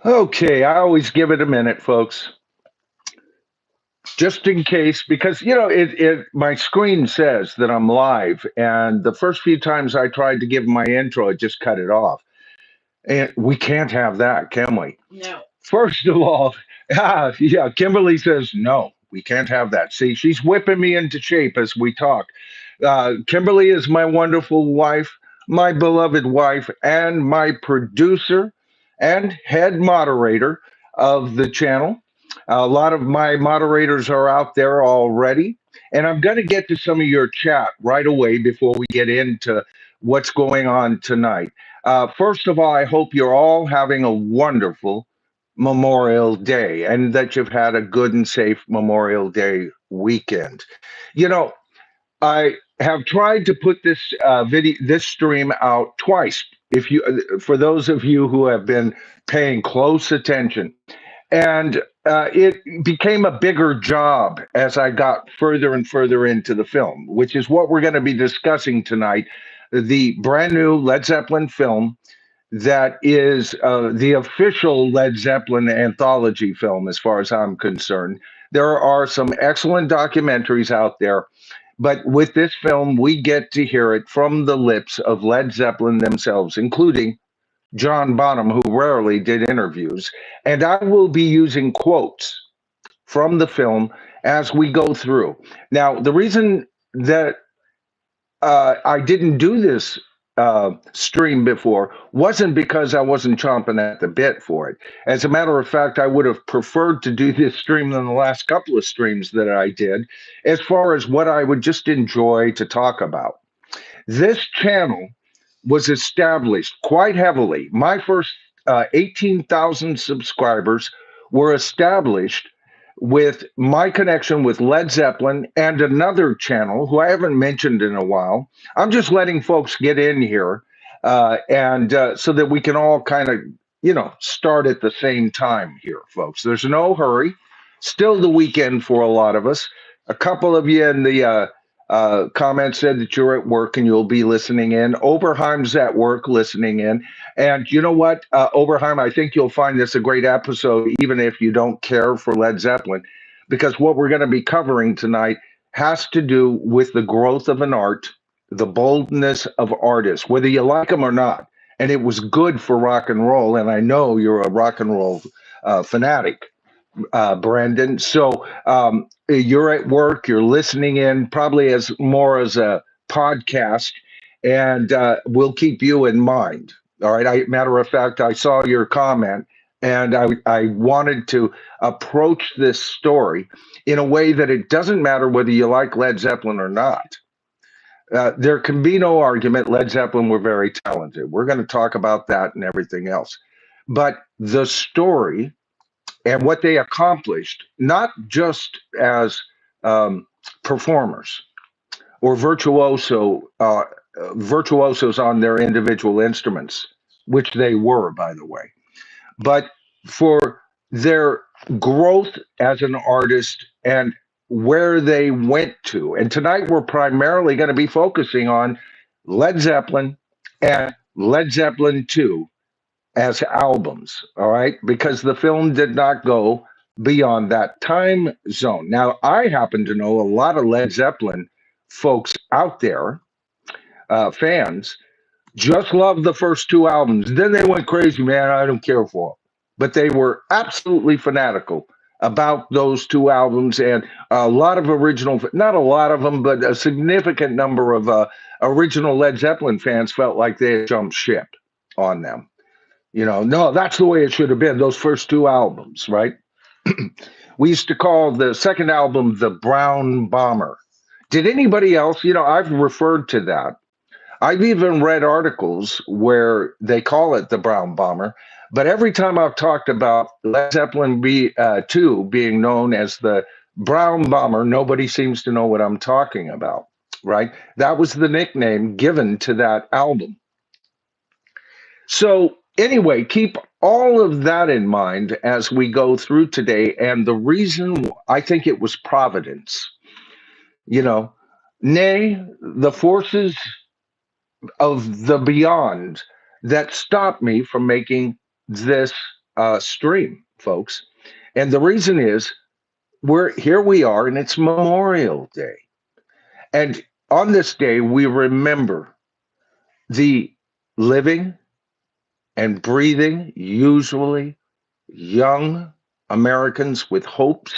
Okay, I always give it a minute, folks, just in case, because it my screen says that I'm live, and the first few times I tried to give my intro, it just cut it off. And we can't have that, can we? No. First of all, yeah, Kimberly says no, we can't have that. See, she's whipping me into shape as we talk. Kimberly is my wonderful wife, my beloved wife, and my producer and head moderator of the channel. A lot of my moderators are out there already. And I'm going to get to some of your chat right away before we get into what's going on tonight. First of all, I hope you're all having a wonderful Memorial Day and that you've had a good and safe Memorial Day weekend. You know, I have tried to put this stream out twice. If you, for those of you who have been paying close attention, and it became a bigger job as I got further and further into the film, which is what we're going to be discussing tonight. The brand new Led Zeppelin film that is the official Led Zeppelin anthology film, as far as I'm concerned. There are some excellent documentaries out there, but with this film, we get to hear it from the lips of Led Zeppelin themselves, including John Bonham, who rarely did interviews. And I will be using quotes from the film as we go through. Now, the reason that I didn't do this stream before wasn't because I wasn't chomping at the bit for it. As a matter of fact, I would have preferred to do this stream than the last couple of streams that I did, as far as what I would just enjoy to talk about. This channel was established quite heavily. My first 18,000 subscribers were established with my connection with Led Zeppelin and another channel who I haven't mentioned in a while. I'm just letting folks get in here and so that we can all kind of, start at the same time here, folks. There's no hurry. Still the weekend for a lot of us. A couple of you in the comment said that you're at work and you'll be listening in. Oberheim's at work listening in. And you know what, Oberheim, I think you'll find this a great episode, even if you don't care for Led Zeppelin, because what we're going to be covering tonight has to do with the growth of an art, the boldness of artists, whether you like them or not. And it was good for rock and roll. And I know you're a rock and roll fanatic. Brandon. So you're at work, you're listening in, probably as more as a podcast, and we'll keep you in mind. All right. Matter of fact, I saw your comment, and I wanted to approach this story in a way that it doesn't matter whether you like Led Zeppelin or not. There can be no argument. Led Zeppelin were very talented. We're going to talk about that and everything else. But the story and what they accomplished, not just as performers or virtuosos on their individual instruments, which they were, by the way, but for their growth as an artist and where they went to. And tonight we're primarily going to be focusing on Led Zeppelin and Led Zeppelin 2 as albums, all right? Because the film did not go beyond that time zone. Now, I happen to know a lot of Led Zeppelin folks out there, fans, just loved the first two albums. Then they went crazy, man, I don't care for them. But they were absolutely fanatical about those two albums, and a lot of original, not a lot of them, but a significant number of original Led Zeppelin fans felt like they had jumped ship on them. No, that's the way it should have been, those first two albums, right? We used to call the second album the Brown Bomber. Did anybody else, I've referred to that. I've even read articles where they call it the Brown Bomber, but every time I've talked about Led Zeppelin 2 being known as the Brown Bomber, nobody seems to know what I'm talking about, right? That was the nickname given to that album. So anyway, keep all of that in mind as we go through today. And the reason I think it was providence, nay, the forces of the beyond that stopped me from making this stream, folks. And the reason is we are, and it's Memorial Day. And on this day, we remember the living and breathing, usually young Americans with hopes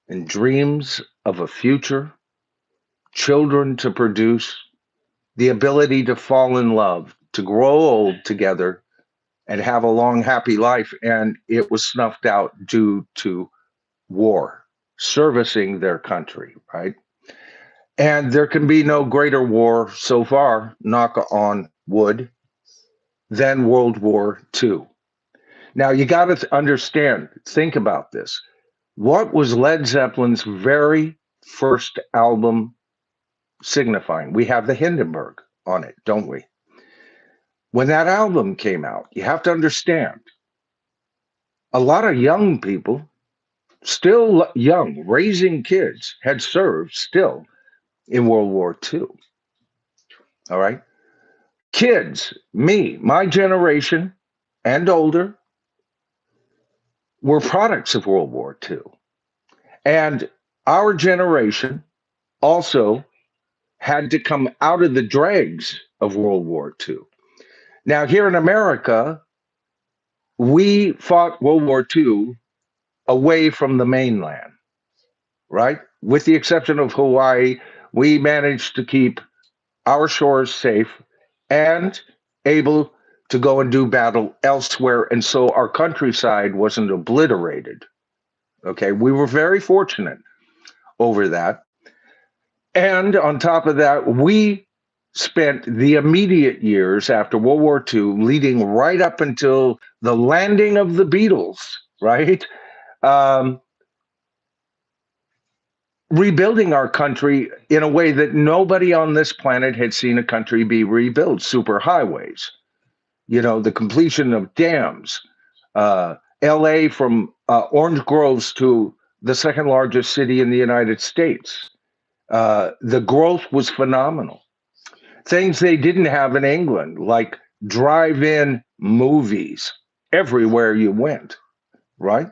and dreams of a future, children to produce, the ability to fall in love, to grow old together, and have a long, happy life. And it was snuffed out due to war, servicing their country, right? And there can be no greater war so far, knock on wood, than World War II. Now, you got to understand, think about this. What was Led Zeppelin's very first album signifying? We have the Hindenburg on it, don't we? When that album came out, you have to understand, a lot of young people, still young, raising kids, had served still in World War II. All right? Kids, me, my generation and older, were products of World War II. And our generation also had to come out of the dregs of World War II. Now, here in America, we fought World War II away from the mainland, right? With the exception of Hawaii, we managed to keep our shores safe and able to go and do battle elsewhere. And so our countryside wasn't obliterated. Okay, we were very fortunate over that. And on top of that, we spent the immediate years after World War II, leading right up until the landing of the Beatles, right? Rebuilding our country in a way that nobody on this planet had seen a country be rebuilt. Superhighways, the completion of dams, LA from Orange Groves to the second largest city in the United States. The growth was phenomenal. Things they didn't have in England, like drive-in movies everywhere you went, right?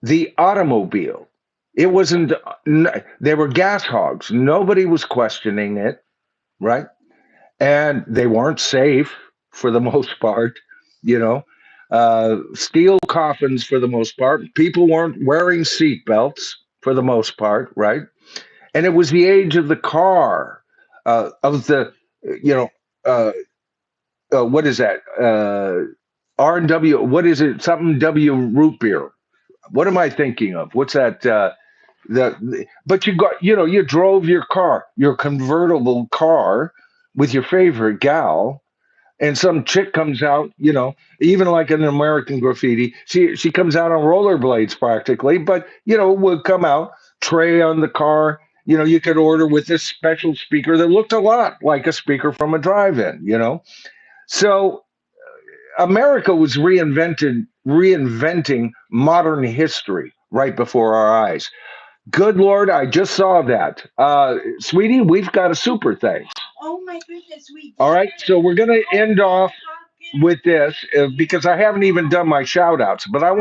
The automobile. It wasn't, they were gas hogs. Nobody was questioning it, right? And they weren't safe for the most part, steel coffins for the most part. People weren't wearing seatbelts for the most part, right? And it was the age of the car, of the, what is that? R&W, what is it? Something W root beer. What am I thinking of? What's that? But you drove your car, your convertible car with your favorite gal, and some chick comes out, even like an American Graffiti, she comes out on rollerblades practically, but, would come out, tray on the car, you could order with this special speaker that looked a lot like a speaker from a drive-in, So America was reinventing modern history right before our eyes. Good Lord, I just saw that. Sweetie, we've got a super thanks. Oh my goodness, we did. All right, so we're going to end off with this because I haven't even done my shout outs, but I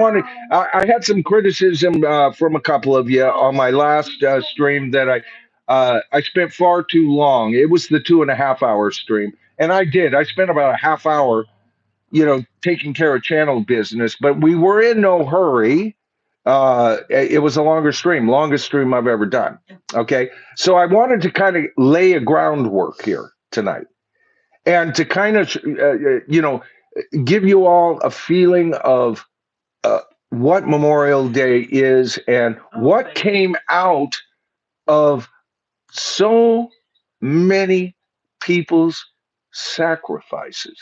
had some criticism from a couple of you on my last stream that I spent far too long. It was the 2.5 hour stream. And I spent about a half hour, taking care of channel business, but we were in no hurry. It was a longest stream I've ever done. Okay. So I wanted to kind of lay a groundwork here tonight and to kind of, give you all a feeling of what Memorial Day is and what came out of so many people's sacrifices.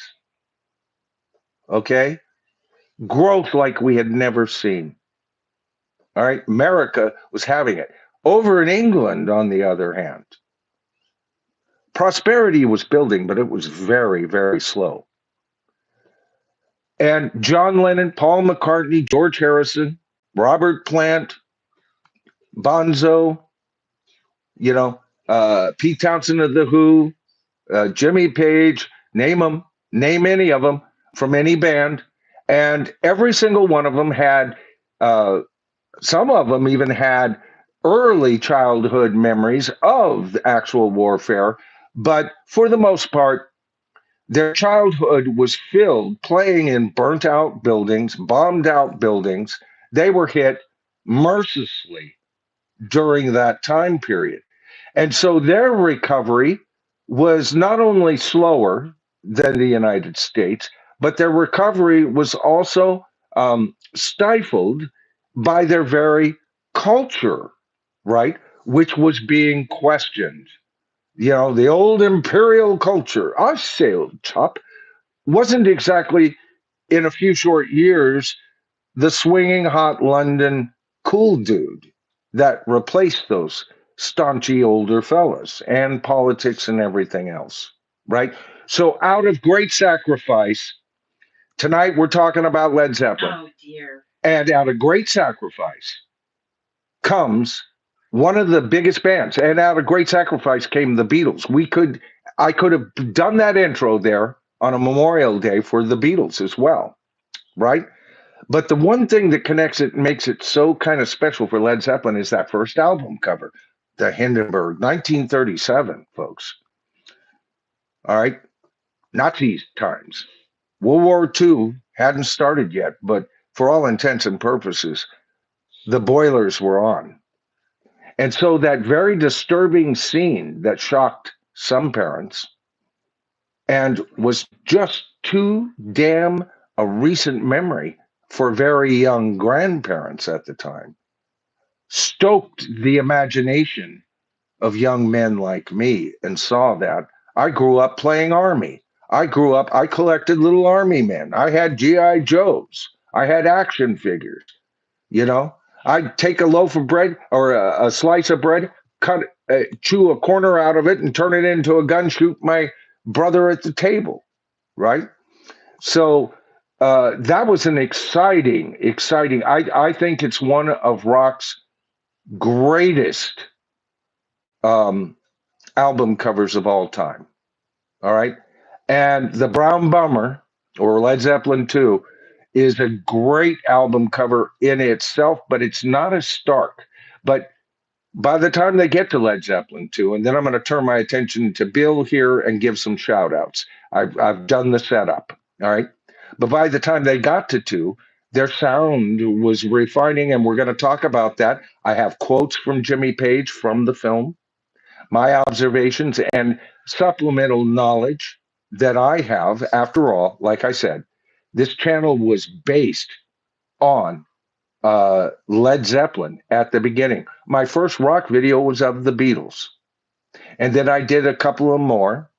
Okay. Growth like we had never seen. All right. America was having it. Over in England, on the other hand, prosperity was building, but it was very, very slow. And John Lennon, Paul McCartney, George Harrison, Robert Plant, Bonzo, Pete Townsend of The Who, Jimmy Page, name any of them from any band. And every single one of them had, some of them even had early childhood memories of the actual warfare. But for the most part, their childhood was filled playing in burnt out buildings, bombed out buildings. They were hit mercilessly during that time period. And so their recovery was not only slower than the United States, but their recovery was also stifled by their very culture, right? Which was being questioned. You know, the old imperial culture, I sailed, chop, wasn't exactly in a few short years the swinging hot London cool dude that replaced those staunchy older fellas and politics and everything else, right? So, out of great sacrifice, tonight we're talking about Led Zeppelin. Oh dear. And out of great sacrifice comes one of the biggest bands. And out of great sacrifice came the Beatles. I could have done that intro there on a Memorial Day for the Beatles as well, right? But the one thing that connects it and makes it so kind of special for Led Zeppelin is that first album cover, the Hindenburg, 1937, folks. All right. Nazi times. World War II hadn't started yet, but for all intents and purposes, the boilers were on. And so that very disturbing scene that shocked some parents and was just too damn a recent memory for very young grandparents at the time stoked the imagination of young men like me and saw that. I grew up playing Army. I collected little Army men. I had G.I. Joes. I had action figures. You know, I'd take a loaf of bread or a slice of bread, chew a corner out of it and turn it into a gun, shoot my brother at the table. Right. So that was an exciting. I think it's one of rock's greatest um, album covers of all time. All right. And The Brown Bummer or Led Zeppelin 2 is a great album cover in itself, but it's not as stark. But by the time they get to Led Zeppelin 2, and then I'm going to turn my attention to Bill here and give some shout outs. I've done the setup. All right. But by the time they got to 2, their sound was refining, and we're going to talk about that. I have quotes from Jimmy Page from the film, my observations, and supplemental knowledge that I have. After all, like I said, this channel was based on Led Zeppelin at the beginning. My first rock video was of the Beatles. And then I did a couple of more.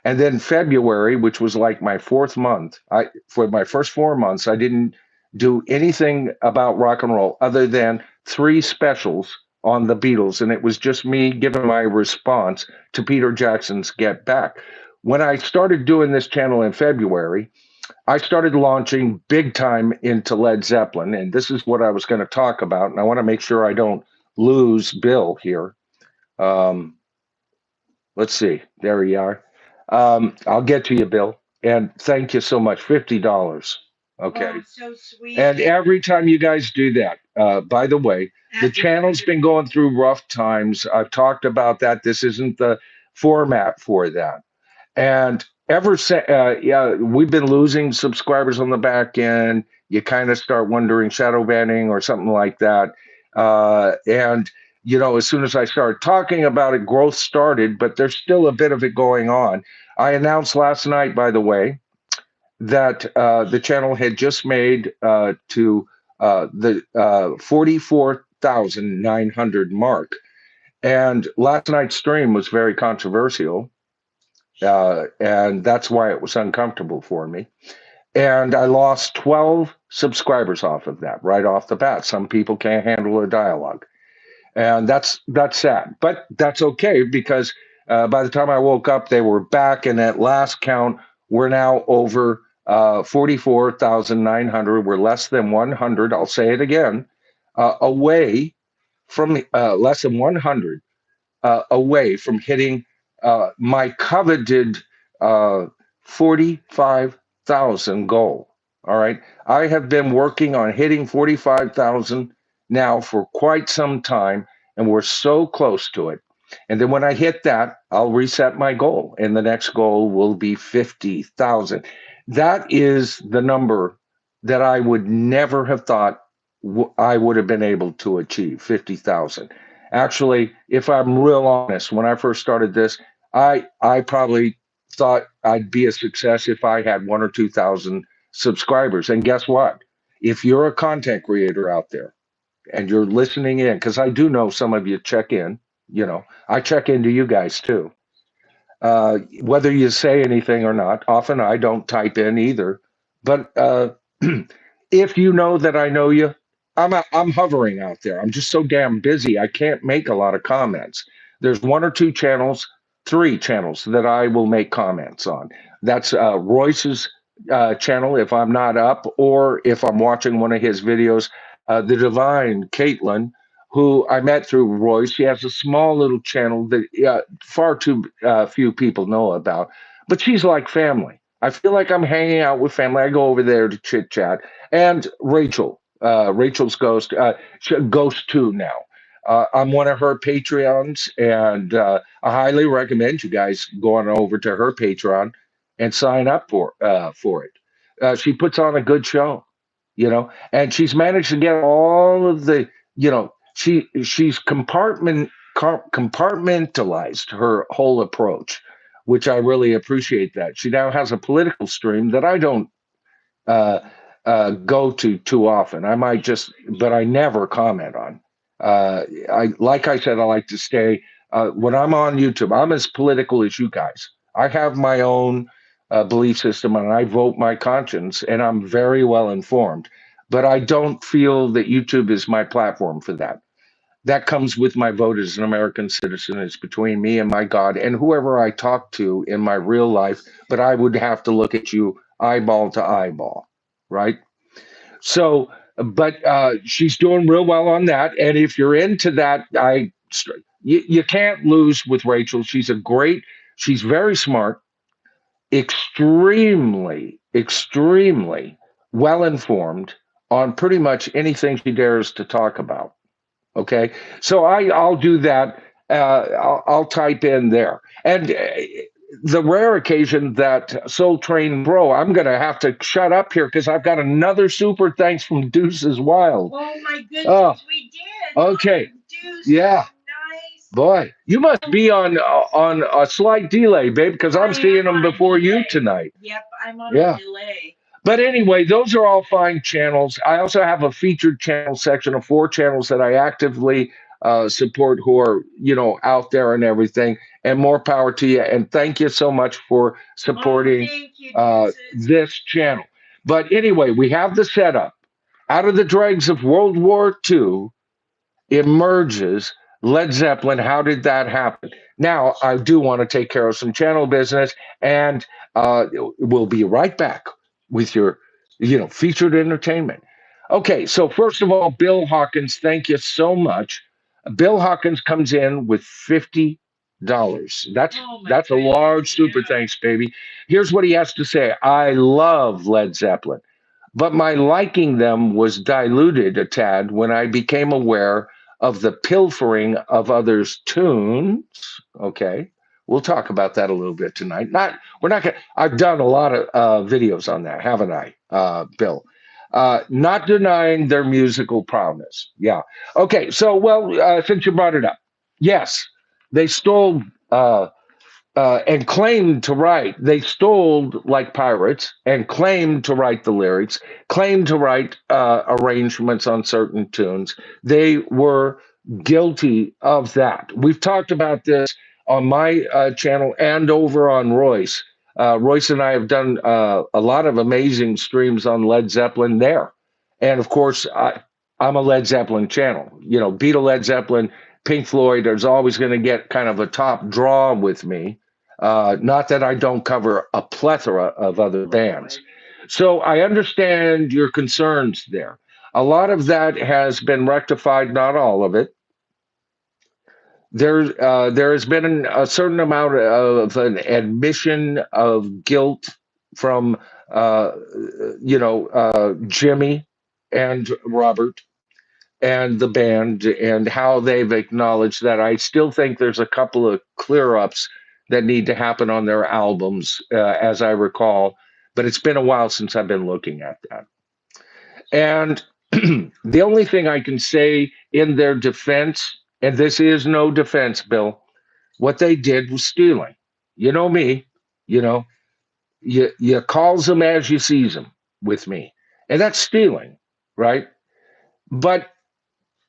And then February, which was like my fourth month, for my first 4 months, I didn't do anything about rock and roll other than 3 specials on the Beatles. And it was just me giving my response to Peter Jackson's Get Back. When I started doing this channel in February, I started launching big time into Led Zeppelin. And this is what I was going to talk about. And I want to make sure I don't lose Bill here. Let's see. There you are. I'll get to you, Bill. And thank you so much. $50. Okay. Oh, so sweet. And every time you guys do that, by the way, the channel's been going through rough times. I've talked about that. This isn't the format for that. And ever since, yeah, we've been losing subscribers on the back end. You kind of start wondering shadow banning or something like that. And you know, as soon as I started talking about it, growth started, but there's still a bit of it going on. I announced last night, by the way, that the channel had just made to the 44,900 mark. And last night's stream was very controversial. And that's why it was uncomfortable for me. And I lost 12 subscribers off of that right off the bat. Some people can't handle a dialogue. And that's sad, but that's okay because by the time I woke up, they were back. And at last count, we're now over 44,900. We're less than 100. I'll say it again, away from less than 100 away from hitting my coveted 45,000 goal. All right. I have been working on hitting 45,000 now for quite some time, and we're so close to it. And then when I hit that, I'll reset my goal, and the next goal will be 50,000. That is the number that I would never have thought I would have been able to achieve 50,000. Actually, if I'm real honest, when I first started this, I probably thought I'd be a success if I had 1 or 2 thousand subscribers. And guess what? If you're a content creator out there and you're listening in, because I do know some of you check in, I check into you guys too. Whether you say anything or not, often I don't type in either. But if you know that I know you, I'm hovering out there. I'm just so damn busy. I can't make a lot of comments. There's 1 or 2 channels, 3 channels that I will make comments on. That's Royce's channel if I'm not up, or if I'm watching one of his videos. The divine Caitlin, who I met through Royce, she has a small little channel that far too few people know about, but she's like family. I feel like I'm hanging out with family. I go over there to chit chat. And Rachel, Rachel's Ghost, Ghost 2 now. I'm one of her Patreons, and I highly recommend you guys go on over to her Patreon and sign up for it. She puts on a good show, and she's managed to get all of the, she's compartmentalized her whole approach, which I really appreciate. That she now has a political stream that I don't uh, go to too often. I might just, but I never comment on. Like I said, I like to stay. When I'm on YouTube, I'm as political as you guys. I have my own belief system, and I vote my conscience, and I'm very well informed. But I don't feel that YouTube is my platform for that. That comes with my vote as an American citizen. It's between me and my God and whoever I talk to in my real life. But I would have to look at you eyeball to eyeball, right? So, but she's doing real well on that. And if you're into that, you can't lose with Rachel. She's very smart, extremely well informed on pretty much anything she dares to talk about. Okay, so I'll do that. I'll type in there, and the rare occasion that Soul Train Bro, I'm gonna have to shut up here because I've got another super thanks from Deuces Wild. Oh my goodness, Oh, we did. okay, Deuce, yeah, nice. boy, you must be on a slight delay, babe, because I'm I seeing am them on a before you delay. tonight. Yep, I'm on Yeah. a delay. But anyway, those are all fine channels. I also have a featured channel section of 4 channels that I actively support, who are, out there and everything. And more power to you. And thank you so much for Oh, supporting thank you, Deuces. this channel. But anyway, we have the setup. Out of the dregs of World War II emerges Led Zeppelin. How did that happen? Now, I do want to take care of some channel business, and we'll be right back with your, featured entertainment. Okay, so first of all, Bill Hawkins, thank you so much. Bill Hawkins comes in with $50. Oh my That's a large goodness, super yeah. thanks, baby. Here's what he has to say. I love Led Zeppelin, but my liking them was diluted a tad when I became aware of the pilfering of others' tunes. Okay, we'll talk about that a little bit tonight. We're not gonna. I've done a lot of videos on that, haven't I, Bill? Not denying their musical prowess. Yeah. Okay. So, well, since you brought it up, yes, they stole. And claimed to write. They stole like pirates and claimed to write the lyrics, claimed to write arrangements on certain tunes. They were guilty of that. We've talked about this on my channel and over on Royce. Royce and I have done a lot of amazing streams on Led Zeppelin there. And of course, I'm a Led Zeppelin channel. Beat a Led Zeppelin, Pink Floyd, there's always going to get kind of a top draw with me. Not that I don't cover a plethora of other bands. So I understand your concerns there. A lot of that has been rectified, not all of it. There has been a certain amount of an admission of guilt from uh, Jimmy and Robert and the band, and how they've acknowledged that. I still think there's a couple of clear ups that need to happen on their albums, as I recall, but it's been a while since I've been looking at that. And the only thing I can say in their defense, and this is no defense, Bill, what they did was stealing. You know me, you know, you calls them as you sees them with me, and that's stealing, right? But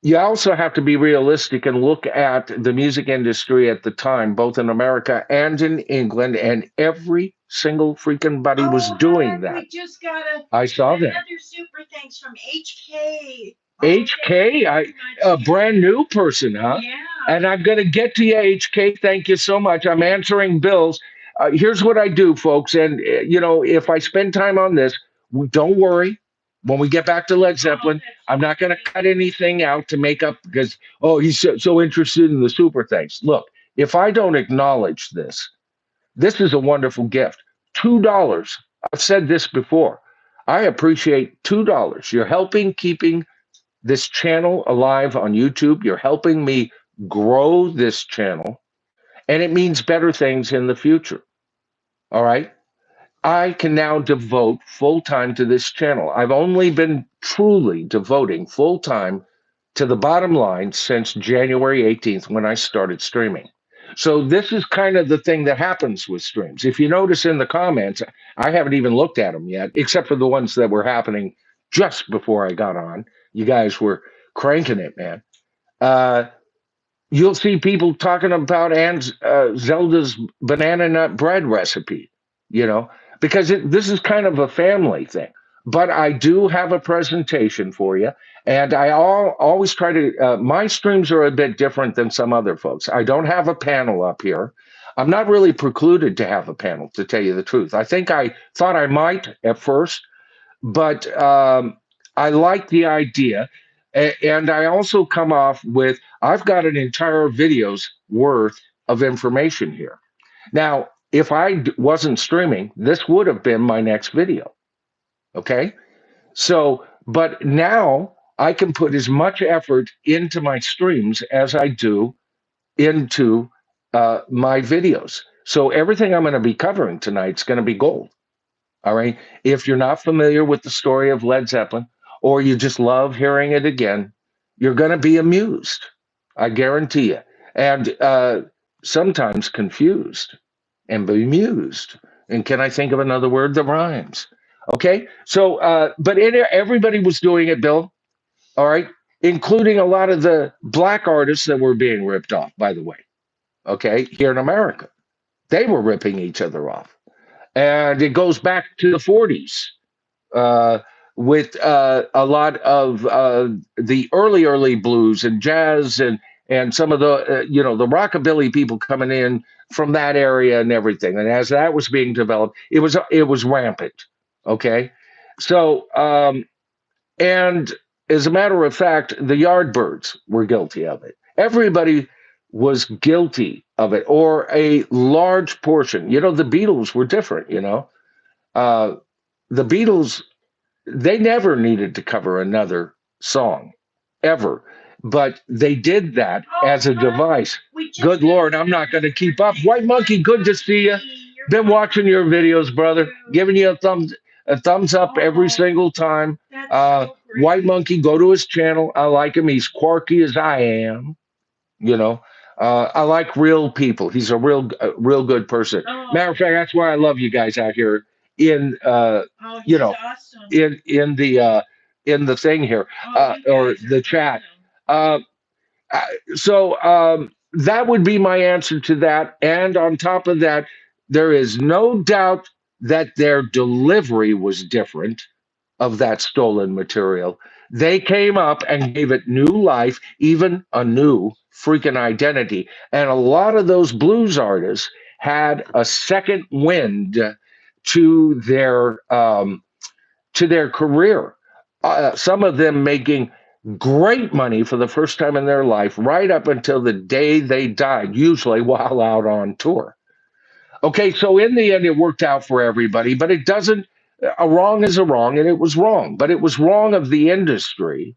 you also have to be realistic and look at the music industry at the time, both in America and in England, and every single freaking buddy was doing that. We just got I saw that. another super thanks from HK. HK, a brand new person, huh? Yeah. And I'm going to get to you, HK. Thank you so much. I'm answering bills. Here's what I do, folks. And, if I spend time on this, don't worry. When we get back to Led Zeppelin, I'm not going to cut anything out to make up because, he's so interested in the super thanks. Look, if I don't acknowledge this, this is a wonderful gift. $2. I've said this before. I appreciate $2. You're helping keeping this channel alive on YouTube. You're helping me grow this channel, and it means better things in the future. All right. I can now devote full time to this channel. I've only been truly devoting full time to the bottom line since January 18th when I started streaming. So this is kind of the thing that happens with streams. If you notice in the comments, I haven't even looked at them yet, except for the ones that were happening just before I got on. You guys were cranking it, man. You'll see people talking about Zelda's banana nut bread recipe, because this is kind of a family thing. But I do have a presentation for you, and I always try to. My streams are a bit different than some other folks. I don't have a panel up here. I'm not really precluded to have a panel, to tell you the truth. I think I thought I might at first, but I like the idea. And I also come off with, I've got an entire video's worth of information here. Now, if I wasn't streaming, this would have been my next video. Okay. So, but now I can put as much effort into my streams as I do into my videos. So everything I'm going to be covering tonight is going to be gold. All right. If you're not familiar with the story of Led Zeppelin, or you just love hearing it again, you're going to be amused. I guarantee you. And sometimes confused and bemused. And can I think of another word that rhymes? Okay. So, but everybody was doing it, Bill. All right. Including a lot of the black artists that were being ripped off, by the way. Okay. Here in America, they were ripping each other off. And it goes back to the 40s. With a lot of the early blues and jazz and some of the the rockabilly people coming in from that area and everything. And as that was being developed, it was rampant. Okay, so and as a matter of fact, the Yardbirds were guilty of it. Everybody was guilty of it, or a large portion. The Beatles were different. The Beatles, they never needed to cover another song, ever. But they did that as a device. Good Lord, I'm not going to keep up. White Monkey, good to see you. Been watching your videos, brother. Giving you a thumbs up every single time. White Monkey, go to his channel. I like him. He's quirky as I am. I like real people. He's a real good person. Matter of fact, that's why I love you guys out here in awesome. in the thing here, or the chat. So that would be my answer to that. And on top of that, there is no doubt that their delivery was different of that stolen material. They came up and gave it new life, even a new freaking identity. And a lot of those blues artists had a second wind to their career. Some of them making great money for the first time in their life, right up until the day they died, usually while out on tour. Okay, so in the end, it worked out for everybody, but it doesn't A wrong is a wrong, and it was wrong, but it was wrong of the industry.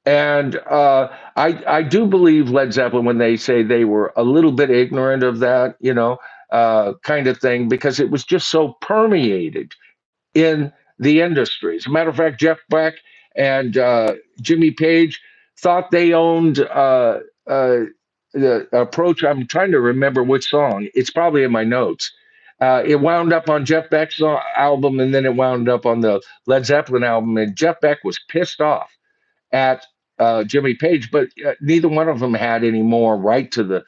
And I do believe Led Zeppelin when they say they were a little bit ignorant of that, kind of thing, because it was just so permeated in the industry. As a matter of fact, Jeff Beck and Jimmy Page thought they owned the approach. I'm trying to remember which song. It's probably in my notes. It wound up on Jeff Beck's album, and then it wound up on the Led Zeppelin album. And Jeff Beck was pissed off at Jimmy Page, but neither one of them had any more right to the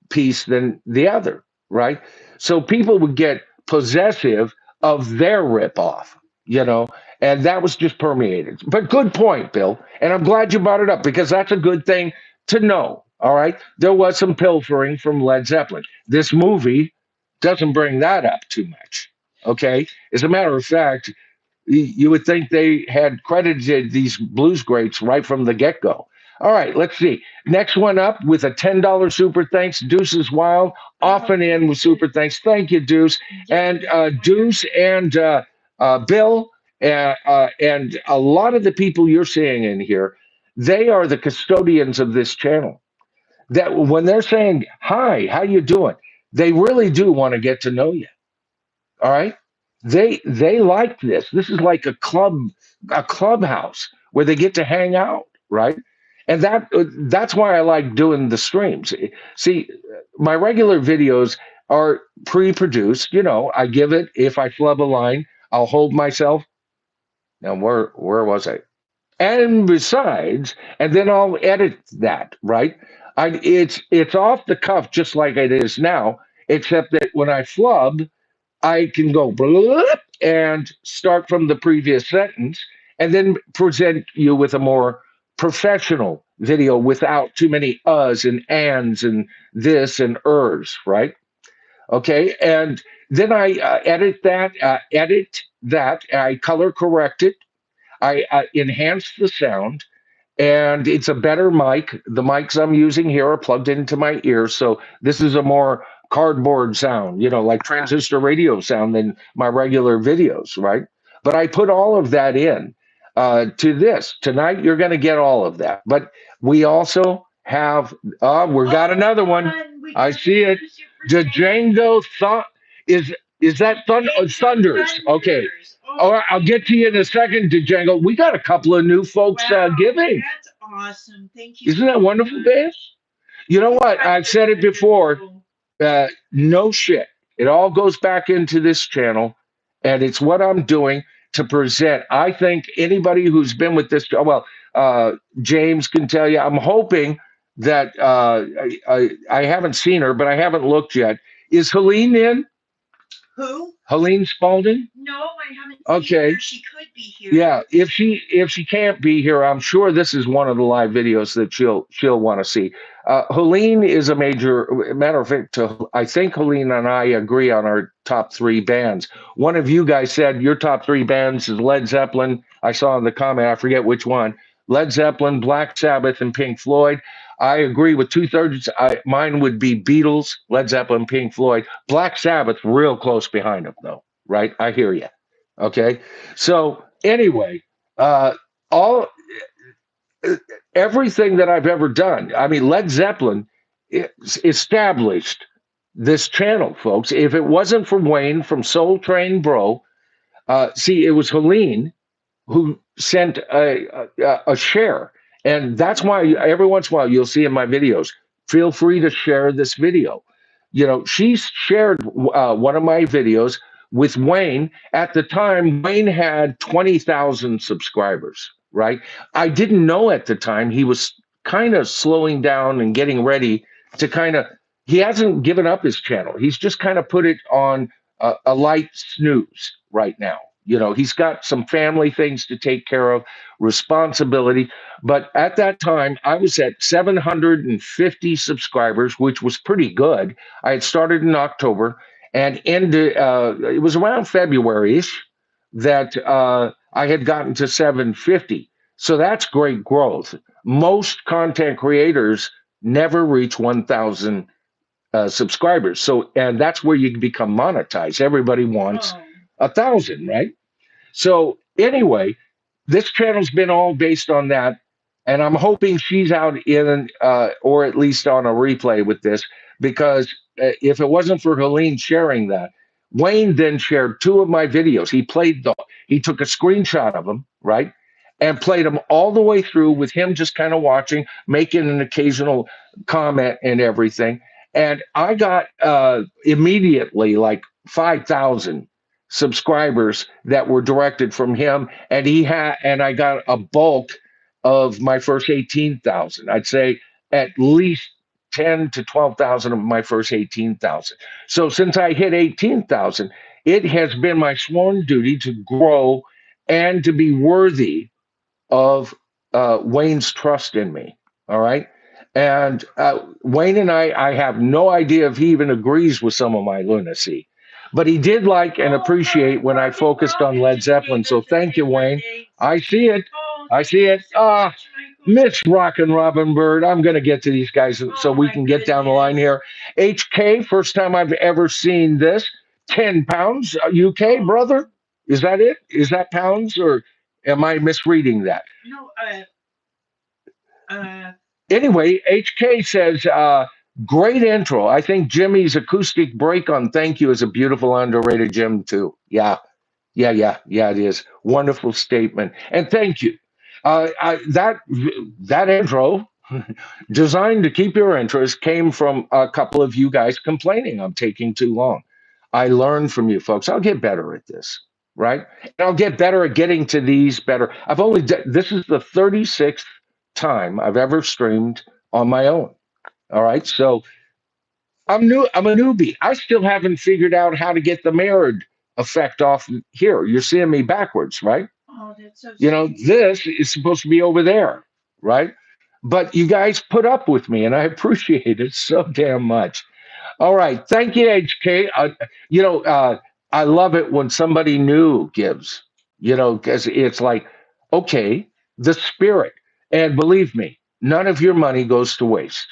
piece than the other, right? So people would get possessive of their ripoff, you know, and that was just permeated. But good point, Bill. And I'm glad you brought it up because that's a good thing to know. All right. There was some pilfering from Led Zeppelin. This movie doesn't bring that up too much. Okay. As a matter of fact, you would think they had credited these blues greats right from the get go. All right, let's see. Next one up with a $10 super thanks. Deuce is wild. Often in with super thanks. Thank you, Deuce. And Deuce and Bill and a lot of the people you're seeing in here, they are the custodians of this channel. That when they're saying, hi, how you doing? They really do want to get to know you. All right. They like this. This is like a clubhouse where they get to hang out, right? And that's why I like doing the streams. See, my regular videos are pre-produced. You know, I give it if I flub a line, I'll hold myself. Now where was I? And besides, and then I'll edit that, right? It's off the cuff just like it is now, except that when I flub, I can go blip and start from the previous sentence and then present you with a more professional video without too many uhs and ands and this and ers, right? Okay. And then I edit that, I color correct it, I enhance the sound, and it's a better mic. The mics I'm using here are plugged into my ears, so this is a more cardboard sound, like transistor radio sound than my regular videos, right? But I put all of that in to this. Tonight, you're going to get all of that. But we also have, we got another one. I see it. Django thought is that Thunders? Okay. All right, I'll get to you in a second, Django. We got a couple of new folks giving. That's awesome. Thank you. Isn't that wonderful, Beth? You know what? I've said it before. No shit. It all goes back into this channel, and it's what I'm doing to present. I think anybody who's been with this, well, James can tell you. I'm hoping that I haven't seen her, but I haven't looked yet. Is Helene in? Who? Helene Spalding? No, I haven't seen her. She could be here. Yeah, if she can't be here, I'm sure this is one of the live videos that she'll want to see. Helene is a matter of fact. I think Helene and I agree on our top three bands. One of you guys said your top three bands is Led Zeppelin. I saw in the comment, I forget which one. Led Zeppelin, Black Sabbath, and Pink Floyd. I agree with 2/3. Mine would be Beatles, Led Zeppelin, Pink Floyd. Black Sabbath, real close behind them, though, right? I hear you. Okay. So anyway, everything that I've ever done, I mean, Led Zeppelin established this channel, folks. If it wasn't for Wayne from Soul Train Bro, see, it was Helene who sent a share. And that's why every once in a while you'll see in my videos, feel free to share this video. She shared one of my videos with Wayne. At the time, Wayne had 20,000 subscribers, right? I didn't know at the time he was kind of slowing down and getting ready to he hasn't given up his channel. He's just kind of put it on a light snooze right now. He's got some family things to take care of, responsibility. But at that time, I was at 750 subscribers, which was pretty good. I had started in October and it was around February-ish that I had gotten to 750. So that's great growth. Most content creators never reach 1,000 subscribers. And that's where you become monetized. Everybody wants 1,000, right? So anyway, this channel's been all based on that, and I'm hoping she's out in or at least on a replay with this, because if it wasn't for Helene sharing that, Wayne then shared two of my videos. He took a screenshot of them, right, and played them all the way through with him just kind of watching, making an occasional comment and everything. And I got immediately like 5,000 subscribers that were directed from him, and I got a bulk of my first 18,000. I'd say at least 10 to 12,000 of my first 18,000. So since I hit 18,000, it has been my sworn duty to grow and to be worthy of Wayne's trust in me. All right. And Wayne and I have no idea if he even agrees with some of my lunacy, but he did like and appreciate when I focused on Led Zeppelin. So thank you, Wayne. I see it. I see it. Miss Rockin' Robin Bird. I'm going to get to these guys so we can get down the line here. HK, first time I've ever seen this. 10 pounds, UK, brother? Is that it? Is that pounds, or am I misreading that? No, Anyway, HK says, great intro. I think Jimmy's acoustic break on Thank You is a beautiful, underrated gem, too. Yeah, it is. Wonderful statement. And thank you. That intro, designed to keep your interest, came from a couple of you guys complaining I'm taking too long. I learned from you folks. I'll get better at this, right? And I'll get better at getting to these better. This is the 36th time I've ever streamed on my own. All right. So I'm new. I'm a newbie. I still haven't figured out how to get the mirrored effect off here. You're seeing me backwards, right? oh, that's so This is supposed to be over there, right? But you guys put up with me, and I appreciate it so damn much. All right. Thank you, HK. I love it when somebody new gives, because it's like, okay, the spirit. And believe me, none of your money goes to waste.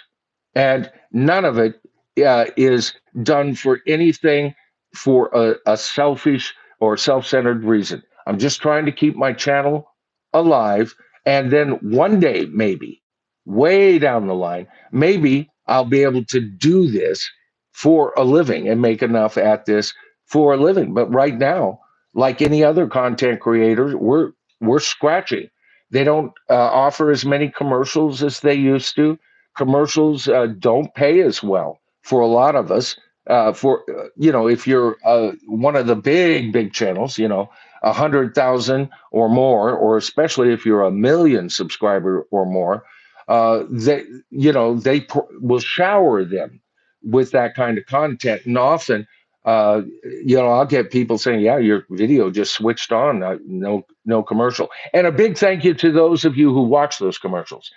And none of it is done for anything for a selfish or self-centered reason. I'm just trying to keep my channel alive, and then one day, maybe way down the line, maybe I'll be able to do this for a living and make enough at this for a living. But right now, like any other content creator, we're scratching. They don't offer as many commercials as they used to. Commercials don't pay as well for a lot of us. If you're one of the big channels, 100,000 or more, or especially if you're a million subscriber or more, will shower them with that kind of content. And often, I'll get people saying, yeah, your video just switched on, no commercial. And a big thank you to those of you who watch those commercials.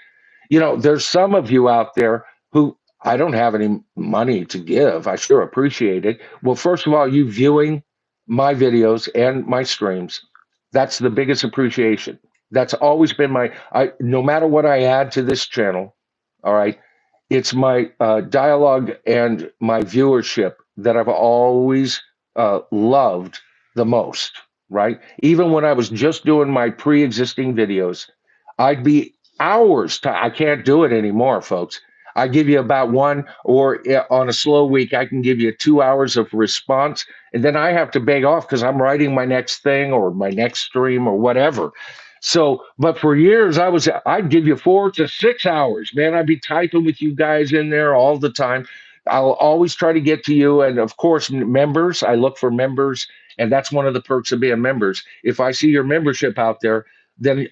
There's some of you out there who I don't have any money to give. I sure appreciate it. Well, first of all, you viewing my videos and my streams, that's the biggest appreciation. That's always been no matter what I add to this channel, all right, it's my dialogue and my viewership that I've always loved the most, right? Even when I was just doing my pre-existing videos, I'd be hours. I can't do it anymore, folks. I give you about one, or on a slow week, I can give you 2 hours of response. And then I have to beg off because I'm writing my next thing or my next stream or whatever. So, but for years, I'd give you 4 to 6 hours, man. I'd be typing with you guys in there all the time. I'll always try to get to you. And of course, members, I look for members. And that's one of the perks of being members. If I see your membership out there, then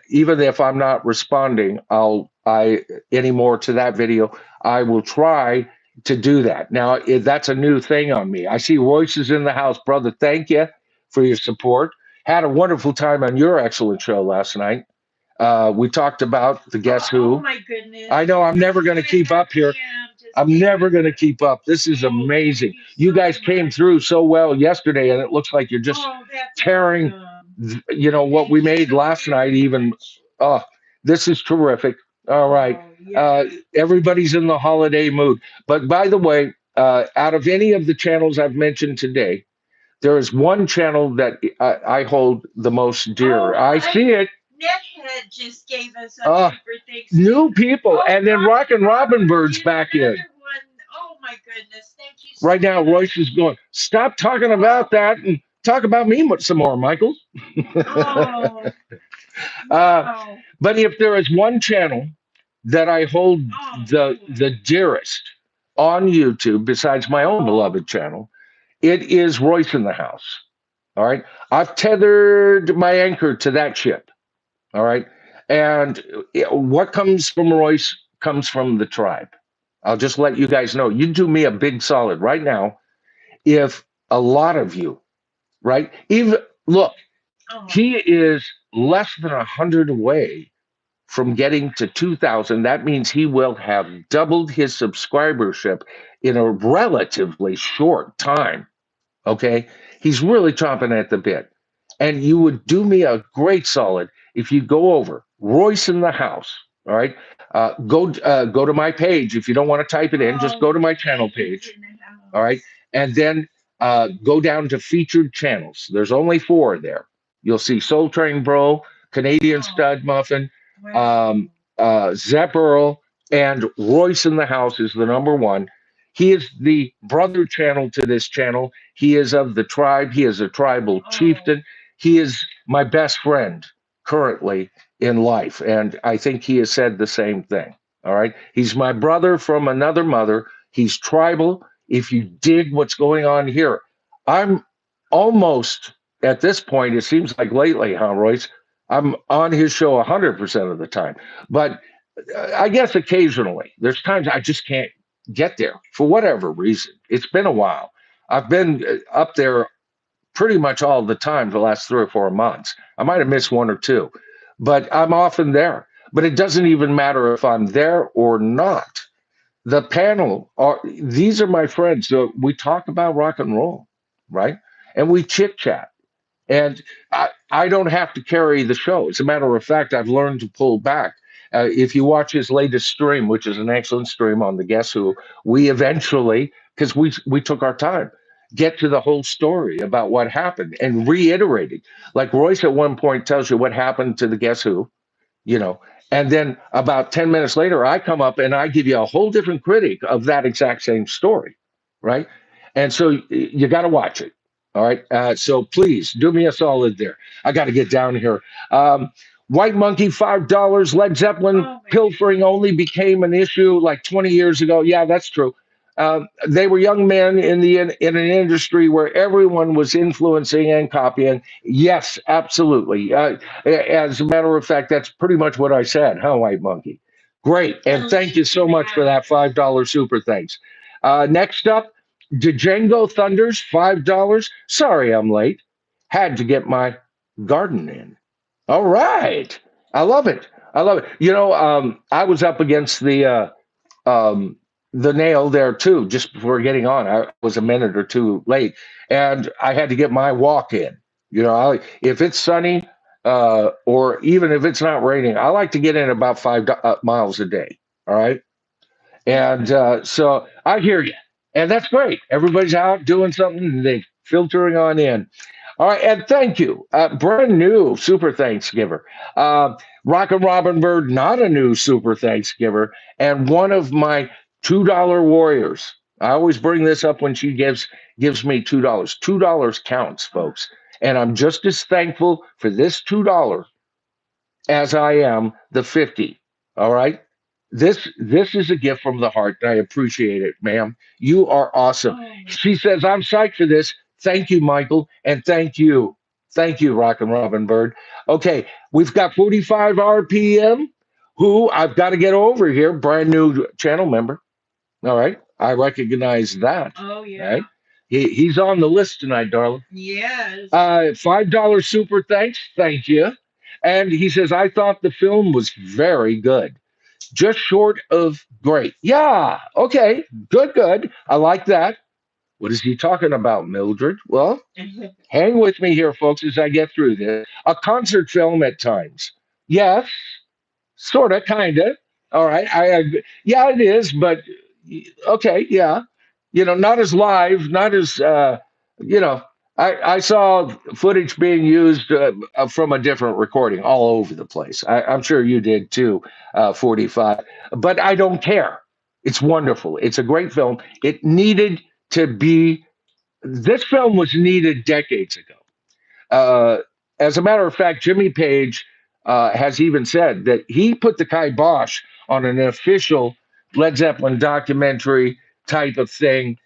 even if I'm not responding, anymore to that video, I will try to do that. Now, that's a new thing on me. I see Royce is in the house, brother. Thank you for your support. Had a wonderful time on your excellent show last night. We talked about the Guess Who. Oh my goodness! I know I'm never going to keep up here. I'm never going to keep up. This is amazing. You guys came through so well yesterday, and it looks like you're just tearing, what we made last night. Even, this is terrific. All right. Everybody's in the holiday mood. But by the way, out of any of the channels I've mentioned today, there is one channel that I hold the most dear. I see it. Nethead just gave us a super thanks. New people, and then Rockin' Robin Bird's back in. Oh my goodness, thank you. Right now, Royce is going, stop talking about that and talk about me some more, Michael. Oh, but if there is one channel that I hold the dearest on YouTube, besides my own beloved channel, it is Royce in the House. All right. I've tethered my anchor to that ship. All right. And what comes from Royce comes from the tribe. I'll just let you guys know. You do me a big solid right now. If a lot of you, right? Even look, he is less than 100 away from getting to 2,000. That means he will have doubled his subscribership in a relatively short time. Okay. He's really chomping at the bit. And you would do me a great solid if you go over Royce in the House. All right. Go to my page. If you don't want to type it in, just go to my channel page. All right. And then go down to featured channels. There's only 4 there. You'll see Soul Train Bro, Canadian Stud Muffin, Zepp Earl, and Royce in the House is the number 1. He is the brother channel to this channel. He is of the tribe. He is a tribal chieftain. He is my best friend currently in life. And I think he has said the same thing. All right. He's my brother from another mother. He's tribal. If you dig what's going on here, I'm almost at this point, it seems like lately, huh, Royce? I'm on his show 100% of the time. But I guess occasionally, there's times I just can't get there for whatever reason. It's been a while. I've been up there pretty much all the time for the last 3 or 4 months. I might have missed 1 or 2, but I'm often there. But it doesn't even matter if I'm there or not. The panel these are my friends. So we talk about rock and roll, right? And we chit chat. And I don't have to carry the show. As a matter of fact, I've learned to pull back. If you watch his latest stream, which is an excellent stream on the Guess Who, we eventually, because we took our time, get to the whole story about what happened and reiterating. Like Royce at one point tells you what happened to the Guess Who, and then about 10 minutes later, I come up and I give you a whole different critic of that exact same story, right? And so you got to watch it. All right. So please do me a solid there. I got to get down here. White Monkey, $5. Led Zeppelin pilfering only became an issue like 20 years ago. Yeah, that's true. They were young men in an industry where everyone was influencing and copying. Yes, absolutely. As a matter of fact, that's pretty much what I said, huh, White Monkey? Great. And thank you so much for that $5 super thanks. Next up, Django Thunders, $5. Sorry I'm late. Had to get my garden in. All right. I love it. I love it. I was up against the nail there too, just before getting on. I was a minute or 2 late, and I had to get my walk in. If it's sunny, or even if it's not raining, I like to get in about 5 miles a day. All right. And so I hear you. And that's great. Everybody's out doing something and they filtering on in. All right. And thank you. Brand new super Thanksgiver. Rockin' Robin Bird, not a new super Thanksgiver. And one of my $2 warriors. I always bring this up when she gives me $2. $2 counts, folks. And I'm just as thankful for this $2 as I am the 50. All right. This is a gift from the heart. I appreciate it, ma'am. You are awesome. She says, I'm psyched for this. Thank you, Michael. And thank you. Thank you, Rockin' Robin Bird. Okay, we've got 45 RPM, who I've got to get over here. Brand new channel member. All right. I recognize that. Oh, yeah. Right? He's on the list tonight, darling. Yes. $5 super thanks. Thank you. And he says, I thought the film was very good. Just short of great. Yeah. Okay. Good. I like that. What is he talking about, Mildred? Well, hang with me here, folks, as I get through this. A concert film at times. Yes. Sort of, kind of. All right. Yeah, it is. But okay. Yeah. Not as live, not as, I saw footage being used from a different recording all over the place. I'm sure you did too, 45. But I don't care. It's wonderful. It's a great film. It needed to be, this film was needed decades ago. Uh, as a matter of fact, Jimmy Page has even said that he put the kibosh on an official Led Zeppelin documentary type of thing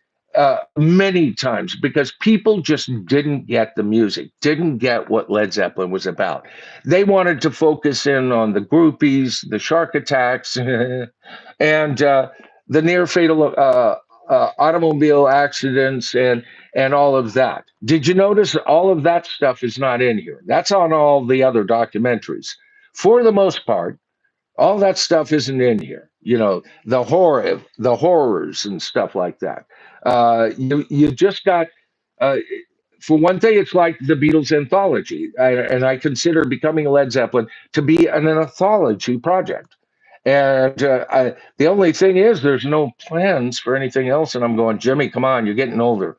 many times because people just didn't get the music, didn't get what Led Zeppelin was about. They wanted to focus in on the groupies, the shark attacks, and the near fatal automobile accidents and all of that. Did you notice all of that stuff is not in here? That's on all the other documentaries. For the most part, all that stuff isn't in here. You know, the horrors and stuff like that. You just got. Uh, for one thing, it's like the Beatles anthology, and I consider becoming a Led Zeppelin to be an anthology project. And the only thing is, there's no plans for anything else. And I'm going, Jimmy, come on, you're getting older.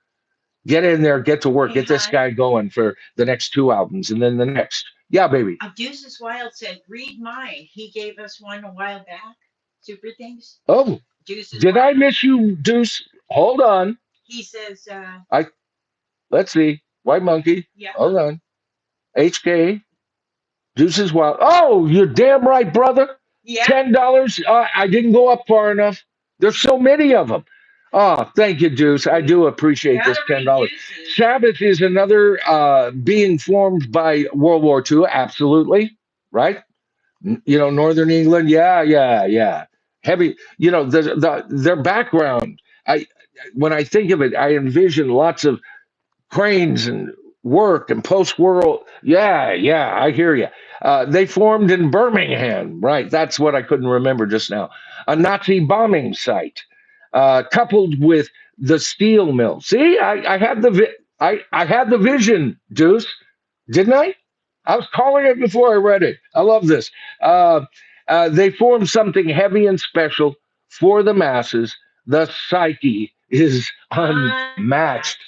Get in there, get to work, Hey, get this hon. guy going for the next two albums, and then the next. Yeah, baby. Deuces Wild said, "Read mine." He gave us one a while back. Super things. Oh, Deuces did I Wild. miss you, Deuce? Hold on. He says, I let's see. White Monkey. "Yeah, Hold on. HK. Deuces Wild. Oh, you're damn right, brother. yeah." $10. I didn't go up far enough. There's so many of them. Oh, thank you, Deuce. I do appreciate this Gotta read $10. Deuces. Sabbath is another being formed by World War II. Absolutely, right? You know, Northern England. Yeah, yeah, yeah. Heavy. You know, their background. I when I think of it, I envision lots of cranes and work and post world. Yeah, yeah, I hear you. They formed in Birmingham, right? That's what I couldn't remember just now. A Nazi bombing site, coupled with the steel mill. See, I had I had the vision, Deuce, didn't I? I was calling it before I read it. I love this. Uh, they formed something heavy and special for the masses. The psyche is unmatched.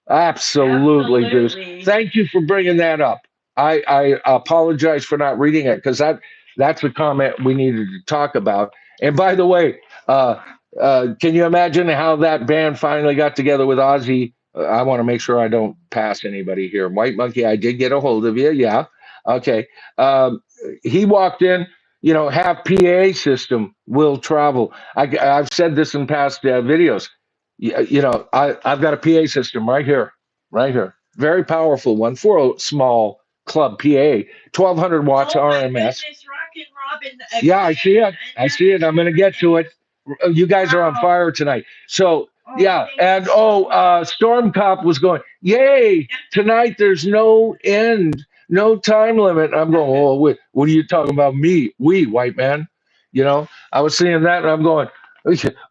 Absolutely, Deuce. Absolutely. Thank you for bringing that up. I apologize for not reading it because that's a comment we needed to talk about. And by the way, uh, can you imagine how that band finally got together with Ozzy? I want to make sure I don't pass anybody here. White Monkey, I did get a hold of you. Yeah. Okay. Um, he walked in, you know, have PA system will travel. I've said this in past videos. You know, I've got a PA system right here. Very powerful one for a small club PA, 1200 watts Oh my RMS. goodness, Rockin' Robin. Yeah, I see it. I see it. I'm going to get to it. You guys are on Wow. fire tonight. So, Oh, yeah. thank And you so much. Storm Cop was going, yay, tonight there's no end, no time limit. I'm going, oh, wait, what are you talking about? Me, we, white man. You know, I was seeing that and I'm going,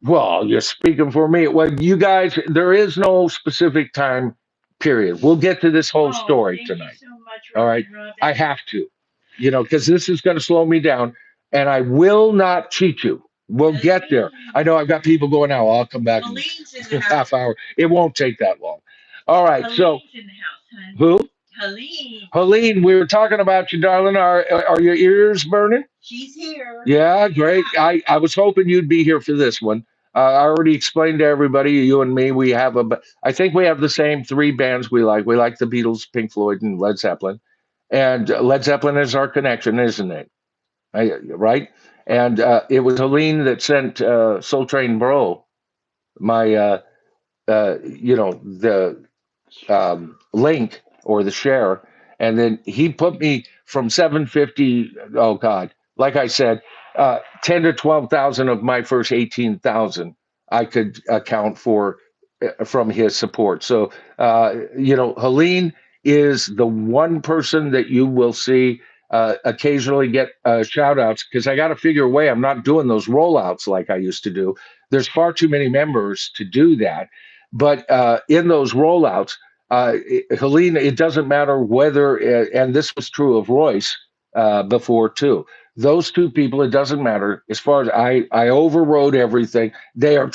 well, you're speaking for me. Well, you guys, there is no specific time period. We'll get to this whole Oh, story thank tonight. you so much, All right. Rockin' Robin. I have to, you know, because this is going to slow me down and I will not cheat you. We'll get there. I know I've got people going now. I'll come back in Helene's in a the house. half hour. It won't take that long. All right. So, Helene's in the house, hon. who? Helene. Helene, we were talking about you, darling. Are your ears burning? She's here. Yeah, great. Yeah. I was hoping you'd be here for this one. I already explained to everybody, you and me, we have I think we have the same three bands we like. We like the Beatles, Pink Floyd, and Led Zeppelin. And Led Zeppelin is our connection, isn't it? Right? And it was Helene that sent Soul Train Bro, my, you know, the link or the share, and then he put me from 750. Oh God, like I said, 10 to 12,000 of my first 18,000 I could account for from his support. So you know, Helene is the one person that you will see occasionally get shout outs because I got to figure a way. I'm not doing those rollouts like I used to do. There's far too many members to do that. But in those rollouts, Helene, it doesn't matter whether, and this was true of Royce before too. Those two people, it doesn't matter. As far as I overrode everything. They are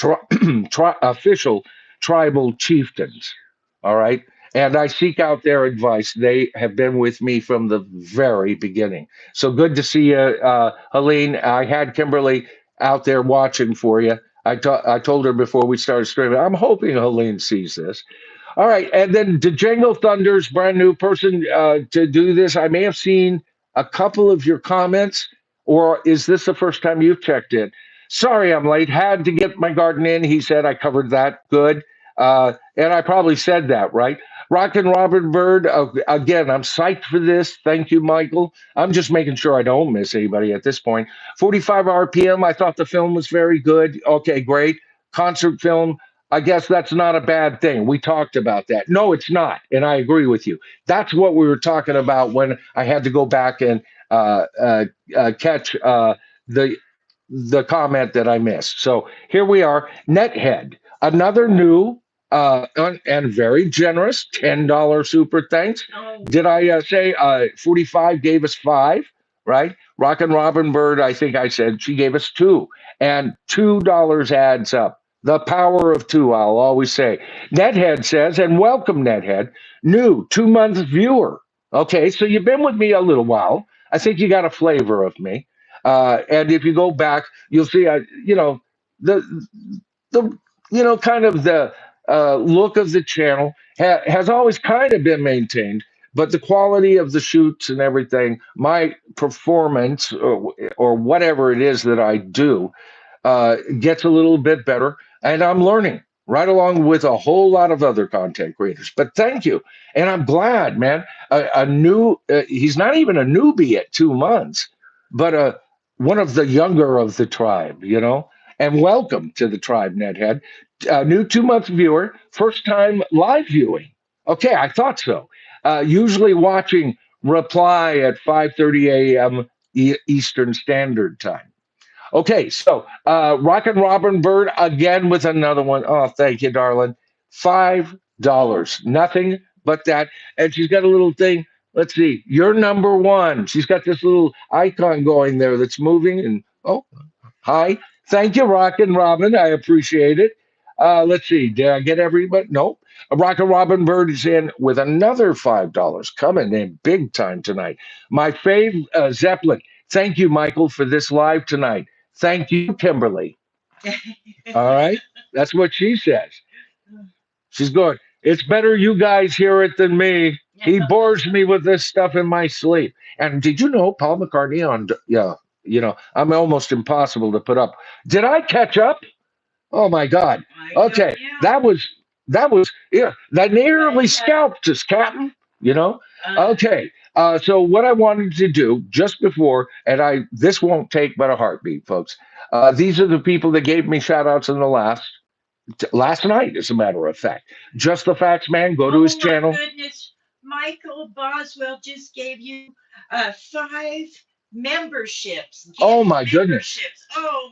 official tribal chieftains. All right. and I seek out their advice. They have been with me from the very beginning. So good to see you, Helene. I had Kimberly out there watching for you. I told her before we started streaming. I'm hoping Helene sees this. All right, and then Django Thunder's brand new person to do this. I may have seen a couple of your comments, or is this the first time you've checked in? Sorry, I'm late. Had to get my garden in. He said I covered that good, and I probably said that right. Rockin' Robin Bird. Again, I'm psyched for this. Thank you, Michael. I'm just making sure I don't miss anybody at this point. 45 RPM. I thought the film was very good. Okay, great. Concert film. I guess that's not a bad thing. We talked about that. No, it's not. And I agree with you. That's what we were talking about when I had to go back and catch the comment that I missed. So here we are. Nethead, another new and very generous $10 super thanks. Oh, Did I say 45 gave us five, right? Rockin' Robin Bird, I think I said she gave us two. And $2 adds up. The power of two, I'll always say. Nethead says, and welcome, Nethead, new 2 month viewer. Okay, so you've been with me a little while. I think you got a flavor of me. And if you go back, you'll see, the the kind of the look of the channel has always kind of been maintained, but the quality of the shoots and everything, my performance or whatever it is that I do, gets a little bit better, and I'm learning right along with a whole lot of other content creators. But thank you, and I'm glad, man. A new, he's not even a newbie at 2 months, but one of the younger of the tribe, And welcome to the tribe, Nedhead. New 2 month viewer, first time live viewing. Okay, I thought so. Usually watching reply at 5:30 a.m. Eastern Standard Time. Okay, so Rockin' Robin Bird again with another one. Oh, thank you, darling. $5. Nothing but that. And she's got a little thing. Let's see. You're number one. She's got this little icon going there that's moving. And oh, hi. Thank you, Rockin' Robin. I appreciate it. Let's see. Did I get everybody? Nope. Rockin' Robin Bird is in with another $5. Coming in big time tonight. My fave, Zeppelin. Thank you, Michael, for this live tonight. Thank you, Kimberly. All right. That's what she says. She's going, it's better you guys hear it than me. He bores me with this stuff in my sleep. And did you know Paul McCartney on, yeah, I'm almost impossible to put up. Did I catch up? Oh my God. Okay. That was, yeah, that nearly scalped us, Captain, you know? Okay. So what I wanted to do just before, and this won't take but a heartbeat, folks. These are the people that gave me shout outs in the last night, as a matter of fact. Just the Facts Man, go to his channel. Goodness. Michael Boswell just gave you 5 memberships. Oh my goodness. Oh,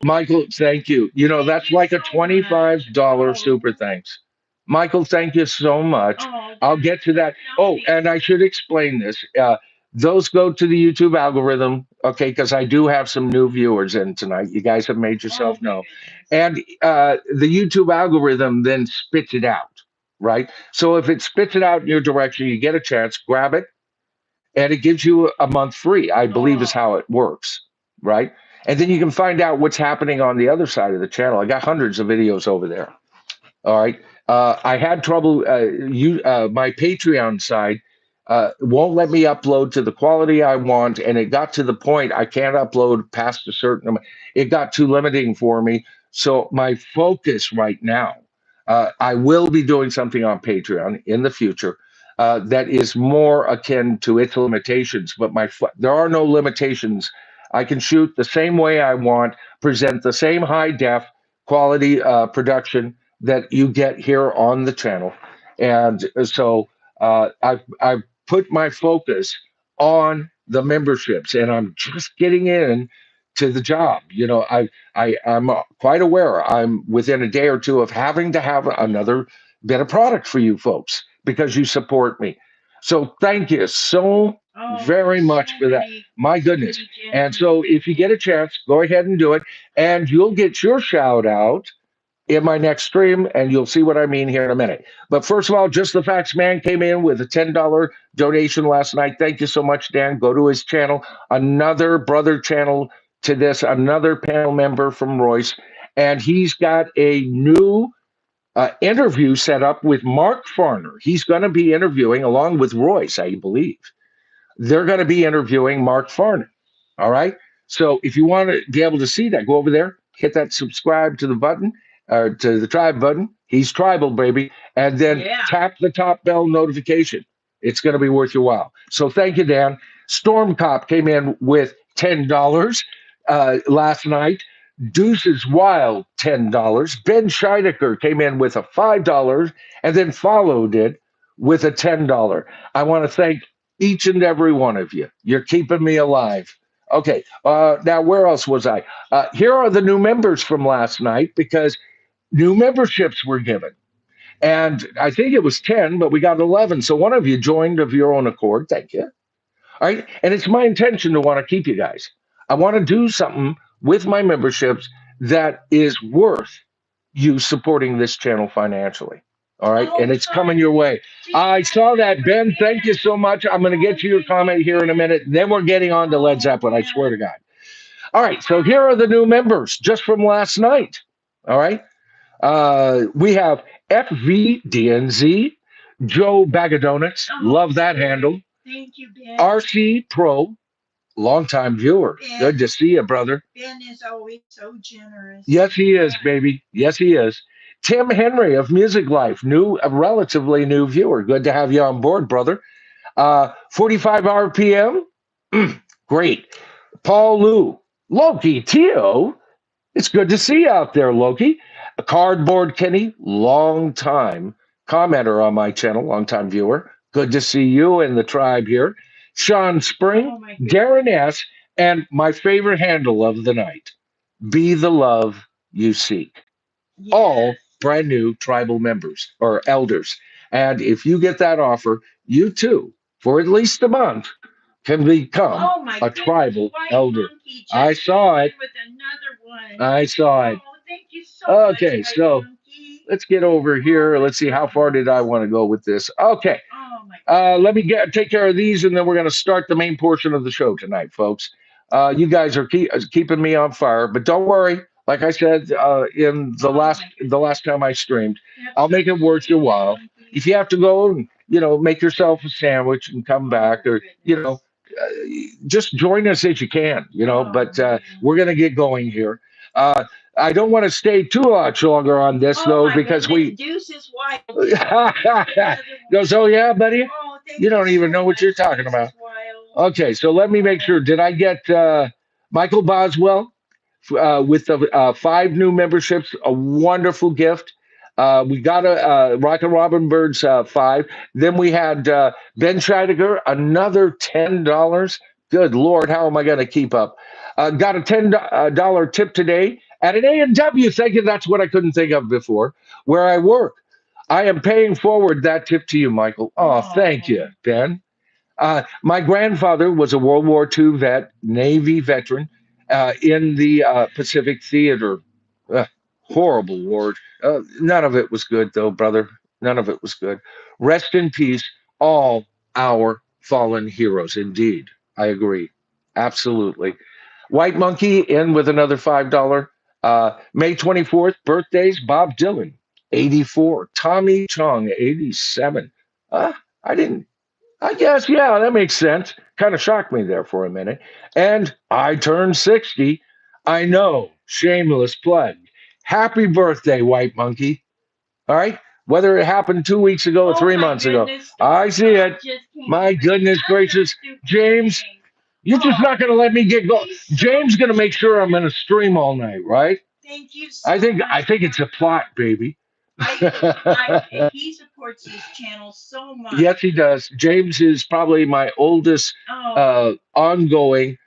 Michael, thank you. That's like a $25 super thanks. Michael, thank you so much. I'll get to that. Oh, and I should explain this. Those go to the YouTube algorithm, okay, because I do have some new viewers in tonight. You guys have made yourself know. And the YouTube algorithm then spits it out, right? So if it spits it out in your direction, you get a chance, grab it, and it gives you a month free, I believe is how it works, right? And then you can find out what's happening on the other side of the channel. I got hundreds of videos over there. All right. I had trouble. My Patreon side won't let me upload to the quality I want, and it got to the point I can't upload past a certain amount. It got too limiting for me. So my focus right now, I will be doing something on Patreon in the future that is more akin to its limitations. But there are no limitations. I can shoot the same way I want, present the same high def quality production that you get here on the channel. And so I've put my focus on the memberships, and I'm just getting in to the job. I'm quite aware I'm within a day or two of having to have another bit of product for you folks because you support me. So thank you so very much for that. My goodness. And so if you get a chance, go ahead and do it, and you'll get your shout out in my next stream, and you'll see what I mean here in a minute. But first of all, Just the Facts Man came in with a $10 donation last night. Thank you so much, Dan. Go to his channel, another brother channel to this, another panel member from Royce, and he's got a new interview set up with Mark Farner. He's going to be interviewing along with Royce, I believe. They're going to be interviewing Mark Farner. All right. So if you want to be able to see that, go over there, hit that subscribe to the button or to the tribe button. He's tribal, baby. And then tap the top bell notification. It's going to be worth your while. So thank you, Dan. Storm Cop came in with $10 last night. Deuces Wild, $10. Ben Scheidecker came in with a $5 and then followed it with a $10. I want to thank each and every one of you. You're keeping me alive. Okay, now where else was I? Here are the new members from last night because new memberships were given. And I think it was 10, but we got 11. So one of you joined of your own accord. Thank you. All right. And it's my intention to want to keep you guys. I want to do something with my memberships that is worth you supporting this channel financially. All right. And it's coming your way. I saw that, Ben. Thank you so much. I'm going to get to your comment here in a minute. Then we're getting on to Led Zeppelin. I swear to God. All right. So here are the new members just from last night. All right. We have FVDNZ, Joe Bag of Donuts. Love that handle. Thank you, Ben. RC Pro, longtime viewer. Ben, good to see you, brother. Ben is always so generous. Yes, he is, baby. Yes, he is. Tim Henry of Music Life, a relatively new viewer. Good to have you on board, brother. 45 RPM, great. Paul Lou, Loki, Tio, it's good to see you out there, Loki. Cardboard Kenny, long time commenter on my channel, long time viewer. Good to see you and the tribe here. Sean Spring, Darren S., and my favorite handle of the night, Be the Love You Seek. Yes. All brand new tribal members or elders. And if you get that offer, you too, for at least a month, can become a tribal elder. I saw it. With another one. I saw it. Oh, thank you so much, okay, so let's get over here. Let's see, how far did I want to go with this? Okay. Let me take care of these, and then we're going to start the main portion of the show tonight, folks. You guys are keeping me on fire, but don't worry. Like I said in the last time I streamed, I'll make it worth your while. If you have to go and make yourself a sandwich and come back, or just join us as you can. But we're going to get going here. I don't want to stay too much longer on this though, because Deuce is wild. Goes, oh yeah, buddy. You don't even know what you're talking about. Okay, so let me make sure. Did I get Michael Boswell with the 5 new memberships? A wonderful gift. We got a Rock and Robin Birds 5. Then we had Ben Scheidegger, another $10. Good Lord, how am I going to keep up? Got a $10 tip today at an A&W. Thank you. That's what I couldn't think of before. Where I work. I am paying forward that tip to you, Michael. Oh, thank you, Ben. My grandfather was a World War II vet, Navy veteran, in the Pacific Theater. Horrible war. None of it was good, though, brother. None of it was good. Rest in peace, all our fallen heroes. Indeed, I agree. Absolutely. White Monkey in with another $5. May 24th, birthdays, Bob Dylan, 84. Tommy Chong, 87. I guess, yeah, that makes sense. Kind of shocked me there for a minute. And I turned 60. I know, shameless plug. Happy birthday, White Monkey. All right? Whether it happened 2 weeks ago or 3 months ago. I see it. My goodness gracious. James, you're just not going to let me get going. James going to make sure I'm going to stream all night, right? Thank you so I think much. it's a plot, baby. He supports this channel so much. Yes, he does. James is probably my oldest ongoing.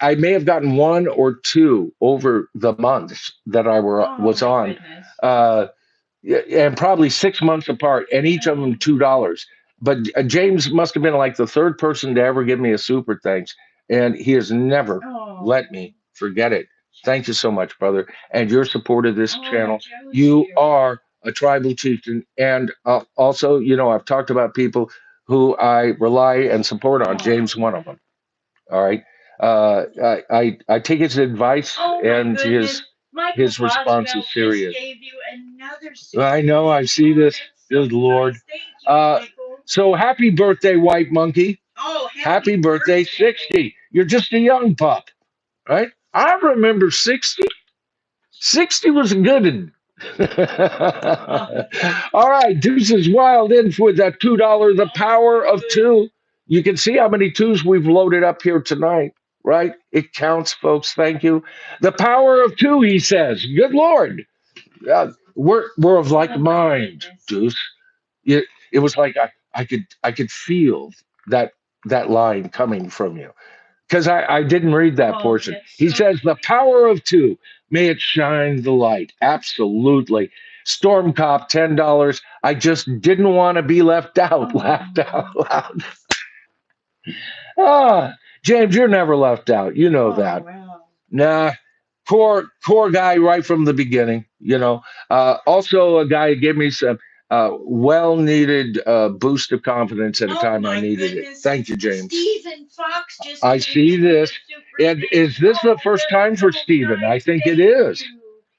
I may have gotten 1 or 2 over the months that I was on, and probably 6 months apart, and each of them $2. But James must have been like the 3rd person to ever give me a super thanks, and he has never let me forget it. Thank you so much, brother. And your support of this Oh, channel. Joe's You here. are a tribal chieftain. And also, you know, I've talked about people who I rely and support on. Oh. James, one of them. All right. I take his advice Oh my and goodness. Michael his response Boswell is serious. just gave you another I know. I see Oh, this. that's so Good Lord. nice. Thank you, Michael. So happy birthday, White Monkey. Oh, Happy birthday, 60. You're just a young pup, right? I remember 60. 60 was good. All right, Deuces Wild in for that $2, the power of two. You can see how many twos we've loaded up here tonight, right? It counts, folks. Thank you. The power of two, he says. Good Lord. We're of like mind, Deuce. It was like I could feel that line coming from you because I didn't read that portion. He says the power of two, may it shine the light. Absolutely. Storm Cop, $10. I just didn't want to be left out. Laughed out loud. Ah, James, you're never left out. You know that. Wow. Nah, core guy right from the beginning. You know, also a guy who gave me some well needed boost of confidence at a time I needed it. Thank you, James. Stephen Fox just I see this. And is this the first time for Stephen? I think it is.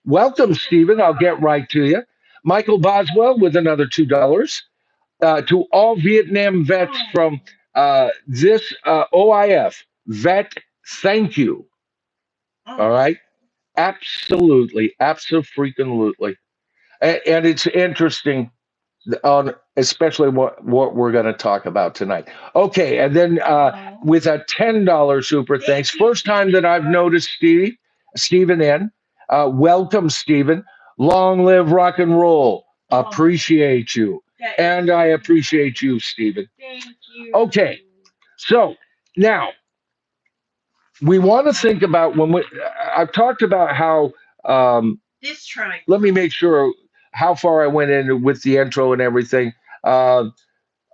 Welcome, Stephen. I'll get right to you. Michael Boswell with another $2. To all Vietnam vets from this OIF vet, thank you. All right. Absolutely. Absolutely. And it's interesting on especially what we're going to talk about tonight. Okay, and then with a $10 super thanks, first time that I've noticed Stephen N. Welcome, Stephen. Long live rock and roll. Appreciate you, and I appreciate you, Stephen. Thank you. Okay, so now we want to think about when we. I've talked about how. This tribe. Let me make sure how far I went in with the intro and everything. Uh,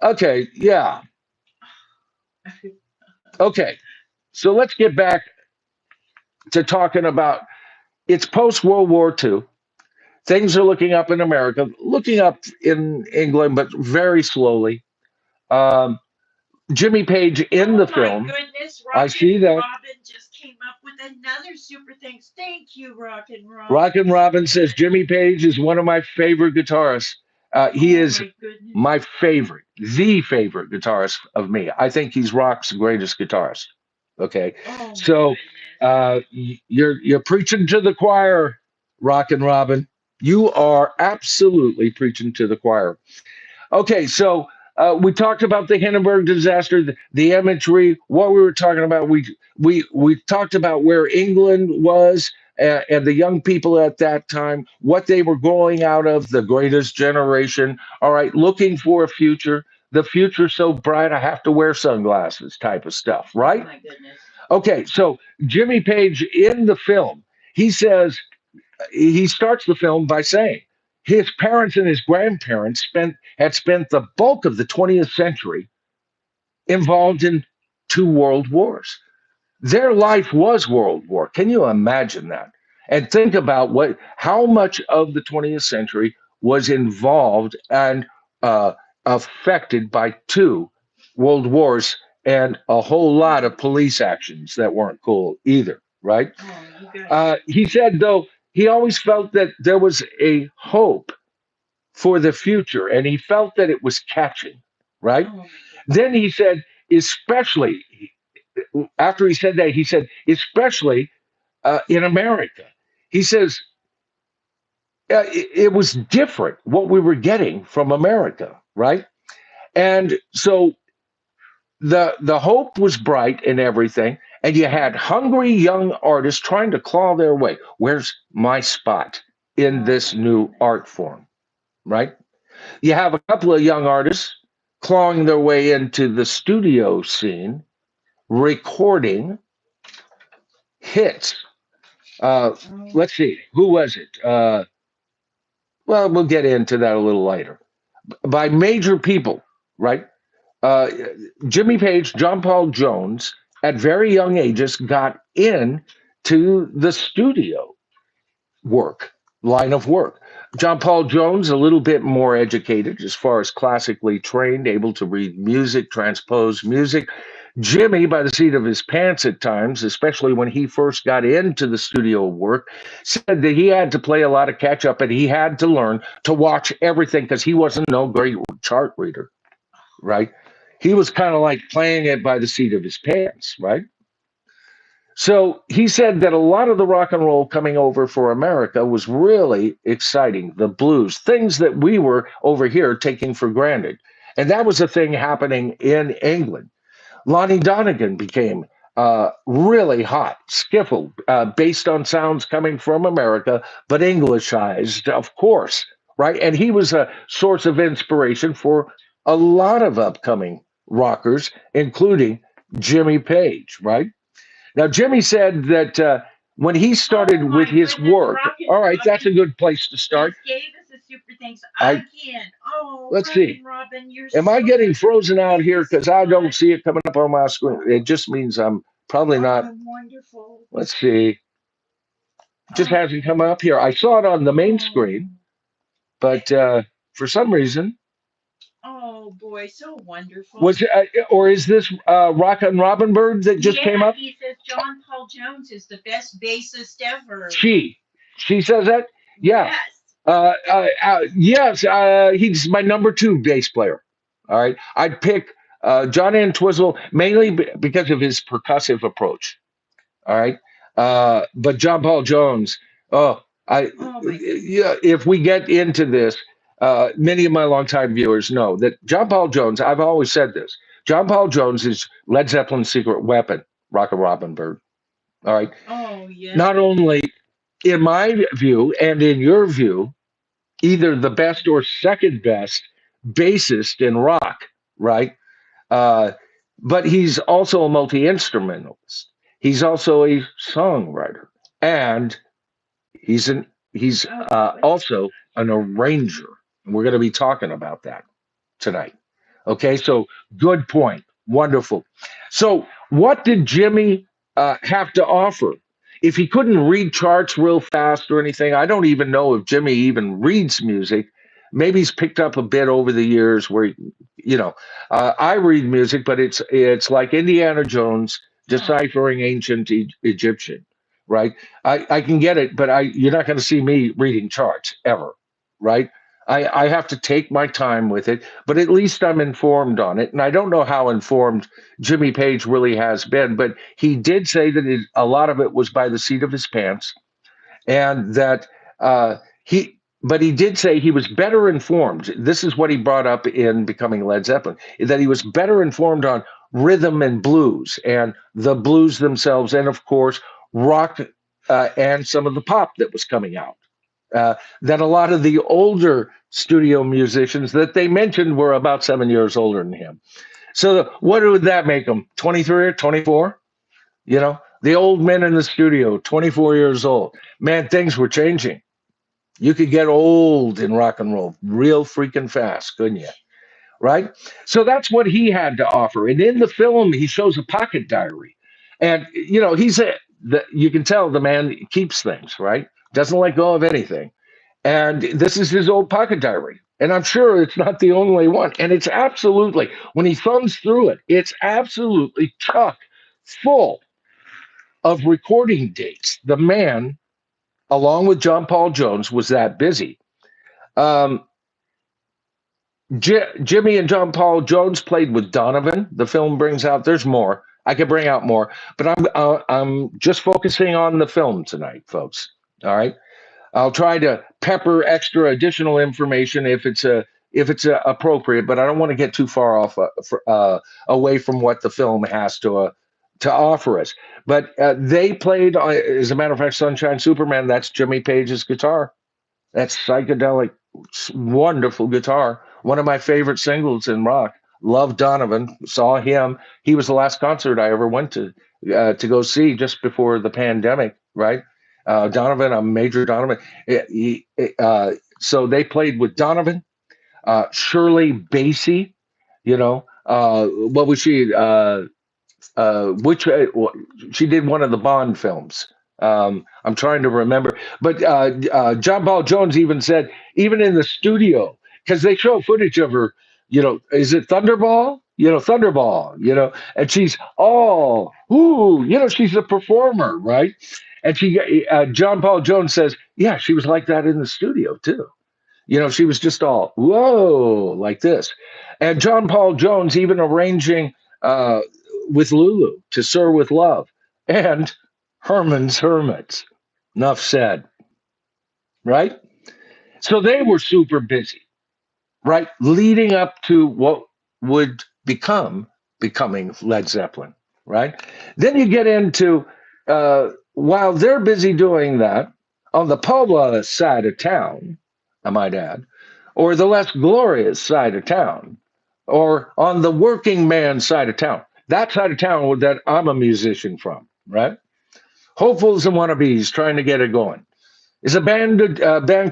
okay, yeah. Okay, so let's get back to talking about it's post World War II. Things are looking up in America, looking up in England, but very slowly. Um, Jimmy Page in the film. Goodness, I see that. Robin just came up with another super thanks. Thank you, Rock and Robin. Rock and Robin says Jimmy Page is one of my favorite guitarists. He is my favorite, the favorite guitarist of me. I think he's rock's greatest guitarist. Okay, so you're preaching to the choir, Rock and Robin. You are absolutely preaching to the choir. Okay, so we talked about the Hindenburg disaster, the imagery, what we were talking about. We talked about where England was and the young people at that time, what they were growing out of, the greatest generation. All right, looking for a future. The future's so bright, I have to wear sunglasses, type of stuff, right? Oh my goodness. Okay, so Jimmy Page in the film, he says he starts the film by saying his parents and his grandparents had spent the bulk of the 20th century involved in two world wars. Their life was World War. Can you imagine that? And think about how much of the 20th century was involved and affected by two world wars and a whole lot of police actions that weren't cool either, right? He said, though, he always felt that there was a hope for the future and he felt that it was catching, right? Then he said, especially after he said that, he said, especially in America. He says, it was different what we were getting from America, right? And so the hope was bright and everything, and you had hungry young artists trying to claw their way. Where's my spot in this new art form, right? You have a couple of young artists clawing their way into the studio scene, recording hits. Let's see, who was it? Well, we'll get into that a little later. By major people, right? Jimmy Page, John Paul Jones, at very young ages, got in to the studio work, line of work. John Paul Jones, a little bit more educated as far as classically trained, able to read music, transpose music. Jimmy, by the seat of his pants at times, especially when he first got into the studio work, said that he had to play a lot of catch up and he had to learn to watch everything because he wasn't no great chart reader, right? He was kind of like playing it by the seat of his pants, right? So he said that a lot of the rock and roll coming over for America was really exciting. The blues, things that we were over here taking for granted. And that was a thing happening in England. Lonnie Donegan became really hot, skiffle, based on sounds coming from America, but Englishized, of course, right? And he was a source of inspiration for a lot of upcoming rockers, including Jimmy Page, right? Now, Jimmy said that when he started with his work, all right, that's a good place to start. Gave us a super thanks I, again. Oh, let's see. Robin, you're Am I getting frozen out here because I don't see it coming up on my screen? It just means I'm probably not. Wonderful. Let's see. It just hasn't come up here. I saw it on the main screen, but for some reason. Oh boy, so wonderful. Was or is this Rock and Robin Bird that just came up? He says John Paul Jones is the best bassist ever. She says that? Yeah. Yes. Yes, he's my number 2 bass player. All right. I'd pick John Entwistle mainly because of his percussive approach. All right. But John Paul Jones, yeah, if we get into this, many of my longtime viewers know that John Paul Jones, I've always said this, John Paul Jones is Led Zeppelin's secret weapon, Rock and Robin Bird. All right. Oh, yeah. Not only in my view and in your view, either the best or second best bassist in rock, right? But he's also a multi-instrumentalist. He's also a songwriter, and he's also an arranger. And we're going to be talking about that tonight. Okay, so good point. Wonderful. So, what did Jimmy have to offer? If he couldn't read charts real fast or anything, I don't even know if Jimmy even reads music. Maybe he's picked up a bit over the years where, I read music, but it's like Indiana Jones deciphering ancient Egyptian, right? I can get it, but you're not going to see me reading charts ever, right? I have to take my time with it, but at least I'm informed on it. And I don't know how informed Jimmy Page really has been, but he did say that a lot of it was by the seat of his pants, and that but he did say he was better informed. This is what he brought up in Becoming Led Zeppelin, that he was better informed on rhythm and blues and the blues themselves, and of course, rock and some of the pop that was coming out. That a lot of the older studio musicians that they mentioned were about 7 years older than him. So what would that make them? 23 or 24? The old men in the studio, 24 years old. Man, things were changing. You could get old in rock and roll real freaking fast, couldn't you? Right? So that's what he had to offer. And in the film, he shows a pocket diary. And, you can tell the man keeps things, right? Doesn't let go of anything. And this is his old pocket diary. And I'm sure it's not the only one. And it's absolutely, when he thumbs through it, it's absolutely chock full of recording dates. The man, along with John Paul Jones, was that busy. Jimmy and John Paul Jones played with Donovan. The film brings out, there's more. I could bring out more, but I'm just focusing on the film tonight, folks. All right. I'll try to pepper extra additional information if it's appropriate, but I don't want to get too far off away from what the film has to offer us. But they played, as a matter of fact, Sunshine Superman. That's Jimmy Page's guitar. That's psychedelic, wonderful guitar. One of my favorite singles in rock. Love Donovan. Saw him. He was the last concert I ever went to go see just before the pandemic. Right. Donovan, a major Donovan. So they played with Donovan, Shirley Bassey. What was she? She did one of the Bond films. I'm trying to remember, but John Paul Jones even said, even in the studio, because they show footage of her, is it Thunderball? Thunderball, and she's all, ooh, she's a performer, right? And John Paul Jones says, yeah, she was like that in the studio too. She was just all, whoa, like this. And John Paul Jones even arranging uh, with Lulu to Sir with Love and Herman's Hermits. Enough said, right? So they were super busy, right? Leading up to what would becoming Led Zeppelin, right? Then you get into, while they're busy doing that, on the Puebla side of town, I might add, or the less glorious side of town, or on the working man side of town, that side of town that I'm a musician from, right? Hopefuls and wannabes trying to get it going. Is a band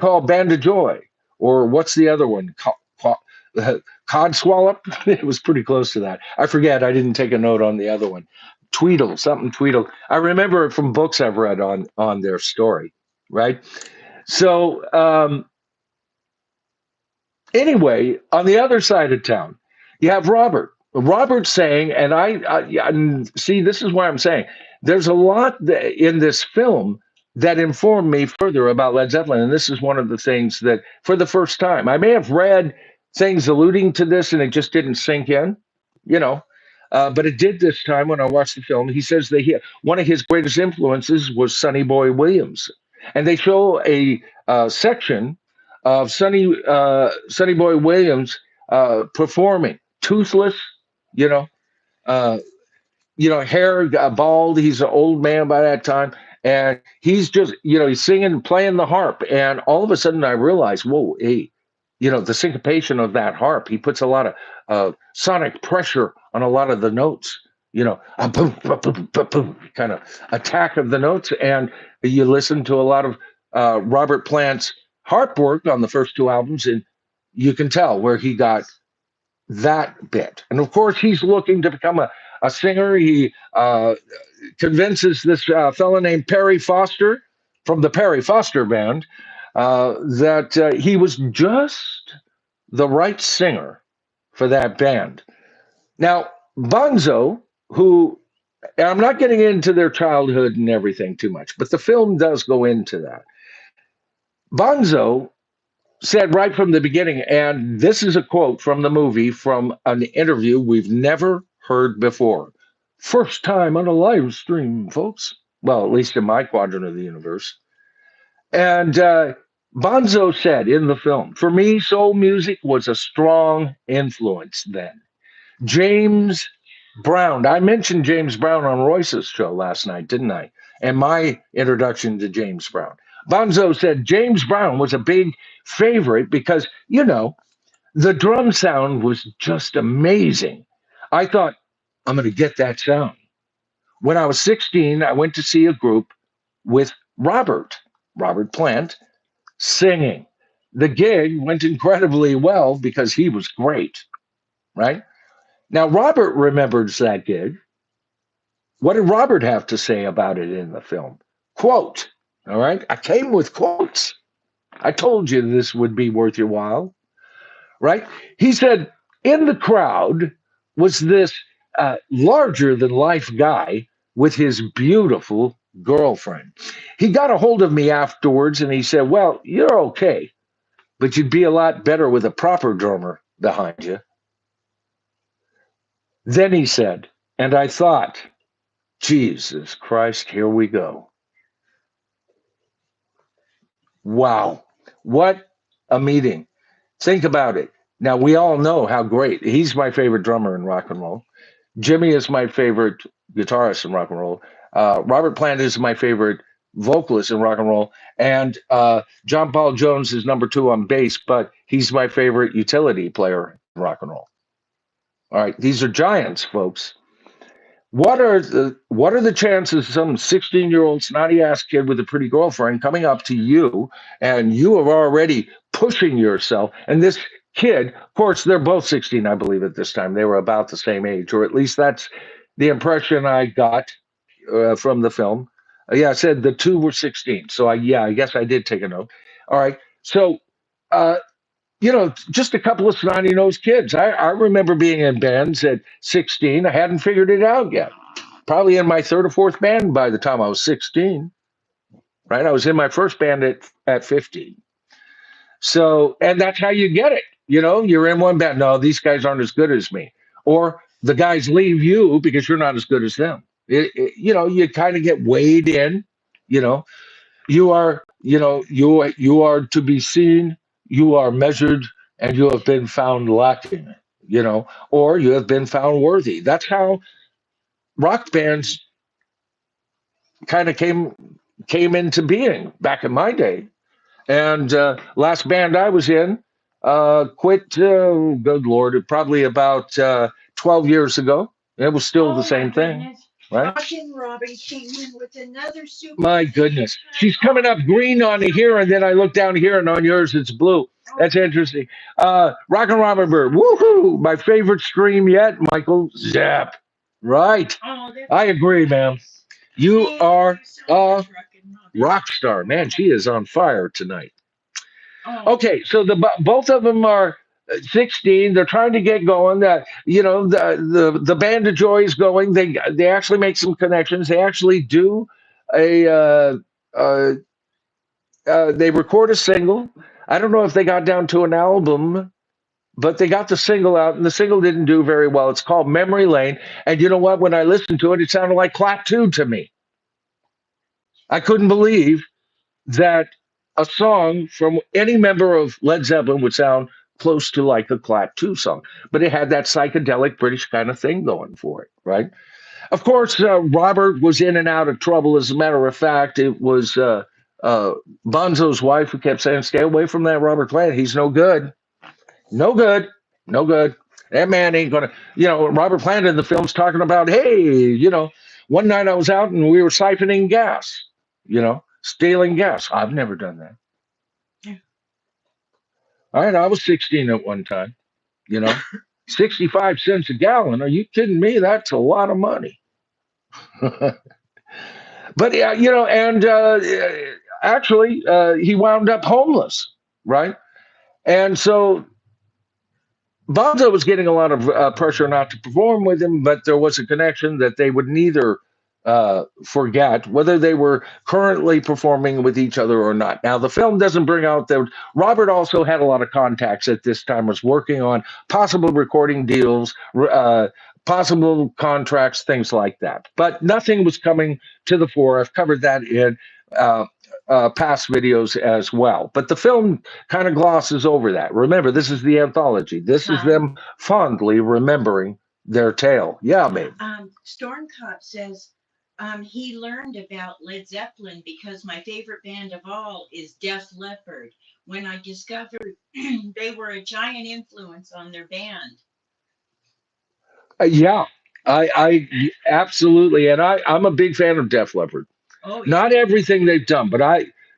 called Band of Joy, or what's the other one? Codswallop. It was pretty close to that. I forget. I didn't take a note on the other one. Tweedle, something Tweedle. I remember it from books I've read on their story, right? So anyway, on the other side of town, you have Robert. Robert saying, and I see, this is what I'm saying. There's a lot in this film that informed me further about Led Zeppelin. And this is one of the things that, for the first time, I may have read things alluding to this and it just didn't sink in, you know. But it did this time when I watched the film. He says that one of his greatest influences was Sonny Boy Williams. And they show a section of Sonny Boy Williams performing, toothless, you know, uh, hair bald. He's an old man by that time, and he's just, he's singing, playing the harp, and all of a sudden I realized, whoa, hey, the syncopation of that harp. He puts a lot of sonic pressure on a lot of the notes. A boom, boom, boom, boom, boom, kind of attack of the notes, and you listen to a lot of Robert Plant's harp work on the first two albums, and you can tell where he got that bit. And of course, he's looking to become a singer. He convinces this fellow named Perry Foster from the Perry Foster Band that he was just the right singer for that band. Now, Bonzo, who, and I'm not getting into their childhood and everything too much, but the film does go into that. Bonzo said right from the beginning, and this is a quote from the movie from an interview we've never heard before. First time on a live stream, folks. Well, at least in my quadrant of the universe. And Bonzo said in the film, for me, soul music was a strong influence then. James Brown, I mentioned James Brown on Royce's show last night, didn't I? And my introduction to James Brown. Bonzo said James Brown was a big favorite because, the drum sound was just amazing. I thought, I'm going to get that sound. When I was 16, I went to see a group with Robert Plant, singing. The gig went incredibly well because he was great, right? Now, Robert remembers that gig. What did Robert have to say about it in the film? Quote, all right? I came with quotes. I told you this would be worth your while, right? He said, in the crowd was this larger than life guy with his beautiful girlfriend. He got a hold of me afterwards and he said, well, you're okay, but you'd be a lot better with a proper drummer behind you. Then he said, and I thought, Jesus Christ, here we go. Wow, what a meeting. Think about it. Now, we all know how great. He's my favorite drummer in rock and roll. Jimmy is my favorite guitarist in rock and roll. Robert Plant is my favorite vocalist in rock and roll. And John Paul Jones is number 2 on bass, but he's my favorite utility player in rock and roll. All right, these are giants, folks. What are the chances of some 16-year-old snotty-ass kid with a pretty girlfriend coming up to you and you are already pushing yourself? And this kid, of course, they're both 16, I believe, at this time. They were about the same age, or at least that's the impression I got from the film. Yeah, I said the two were 16. So I guess I did take a note. All right. So, uh, just a couple of snotty nosed kids. I remember being in bands at 16. I hadn't figured it out yet. Probably in my third or fourth band by the time I was 16. Right. I was in my first band at 15. So, and that's how you get it. You're in one band. No, these guys aren't as good as me. Or the guys leave you because you're not as good as them. You kind of get weighed in. You know, you are to be seen, you are measured, and you have been found lacking. Or you have been found worthy. That's how rock bands kind of came into being back in my day. And last band I was in quit, good Lord, probably about 12 years ago. It was still the same thing, right? Rockin' Robin came in with another super. My goodness. She's coming up green on here, and then I look down here, and on yours it's blue. That's interesting. Rock and Robin Bird. Woohoo! My favorite stream yet, Michael Zapp. Right. I agree, man. You are a rock star. Man, she is on fire tonight. Okay, so both of them are 16. They're trying to get going. The band of joy is going. They actually make some connections. They actually do a uh, they record a single. I don't know if they got down to an album, but they got the single out, and the single didn't do very well. It's called Memory Lane, and you know what? When I listened to it, it sounded like Clap 2 to me. I couldn't believe that a song from any member of Led Zeppelin would sound close to like a Clap 2 song, but it had that psychedelic British kind of thing going for it, right? Of course, Robert was in and out of trouble. As a matter of fact, it was Bonzo's wife who kept saying, "Stay away from that Robert Plant. He's no good. No good. No good. That man ain't gonna." Robert Plant in the film's talking about, "Hey, one night I was out and we were siphoning gas. Stealing gas. I've never done that." Yeah. All right, I was 16 at one time. 65 cents a gallon. Are you kidding me? That's a lot of money. But yeah, and actually, he wound up homeless, right? And so Bonzo was getting a lot of pressure not to perform with him, but there was a connection that they would neither forget whether they were currently performing with each other or not. Now, the film doesn't bring out that Robert also had a lot of contacts at this time, was working on possible recording deals, possible contracts, things like that. But nothing was coming to the fore. I've covered that in uh, past videos as well. But the film kind of glosses over that. Remember, this is the anthology. This is them fondly remembering their tale. Yeah, babe. Stormcop says he learned about Led Zeppelin because my favorite band of all is Def Leppard. When I discovered they were a giant influence on their band. Yeah, I absolutely, and I'm a big fan of Def Leppard. Oh, yeah. Not everything they've done, but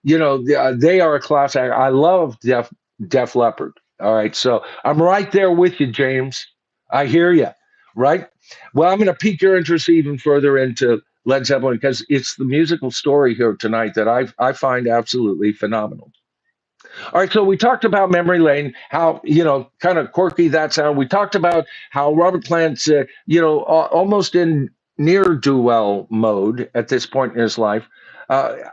they are a class act. I love Def Leppard. All right, so I'm right there with you, James. I hear you. Right. Well, I'm going to pique your interest even further into Led Zeppelin because it's the musical story here tonight that I find absolutely phenomenal. All right, so we talked about Memory Lane, how kind of quirky that sound. We talked about how Robert Plant's almost in near do-well mode at this point in his life.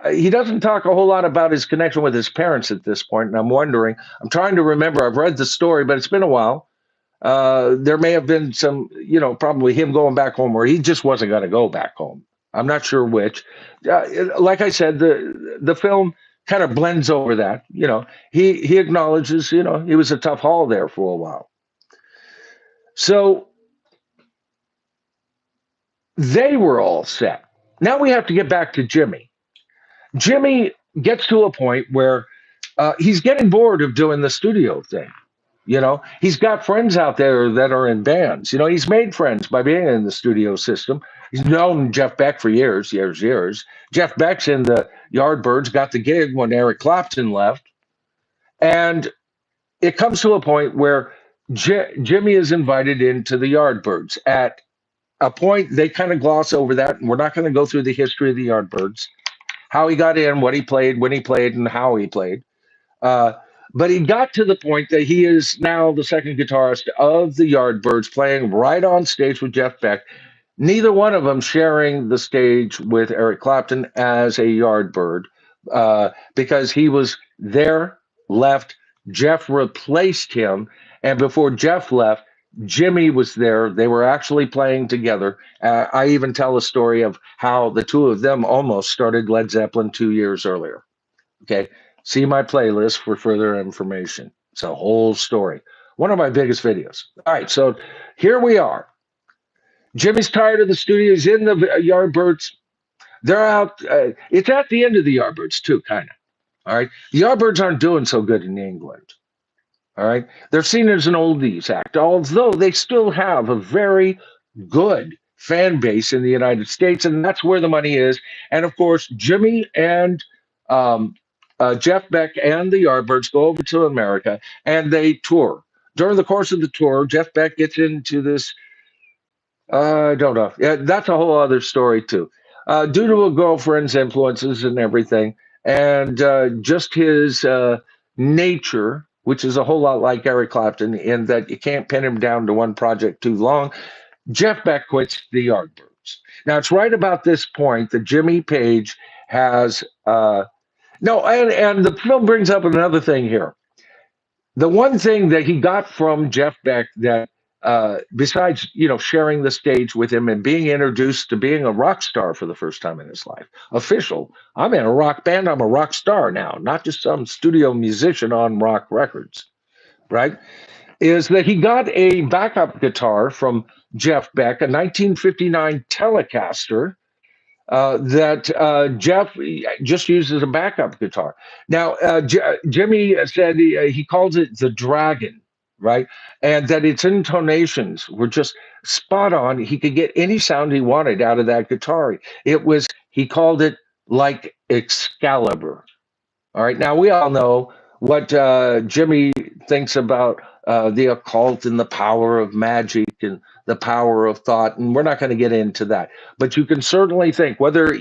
He doesn't talk a whole lot about his connection with his parents at this point, and I'm trying to remember. I've read the story, but it's been a while. There may have been some, probably him going back home, or he just wasn't going to go back home. I'm not sure which. Like I said, the film kind of blends over that. He acknowledges, he was a tough haul there for a while. So they were all set. Now we have to get back to Jimmy. Jimmy gets to a point where he's getting bored of doing the studio thing. He's got friends out there that are in bands. He's made friends by being in the studio system. He's known Jeff Beck for years. Jeff Beck's in the Yardbirds, got the gig when Eric Clapton left. And it comes to a point where Jimmy is invited into the Yardbirds. At a point, they kind of gloss over that, and we're not going to go through the history of the Yardbirds. how he got in, what he played, when he played, and how he played. Uh, but he got to the point that he is now the second guitarist of the Yardbirds, playing right on stage with Jeff Beck. Neither one of them sharing the stage with Eric Clapton as a Yardbird, because he was there, left. Jeff replaced him, and before Jeff left, Jimmy was there. They were actually playing together. I even tell a story of how the two of them almost started Led Zeppelin 2 years earlier. Okay. See my playlist for further information. It's a whole story. One of my biggest videos. All right. So here we are. Jimmy's tired of the studio. He's in the Yardbirds. They're out. It's at the end of the Yardbirds, too, kind of. All right. The Yardbirds aren't doing so good in England. All right. They're seen as an oldies act, although they still have a very good fan base in the United States, and that's where the money is. And of course, Jimmy and um, Jeff Beck and the Yardbirds go over to America and they tour. During the course of the tour, Jeff Beck gets into this. I don't know. Yeah, that's a whole other story too. Due to a girlfriend's influences and everything, and just his nature, which is a whole lot like Eric Clapton, in that you can't pin him down to one project too long. Jeff Beck quits the Yardbirds. Now it's right about this point that Jimmy Page has no, and the film brings up another thing here. The one thing that he got from Jeff Beck that besides sharing the stage with him and being introduced to being a rock star for the first time in his life, official. I'm in a rock band. I'm a rock star now, not just some studio musician on rock records, right? Is that he got a backup guitar from Jeff Beck, a 1959 Telecaster that Jeff just used as a backup guitar. Now, Jimmy said he calls it the Dragon, right? And that its intonations were just spot on. He could get any sound he wanted out of that guitar. He called it like Excalibur. All right. Now we all know what Jimmy thinks about the occult and the power of magic and the power of thought, and we're not going to get into that. But you can certainly think whether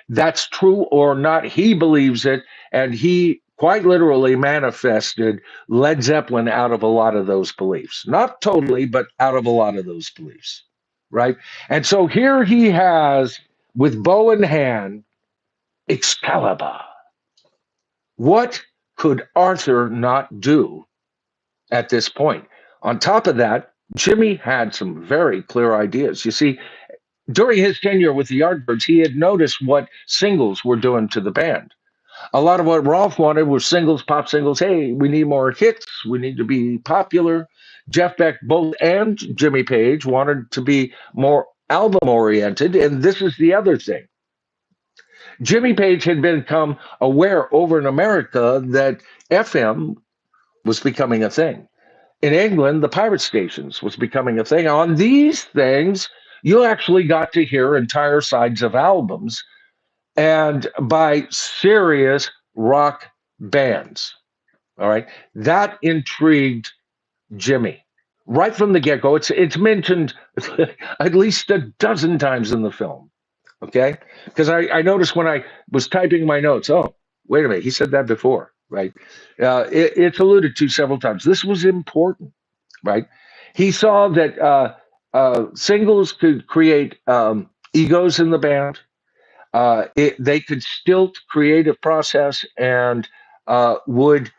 that's true or not. He believes it, and he quite literally manifested Led Zeppelin out of a lot of those beliefs. Not totally, but out of a lot of those beliefs, right? And so here he has, with bow in hand, Excalibur. What could Arthur not do at this point? On top of that, Jimmy had some very clear ideas. You see, during his tenure with the Yardbirds, he had noticed what singles were doing to the band. A lot of what Rolf wanted was singles, pop singles. Hey, we need more hits. We need to be popular. Jeff Beck, both, and Jimmy Page wanted to be more album oriented. And this is the other thing. Jimmy Page had become aware over in America that FM was becoming a thing. In England, the pirate stations was becoming a thing. On these things, you actually got to hear entire sides of albums and by serious rock bands. All right. That intrigued Jimmy. Right from the get-go, it's mentioned at least a dozen times in the film. Okay, because I noticed when I was typing my notes, oh, wait a minute, he said that before, right? It's alluded to several times. This was important, right? He saw that singles could create egos in the band. They could stilt creative process and would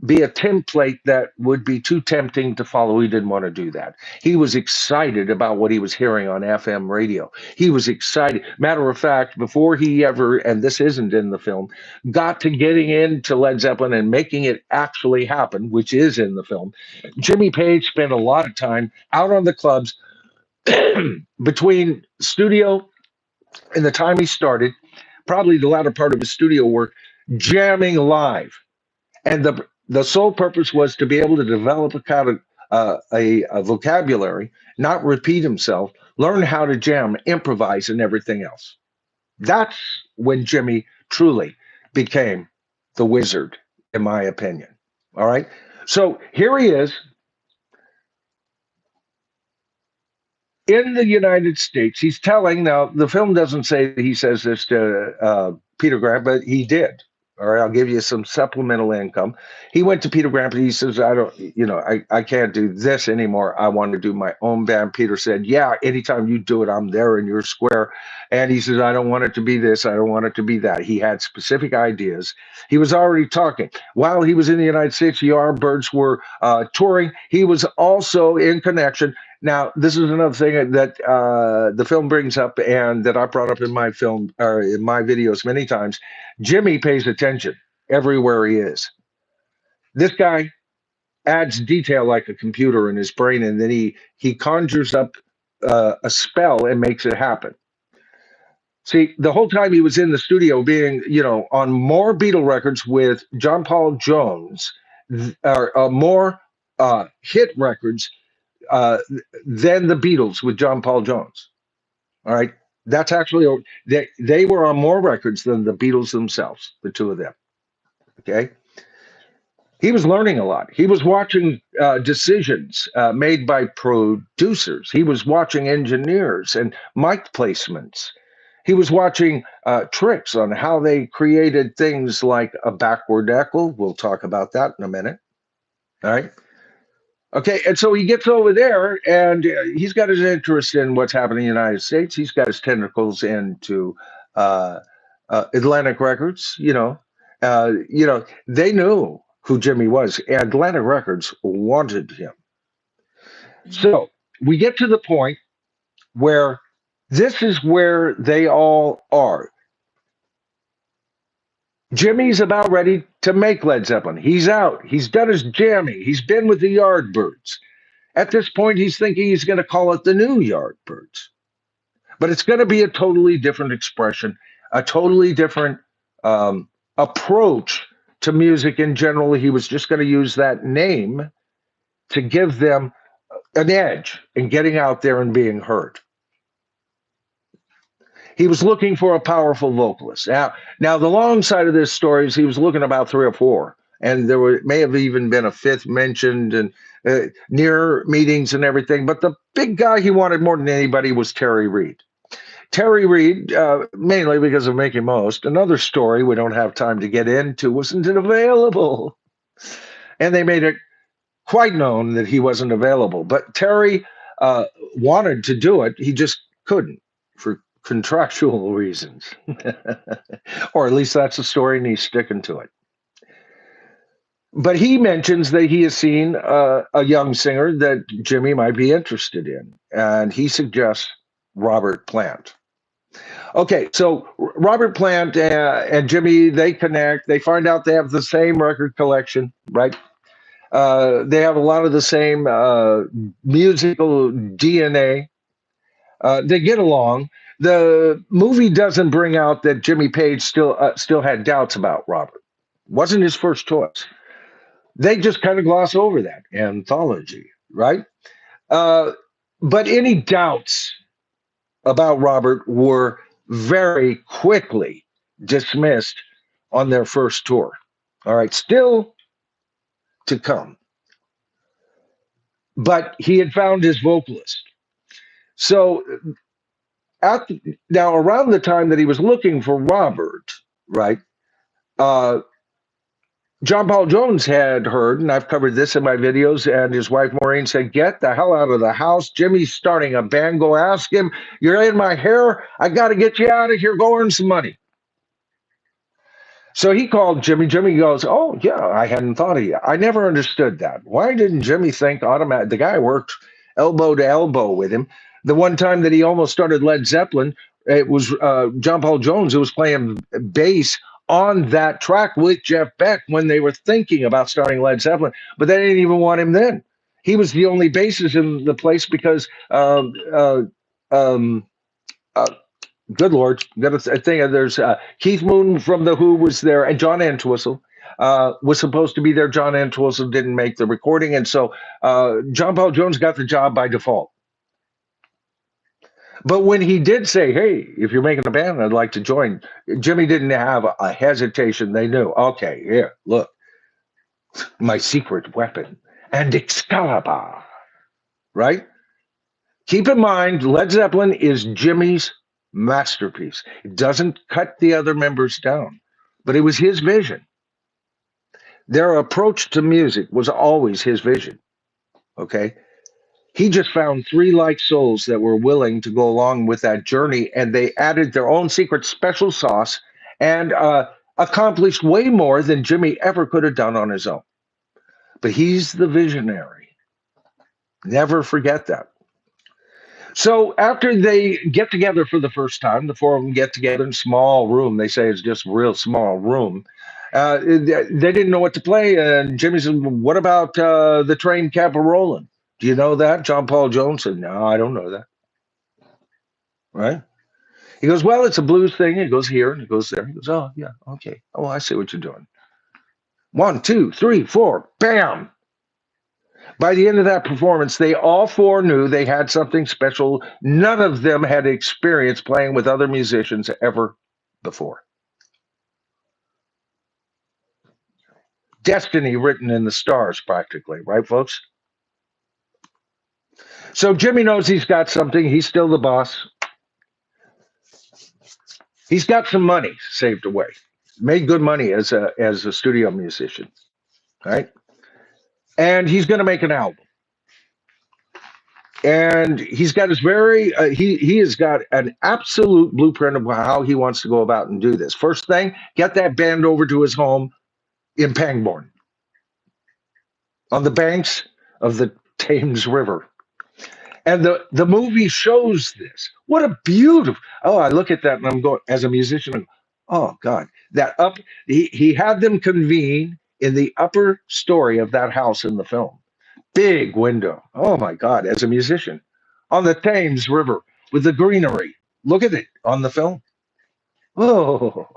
be a template that would be too tempting to follow. He didn't want to do that. He was excited about what he was hearing on FM radio. He was excited. Matter of fact, before he ever, and this isn't in the film, got to getting into Led Zeppelin and making it actually happen, which is in the film, Jimmy Page spent a lot of time out on the clubs between studio and the time he started, probably the latter part of his studio work, jamming live. And the sole purpose was to be able to develop a kind of a vocabulary, not repeat himself, learn how to jam, improvise, and everything else. That's when Jimmy truly became the wizard, in my opinion. All right. So here he is. in the United States, he's telling, now the film doesn't say that he says this to Peter Grant, but he did. All right, I'll give you some supplemental income. He went to Peter Grant, and he says, I don't, I can't do this anymore. I want to do my own band. Peter said, yeah, anytime you do it, I'm there in your square. And he says, I don't want it to be this. I don't want it to be that. He had specific ideas. He was already talking. While he was in the United States, the Yardbirds were touring. He was also in connection. Now, this is another thing that the film brings up and that I brought up in my film or in my videos many times. Jimmy pays attention everywhere he is. This guy adds detail like a computer in his brain, and then he conjures up a spell and makes it happen. See, the whole time he was in the studio being, on more Beatle records with John Paul Jones, or more hit records uh, than the Beatles with John Paul Jones. All right. That's actually, they were on more records than the Beatles themselves, the two of them. Okay. He was learning a lot. He was watching decisions made by producers. He was watching engineers and mic placements. He was watching tricks on how they created things like a backward echo. We'll talk about that in a minute. All right. Okay, and so he gets over there, and he's got his interest in what's happening in the United States. He's got his tentacles into uh, Atlantic Records. They knew who Jimmy was. Atlantic Records wanted him. So we get to the point where this is where they all are. Jimmy's about ready to make Led Zeppelin. He's out. He's done his jamming. He's been with the Yardbirds. At this point, he's thinking he's going to call it the New Yardbirds. But it's going to be a totally different expression, a totally different approach to music in general. He was just going to use that name to give them an edge in getting out there and being heard. He was looking for a powerful vocalist. Now the long side of this story is he was looking about 3 or 4, and there may have even been a 5th mentioned, and near meetings and everything. But the big guy he wanted more than anybody was Terry Reid. Terry Reid, mainly because of Making Most, another story we don't have time to get into, wasn't available. And they made it quite known that he wasn't available. But Terry wanted to do it. He just couldn't for contractual reasons. Or at least that's the story, and he's sticking to it. But he mentions that he has seen a young singer that Jimmy might be interested in, and he suggests Robert Plant. Okay, so Robert Plant and Jimmy, they connect. They find out they have the same record collection, right? They have a lot of the same musical DNA. They get along. The movie doesn't bring out that Jimmy Page still had doubts about Robert. Wasn't his first choice. They just kind of gloss over that anthology, right? But any doubts about Robert were very quickly dismissed on their first tour. All right, still to come. But he had found his vocalist. So now around the time that he was looking for Robert, right? John Paul Jones had heard, and I've covered this in my videos, and his wife Maureen said, get the hell out of the house. Jimmy's starting a band. Go ask him. You're in my hair. I got to get you out of here. Go earn some money. So he called Jimmy. Jimmy goes, oh, yeah, I hadn't thought of you. I never understood that. Why didn't Jimmy think automatic? The guy worked elbow to elbow with him. The one time that he almost started Led Zeppelin, it was John Paul Jones who was playing bass on that track with Jeff Beck when they were thinking about starting Led Zeppelin, but they didn't even want him then. He was the only bassist in the place because, good Lord, got to think there's Keith Moon from The Who was there, and John Entwistle was supposed to be there. John Entwistle didn't make the recording, and so John Paul Jones got the job by default. But when he did say, hey, if you're making a band, I'd like to join, Jimmy didn't have a hesitation. They knew, okay, here, look, my secret weapon and Excalibur, right? Keep in mind, Led Zeppelin is Jimmy's masterpiece. It doesn't cut the other members down, but it was his vision. Their approach to music was always his vision. Okay. He just found three like souls that were willing to go along with that journey, and they added their own secret special sauce and accomplished way more than Jimmy ever could have done on his own. But he's the visionary. Never forget that. So after they get together for the first time, the four of them get together in a small room. They say it's just a real small room. They didn't know what to play, and Jimmy said, "What about the train Cap a Rollin'? Do you know that?" John Paul Jones said, "No, I don't know that." Right? He goes, "Well, it's a blues thing." It goes here and it goes there. He goes, "Oh, yeah, okay. Oh, I see what you're doing. 1, 2, 3, 4, bam." By the end of that performance, they all four knew they had something special. None of them had experience playing with other musicians ever before. Destiny written in the stars, practically, right, folks? So Jimmy knows he's got something. He's still the boss. He's got some money saved away. Made good money as a studio musician, right? And he's going to make an album. And he's got his he has got an absolute blueprint of how he wants to go about and do this. First thing, get that band over to his home in Pangbourne, on the banks of the Thames River. And the movie shows this. What a beautiful! Oh, I look at that and I'm going, as a musician, I'm, oh God, that up. He had them convene in the upper story of that house in the film. Big window. Oh my God, as a musician, on the Thames River with the greenery. Look at it on the film. Oh,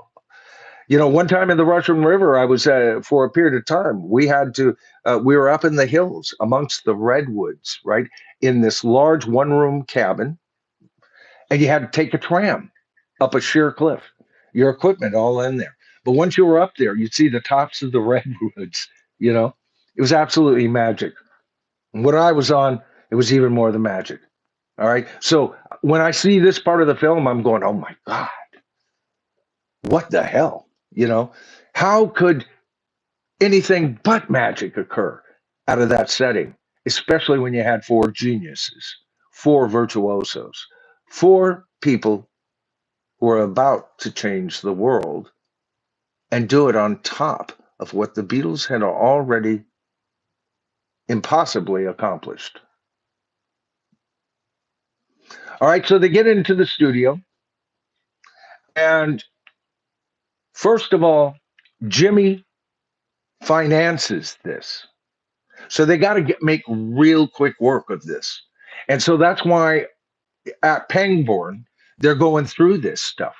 one time in the Russian River, I was for a period of time. We were up in the hills amongst the redwoods, right, in this large one-room cabin, and you had to take a tram up a sheer cliff. Your equipment all in there. But once you were up there, you'd see the tops of the redwoods. It was absolutely magic. And what I was on, it was even more than magic. All right. So when I see this part of the film, I'm going, oh my God, what the hell? How could anything but magic occur out of that setting, especially when you had four geniuses, four virtuosos, four people who are about to change the world and do it on top of what the Beatles had already impossibly accomplished. All right, so they get into the studio, and first of all, Jimmy finances this. So they got to make real quick work of this. And so that's why at Pangbourne, they're going through this stuff,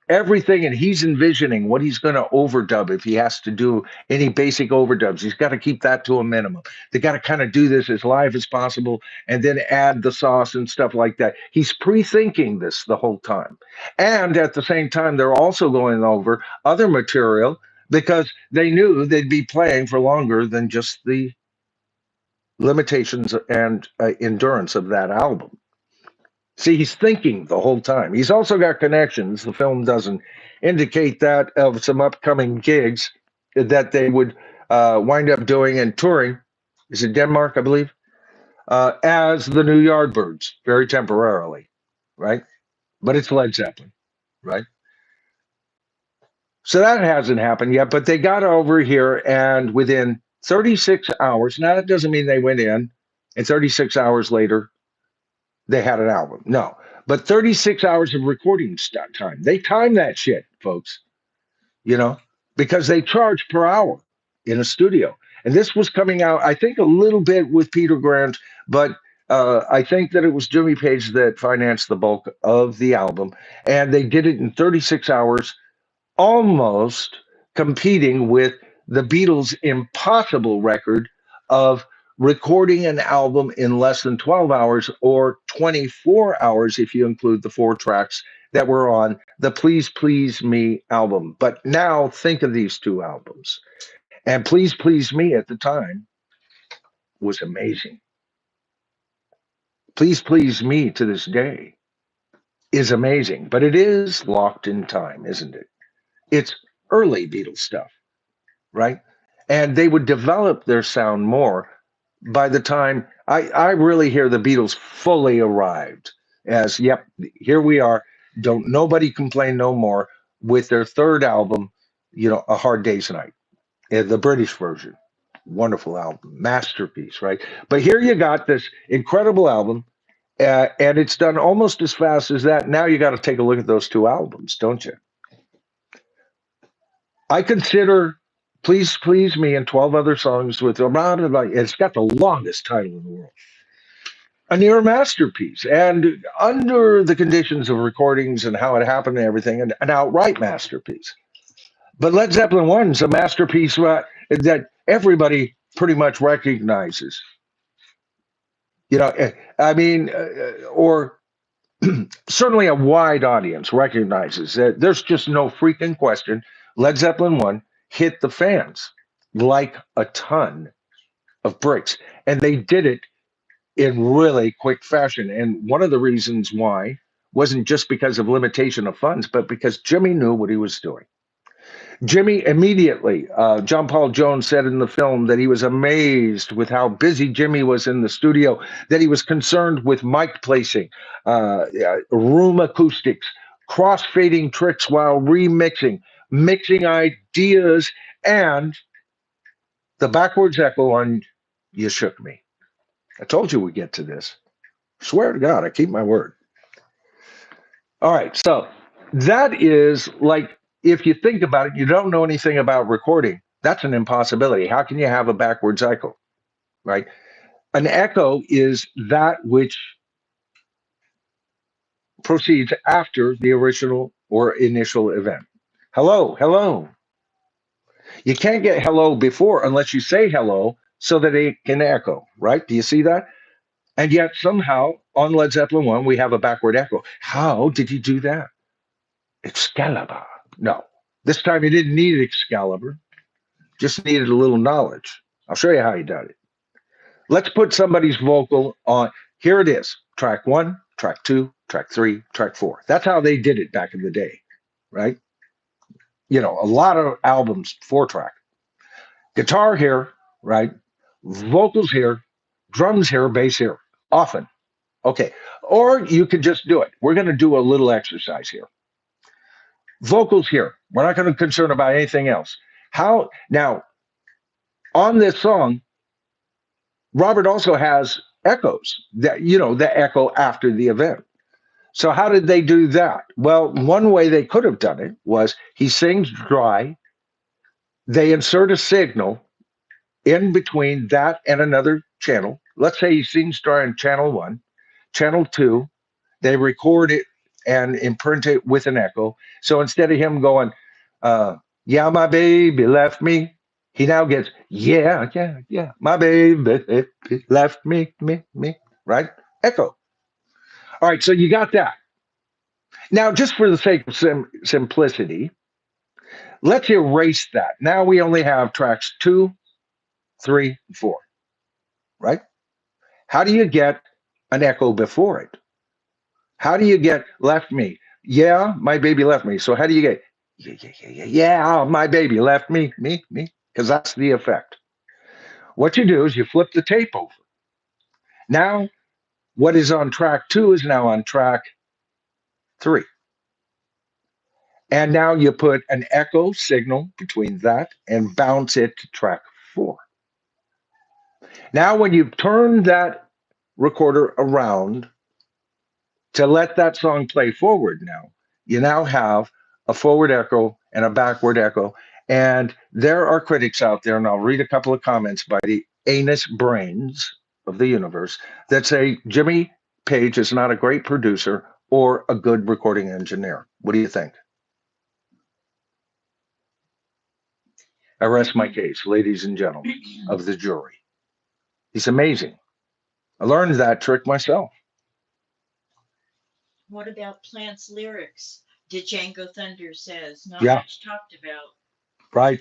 everything. And he's envisioning what he's going to overdub if he has to do any basic overdubs. He's got to keep that to a minimum. They got to kind of do this as live as possible and then add the sauce and stuff like that. He's pre-thinking this the whole time. And at the same time, they're also going over other material because they knew they'd be playing for longer than just the limitations and endurance of that album. See, he's thinking the whole time. He's also got connections. The film doesn't indicate that, of some upcoming gigs that they would wind up doing and touring. Is it Denmark, I believe? As the New Yardbirds, very temporarily, right? But it's Led Zeppelin, right? So that hasn't happened yet, but they got over here, and within 36 hours, now that doesn't mean they went in, and 36 hours later, they had an album. No, but 36 hours of recording time. They time that shit, folks, because they charge per hour in a studio. And this was coming out, I think, a little bit with Peter Grant, but I think that it was Jimmy Page that financed the bulk of the album. And they did it in 36 hours, almost competing with the Beatles' impossible record of recording an album in less than 12 hours, or 24 hours if you include the 4 tracks that were on the Please Please Me album. But now think of these 2 albums. And Please Please Me at the time was amazing. Please Please Me to this day is amazing, but it is locked in time, isn't it? It's early Beatles stuff, right? And they would develop their sound more by the time I really hear the Beatles fully arrived as, yep, here we are. Don't nobody complain no more with their third album, A Hard Day's Night, the British version. Wonderful album, masterpiece, right? But here you got this incredible album, and it's done almost as fast as that. Now you got to take a look at those two albums, don't you? I consider Please Please Me and 12 other songs with around about, it's got the longest title in the world. A near masterpiece. And under the conditions of recordings and how it happened and everything, an outright masterpiece. But Led Zeppelin 1 is a masterpiece that everybody pretty much recognizes. I mean, or certainly a wide audience recognizes that there's just no freaking question. Led Zeppelin 1 hit the fans like a ton of bricks. And they did it in really quick fashion. And one of the reasons why wasn't just because of limitation of funds, but because Jimmy knew what he was doing. Jimmy immediately, John Paul Jones said in the film that he was amazed with how busy Jimmy was in the studio, that he was concerned with mic placing, room acoustics, cross-fading tricks while remixing, mixing ideas, and the backwards echo on You Shook Me. I told you we'd get to this. Swear to God, I keep my word. All right, so that is like, if you think about it, you don't know anything about recording. That's an impossibility. How can you have a backwards echo, right? An echo is that which proceeds after the original or initial event. Hello, hello. You can't get hello before unless you say hello so that it can echo, right? Do you see that? And yet somehow on Led Zeppelin 1, we have a backward echo. How did he do that? Excalibur. No. This time he didn't need Excalibur, just needed a little knowledge. I'll show you how he did it. Let's put somebody's vocal on. Here it is. Track 1, track 2, track 3, track 4. That's how they did it back in the day, right? A lot of albums, 4-track. Guitar here, right? Vocals here, drums here, bass here, often. Okay. Or you could just do it. We're going to do a little exercise here. Vocals here. We're not going to concern about anything else. How now on this song, Robert also has echoes that the echo after the event. So how did they do that? Well, one way they could have done it was he sings dry. They insert a signal in between that and another channel. Let's say he sings dry in channel 1, channel 2. They record it and imprint it with an echo. So instead of him going, yeah, my baby left me, he now gets, yeah, yeah, yeah, my baby left me, right? Echo. All right, so you got that. Now, just for the sake of simplicity, let's erase that. Now we only have tracks 2, 3, 4, right? How do you get an echo before it? How do you get left me? Yeah, my baby left me. So how do you get, yeah, my baby left me, because that's the effect. What you do is you flip the tape over. Now, what is on track 2 is now on track 3. And now you put an echo signal between that and bounce it to track 4. Now, when you turn that recorder around to let that song play forward you now have a forward echo and a backward echo. And there are critics out there, and I'll read a couple of comments by the anus brains of the universe that say Jimmy Page is not a great producer or a good recording engineer. What do you think? I rest my case, ladies and gentlemen of the jury. He's amazing. I learned that trick myself. What about Plant's lyrics? Django Thunder says, not Yeah. much talked about. right?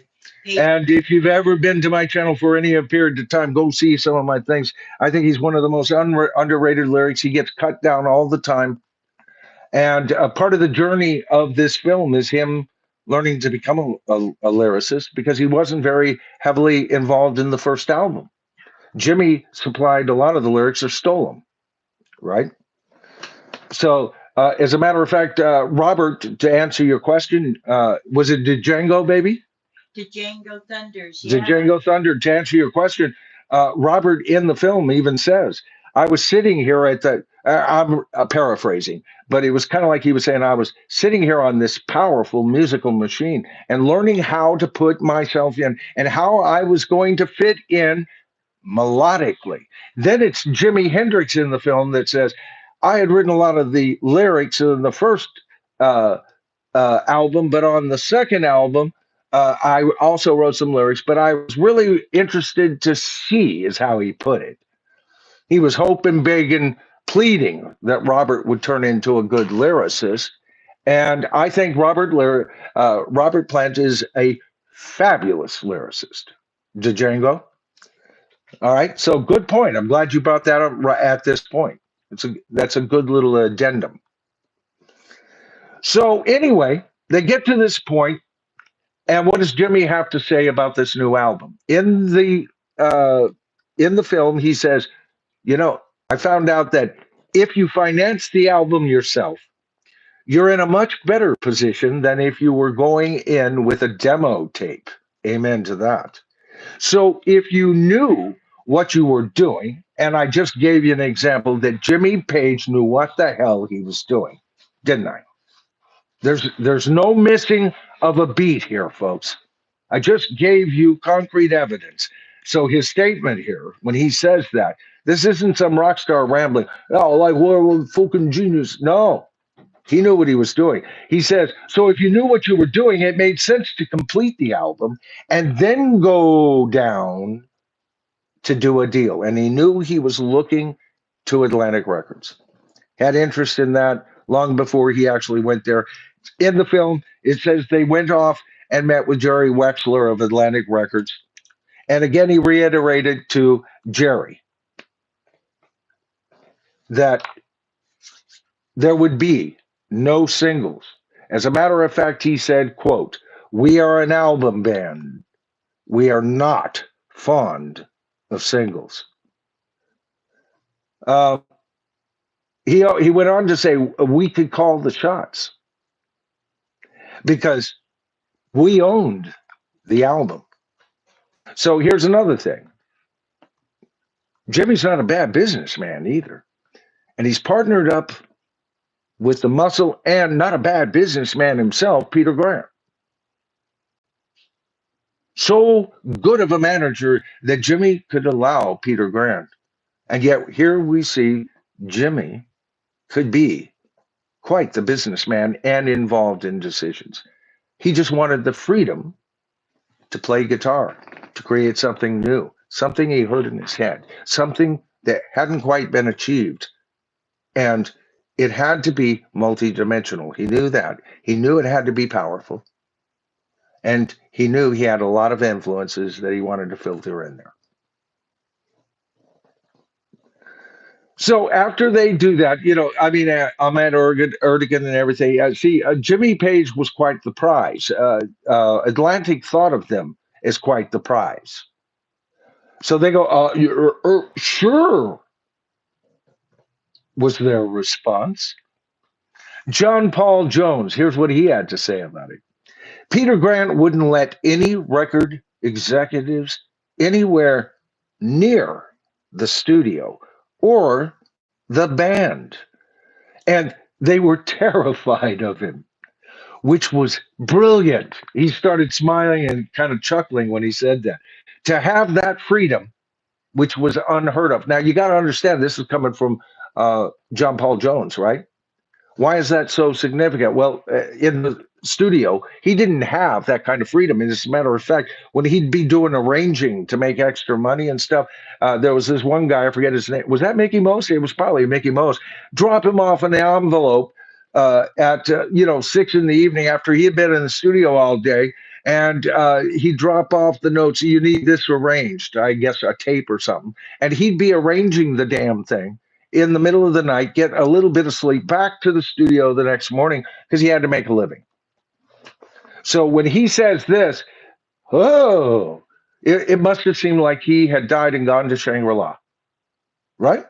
And if you've ever been to my channel for any period of time, go see some of my things. I think he's one of the most underrated lyrics. He gets cut down all the time. And part of the journey of this film is him learning to become a lyricist because he wasn't very heavily involved in the first album. Jimmy supplied a lot of the lyrics or stole them, right? So, as a matter of fact, Robert, to answer your question, was it Django, baby? Django Thunders. Yeah. Django Thunder. To answer your question, Robert in the film even says, "I was sitting here at the." I'm paraphrasing, but it was kind of like he was saying, "I was sitting here on this powerful musical machine and learning how to put myself in and how I was going to fit in melodically." Then it's Jimi Hendrix in the film that says, "I had written a lot of the lyrics in the first uh, album, but on the second album, I also wrote some lyrics, but I was really interested to see," is how he put it. He was hoping, begging, pleading that Robert would turn into a good lyricist. And I think Robert Plant is a fabulous lyricist. Django? All right. So good point. I'm glad you brought that up right at this point. That's a good little addendum. So anyway, they get to this point, and what does Jimmy have to say about this new album? In the film, he says, "You know, I found out that if you finance the album yourself, you're in a much better position than if you were going in with a demo tape." Amen to that. So if you knew what you were doing, and I just gave you an example that Jimmy Page knew what the hell he was doing, didn't I? There's no missing of a beat here, folks. I just gave you concrete evidence. So his statement here, when he says that, this isn't some rock star rambling. Oh, like we're fucking genius. No, he knew what he was doing. He says, so if you knew what you were doing, it made sense to complete the album and then go down to do a deal. And he knew he was looking to Atlantic Records. Had interest in that long before he actually went there. In the film, it says they went off and met with Jerry Wexler of Atlantic Records. And again, he reiterated to Jerry that there would be no singles. As a matter of fact, he said, quote, "We are an album band. We are not fond of singles." He went on to say, "We could call the shots because we owned the album." So here's another thing. Jimmy's not a bad businessman either. And he's partnered up with the muscle and not a bad businessman himself, Peter Grant. So good of a manager that Jimmy could allow Peter Grant. And yet here we see Jimmy could be quite the businessman and involved in decisions. He just wanted the freedom to play guitar, to create something new, something he heard in his head, something that hadn't quite been achieved. And it had to be multidimensional. He knew that. He knew it had to be powerful. And he knew he had a lot of influences that he wanted to filter in there. So after they do that, Ahmet Ertegun and everything. Jimmy Page was quite the prize. Atlantic thought of them as quite the prize. So they go, sure, was their response. John Paul Jones, here's what he had to say about it. Peter Grant wouldn't let any record executives anywhere near the studio or the band. And they were terrified of him, which was brilliant. He started smiling and kind of chuckling when he said that. To have that freedom, which was unheard of. Now, you got to understand, this is coming from John Paul Jones, right? Why is that so significant? Well, in the studio, he didn't have that kind of freedom. And as a matter of fact, when he'd be doing arranging to make extra money and stuff, there was this one guy, I forget his name. Was that Mickey Most? It was probably Mickey Most. Drop him off an envelope at 6 in the evening after he had been in the studio all day. and he'd drop off the notes. You need this arranged, I guess a tape or something, and he'd be arranging the damn thing in the middle of the night, get a little bit of sleep, back to the studio the next morning because he had to make a living. So when he says this, oh, it must have seemed like he had died and gone to Shangri-La, right?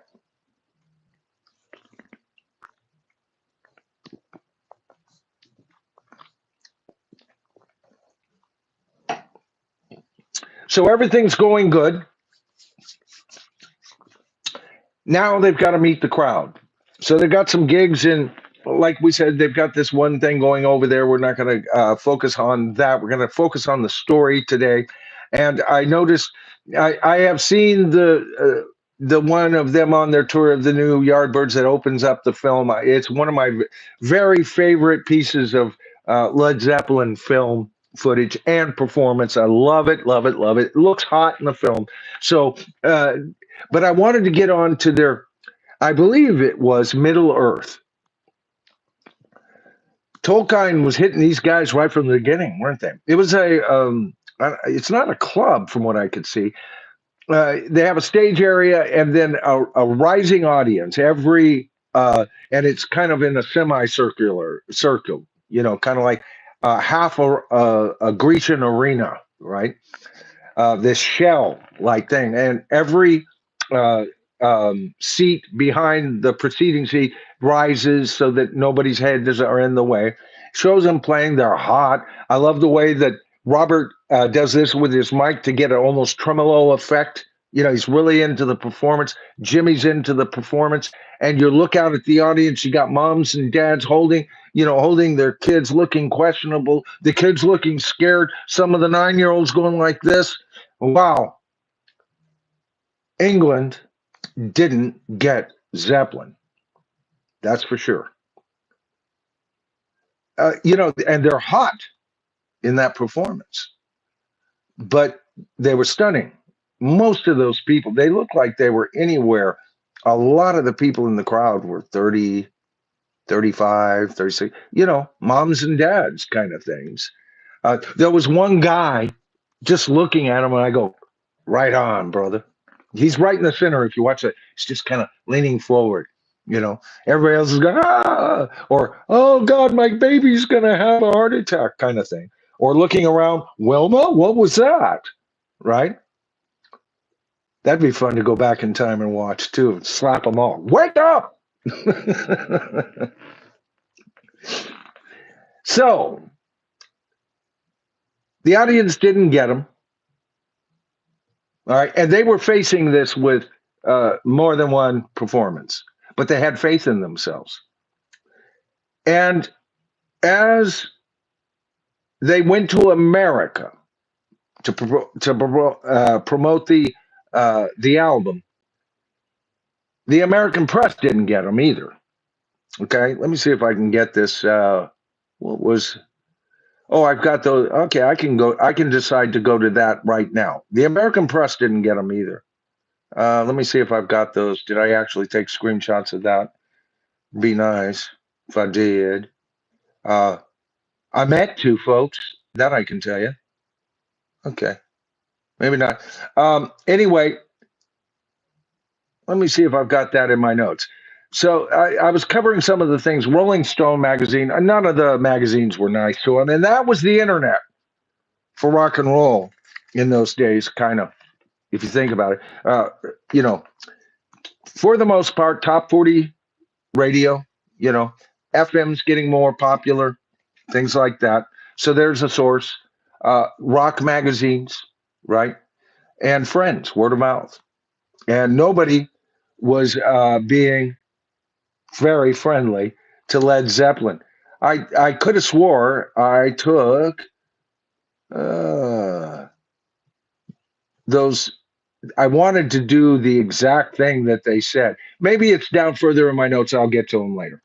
So everything's going good. Now they've got to meet the crowd. So they've got some gigs in, like we said, they've got this one thing going over there. We're not going to focus on that. We're going to focus on the story today. And I noticed, I have seen the one of them on their tour of the new Yardbirds that opens up the film. It's one of my very favorite pieces of Led Zeppelin film footage and performance. I love it, love it, love it. It looks hot in the film. So, but I wanted to get on to their, I believe it was Middle Earth. Tolkien was hitting these guys right from the beginning, weren't they? It was it's not a club from what I could see. They have a stage area and then a rising audience and it's kind of in a semicircular circle, kind of like half a Grecian arena, right? This shell-like thing, and every seat behind the preceding seat rises so that nobody's heads are in the way. Shows them playing, they're hot. I love the way that Robert does this with his mic to get an almost tremolo effect. He's really into the performance. Jimmy's into the performance. And you look out at the audience, you got moms and dads holding their kids, looking questionable. The kids looking scared. Some of the 9-year-olds going like this. Wow. England didn't get Zeppelin. That's for sure. And they're hot in that performance. But they were stunning. Most of those people, they looked like they were anywhere. A lot of the people in the crowd were 30, 35, 36, moms and dads kind of things. There was one guy just looking at him, and I go, right on, brother. He's right in the center. If you watch it, he's just kind of leaning forward. Everybody else is going, or, oh God, my baby's going to have a heart attack kind of thing. Or looking around, Wilma, what was that? Right? That'd be fun to go back in time and watch too. Slap them all. Wake up! So, the audience didn't get them. All right. And they were facing this with more than one performance, but they had faith in themselves. And as they went to America to promote the album, the American press didn't get them either. Okay, let me see if I can get this. I've got those. Okay, I can decide to go to that right now. The American press didn't get them either. Let me see if I've got those. Did I actually take screenshots of that? Be nice if I did. I meant to, folks. That I can tell you. Okay. Maybe not. Anyway, let me see if I've got that in my notes. So I was covering some of the things. Rolling Stone magazine, none of the magazines were nice to him. And that was the internet for rock and roll in those days, kind of, if you think about it. For the most part, top 40 radio, FM's getting more popular, things like that. So there's a source. Rock magazines, right? And friends, word of mouth. And nobody was being very friendly to Led Zeppelin. I could have swore I took those. I wanted to do the exact thing that they said. Maybe it's down further in my notes. I'll get to them later.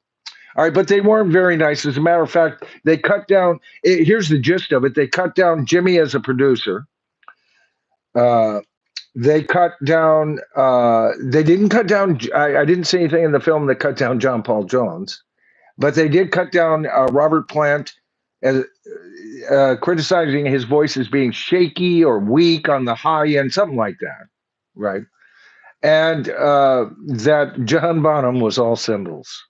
All right, but they weren't very nice. As a matter of fact, they cut down. Here's the gist of it. They cut down Jimmy as a producer. They cut down. They didn't cut down. I didn't see anything in the film that cut down John Paul Jones, but they did cut down Robert Plant. criticizing his voice as being shaky or weak on the high end, something like that, right? And that John Bonham was all cymbals.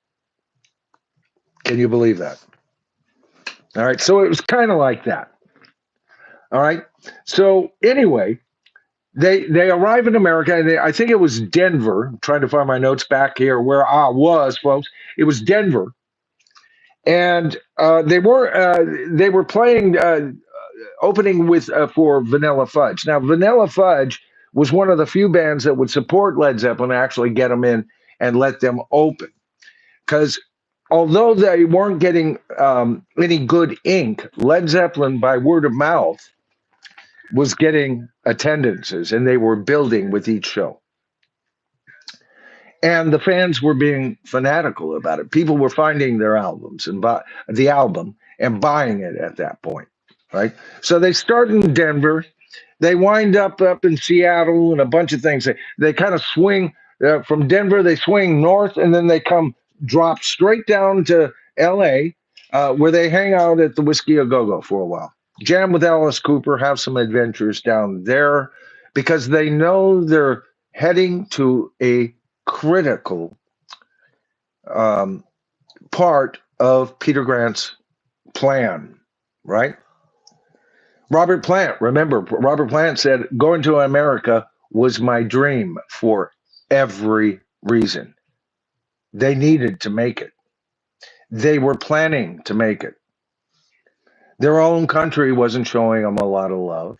Can you believe that? All right, so it was kind of like that. All right, so anyway, they arrive in America, and I think it was Denver. I'm trying to find my notes back here where I was, folks. It was Denver, and they were playing opening with for Vanilla Fudge. Now, Vanilla Fudge was one of the few bands that would support Led Zeppelin, actually get them in and let them open, because although they weren't getting any good ink, Led Zeppelin, by word of mouth, was getting attendances, and they were building with each show. And the fans were being fanatical about it. People were finding their albums and the album and buying it at that point, right? So they start in Denver, they wind up in Seattle, and a bunch of things. They kind of swing from Denver. They swing north, and then they drop straight down to L.A., where they hang out at the Whiskey A Go Go for a while. Jam with Alice Cooper, have some adventures down there, because they know they're heading to a critical part of Peter Grant's plan, right? Robert Plant, remember, Robert Plant said, going to America was my dream for every reason. They needed to make it. They were planning to make it. Their own country wasn't showing them a lot of love.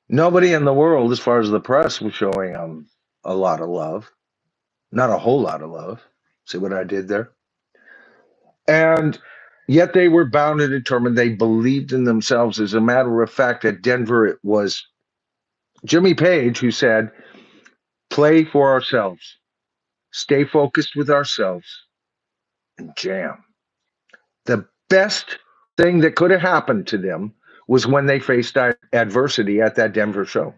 Nobody in the world, as far as the press, was showing them a lot of love. Not a whole lot of love. See what I did there? And yet they were bound and determined. They believed in themselves. As a matter of fact, at Denver, it was Jimmy Page who said, play for ourselves, stay focused with ourselves, and jam. The best thing that could have happened to them was when they faced adversity at that Denver show.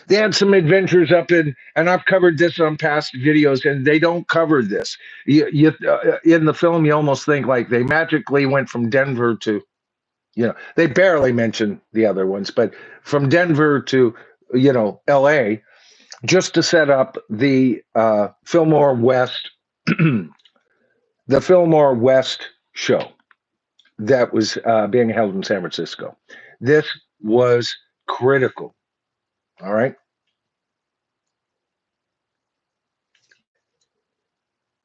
They had some adventures up and I've covered this on past videos, and they don't cover this. In the film, you almost think like they magically went from Denver to, they barely mention the other ones, but from Denver to, LA, just to set up the Fillmore West, the Fillmore West show that was being held in San Francisco. This was critical. All right.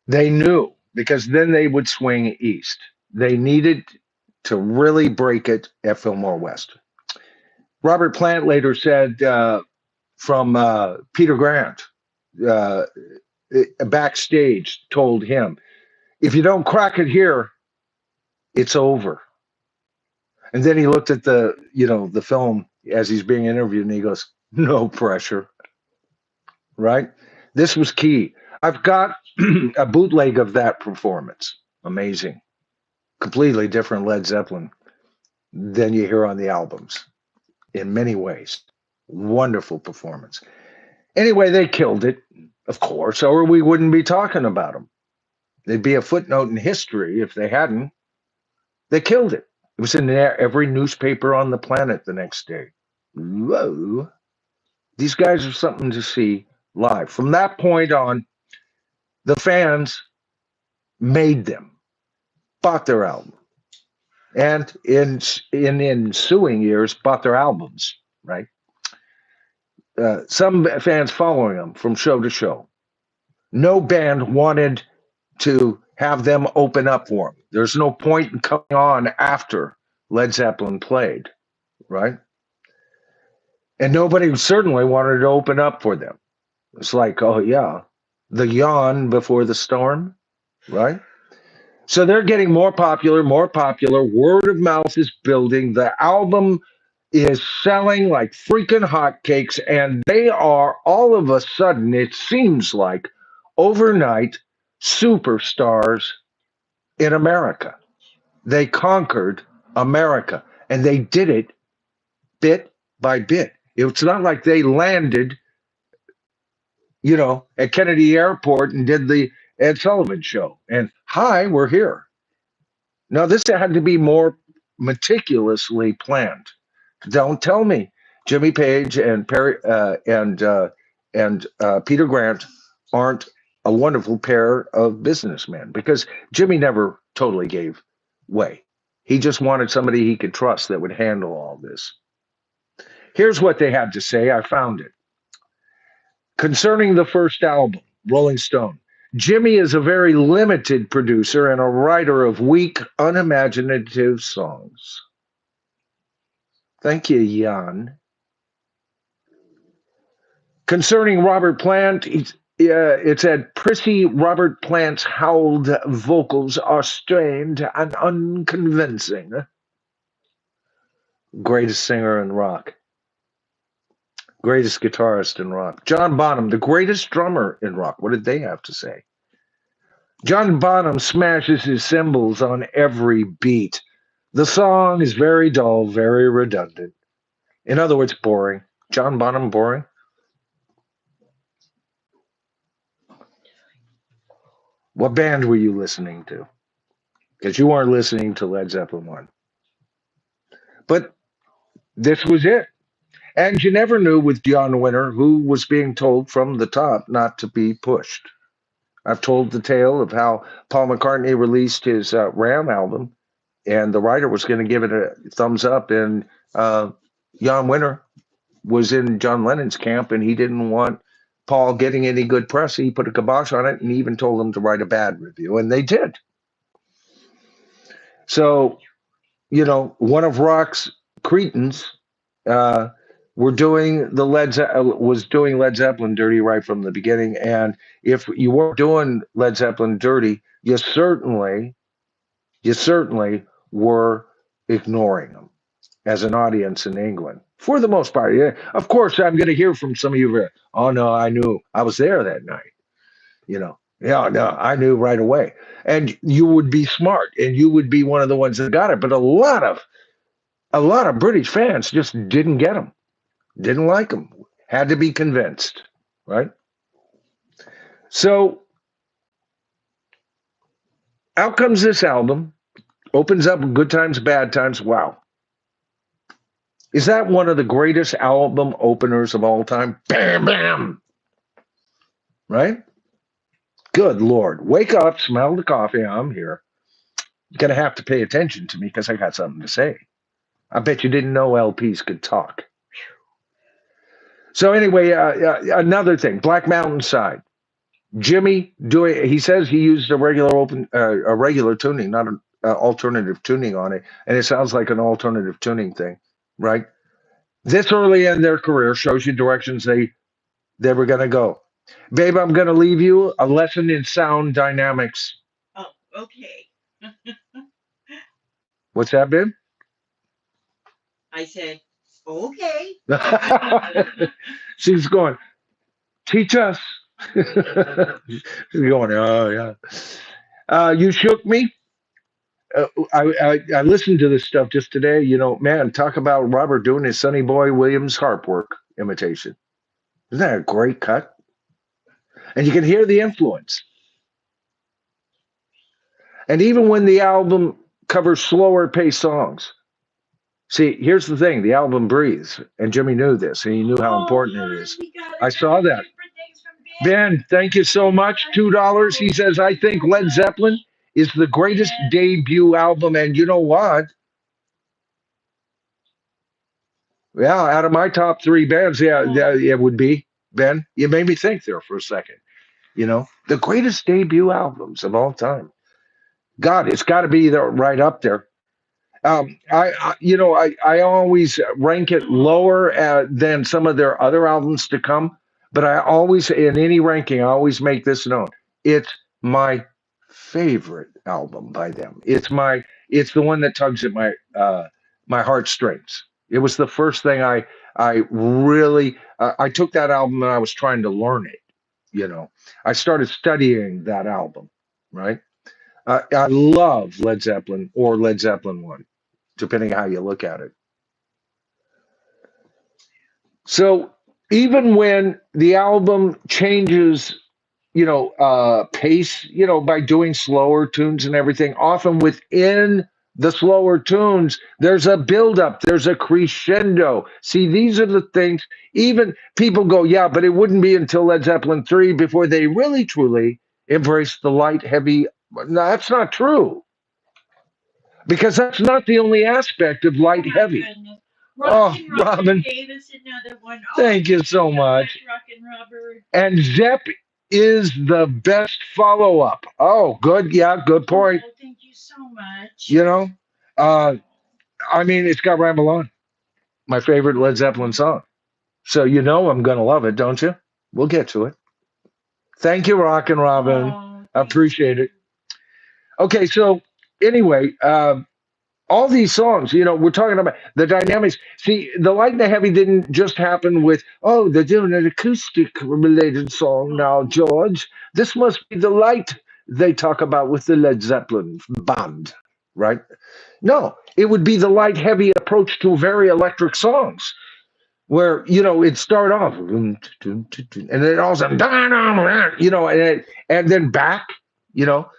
They knew, because then they would swing east. They needed to really break it at Fillmore West. Robert Plant later said from Peter Grant, backstage, told him, if you don't crack it here, it's over. And then he looked at the film as he's being interviewed, and he goes, no pressure. Right? This was key. I've got a bootleg of that performance. Amazing. Completely different Led Zeppelin than you hear on the albums in many ways. Wonderful performance. Anyway, they killed it, of course, or we wouldn't be talking about them. They'd be a footnote in history if they hadn't. They killed it. It was in every newspaper on the planet the next day. Whoa. These guys are something to see live. From that point on, the fans made them, bought their album, and in ensuing years, bought their albums, right? Some fans following them from show to show. No band wanted to have them open up for them. There's no point in coming on after Led Zeppelin played, right? And nobody certainly wanted to open up for them. It's like, oh yeah, the yawn before the storm, right? So they're getting more popular. Word of mouth is building. The album is selling like freaking hotcakes, and they are all of a sudden, it seems like, overnight superstars in America. They conquered America, and they did it bit by bit. It's not like they landed, at Kennedy Airport and did the Ed Sullivan show and, hi, we're here. No, this had to be more meticulously planned. Don't tell me Jimmy Page and Peter Grant aren't a wonderful pair of businessmen, because Jimmy never totally gave way. He just wanted somebody he could trust that would handle all this. Here's what they had to say. I found it. Concerning the first album, Rolling Stone, Jimmy is a very limited producer and a writer of weak, unimaginative songs. Thank you, Jan. Concerning Robert Plant, it said, prissy Robert Plant's howled vocals are strained and unconvincing. Greatest singer in rock. Greatest guitarist in rock. John Bonham, the greatest drummer in rock. What did they have to say? John Bonham smashes his cymbals on every beat. The song is very dull, very redundant. In other words, boring. John Bonham, boring? What band were you listening to? Because you weren't listening to Led Zeppelin 1. But this was it. And you never knew with John Winter who was being told from the top not to be pushed. I've told the tale of how Paul McCartney released his Ram album, and the writer was going to give it a thumbs up, and Jan Winter was in John Lennon's camp, and he didn't want Paul getting any good press. He put a kibosh on it and even told them to write a bad review, and they did. So, one of rock's cretins was doing Led Zeppelin dirty right from the beginning. And if you weren't doing Led Zeppelin dirty, you certainly were ignoring them as an audience in England, for the most part. Yeah. Of course, I'm going to hear from some of you, oh no, I knew, I was there that night. Yeah, no, I knew right away. And you would be smart, and you would be one of the ones that got it. But a lot of British fans just didn't get them, didn't like them, had to be convinced, right? So out comes this album, opens up Good Times, Bad Times. Wow. Is that one of the greatest album openers of all time? Bam, bam. Right? Good Lord. Wake up, smell the coffee. I'm here. You're going to have to pay attention to me because I got something to say. I bet you didn't know LPs could talk. So anyway, another thing, Black Mountain Side. Jimmy he says he used a regular tuning, not an alternative tuning on it. And it sounds like an alternative tuning thing, right? This early in their career shows you directions they were going to go. Babe, I'm going to leave you a lesson in sound dynamics. Oh, okay. What's that, babe? I said, okay. She's going, teach us. She's going, oh, yeah. You shook me. I listened to this stuff just today. Man, talk about Robert doing his Sonny Boy Williams harp work imitation. Isn't that a great cut? And you can hear the influence. And even when the album covers slower paced songs, see, here's the thing, the album breathes, and Jimmy knew this, and he knew how important it is. I saw that. Ben, thank you so much. $2. He says, I think Led Zeppelin is the greatest debut album, and you know what? Yeah, out of my top 3 bands, yeah, it would be. Ben, you made me think there for a second. The greatest debut albums of all time. God, it's got to be right up there. I always rank it lower than some of their other albums to come, but I always, in any ranking, I always make this known. It's my favorite album by them. It's the one that tugs at my heartstrings. It was the first thing I really, I took that album and I was trying to learn it. I started studying that album, right? I love Led Zeppelin or Led Zeppelin 1, depending how you look at it. So even when the album changes, pace, by doing slower tunes and everything, often within The slower tunes, there's a buildup, there's a crescendo. See, these are the things, even people go, yeah, but it wouldn't be until Led Zeppelin 3 before they really truly embraced the light, heavy. No, that's not true, because that's not the only aspect of light, heavy. Goodness. Oh, Robin, gave us another one. thank you so much. Rockin' Robert. And Zepp is the best follow up. Oh, good. Yeah, good point. Oh, thank you so much. You know, uh, I mean, it's got Ramble On, my favorite Led Zeppelin song. So you know I'm going to love it, don't you? We'll get to it. Thank you, Rockin' Robin. Oh, I appreciate it. Okay, so anyway, all these songs, you know, we're talking about the dynamics. See, the light and the heavy didn't just happen with, oh, they're doing an acoustic related song now, George. This must be the light they talk about with the Led Zeppelin band, right? No, it would be the light heavy approach to very electric songs where, you know, it'd start off and then all of a sudden, you know, and then back, you know,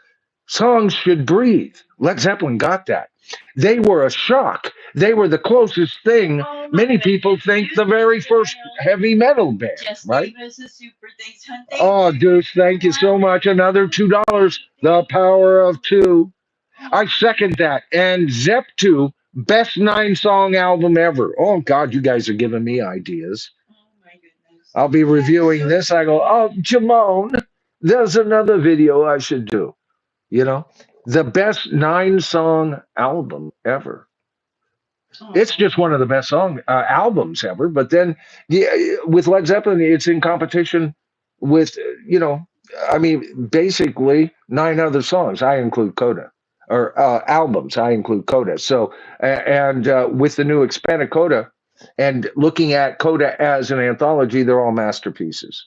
songs should breathe. Led Zeppelin got that. They were a shock. They were the closest thing. Many people think the very first heavy metal band, Just right? gave us a super thanks, hon. Oh, Deuce, thank you so much. Another $2. The power of two. I second that. And Zepp 2, best 9-song album ever. Oh, God, you guys are giving me ideas. Oh, my goodness. I'll be reviewing this. I go, oh, Jamone, there's another video I should do. You know, the best 9-song album ever. It's just one of the best albums ever. But then, yeah, with Led Zeppelin, it's in competition with, you know, I mean, basically 9 other songs. I include Coda, or albums. I include Coda. So, and with the new expanded Coda, and looking at Coda as an anthology, they're all masterpieces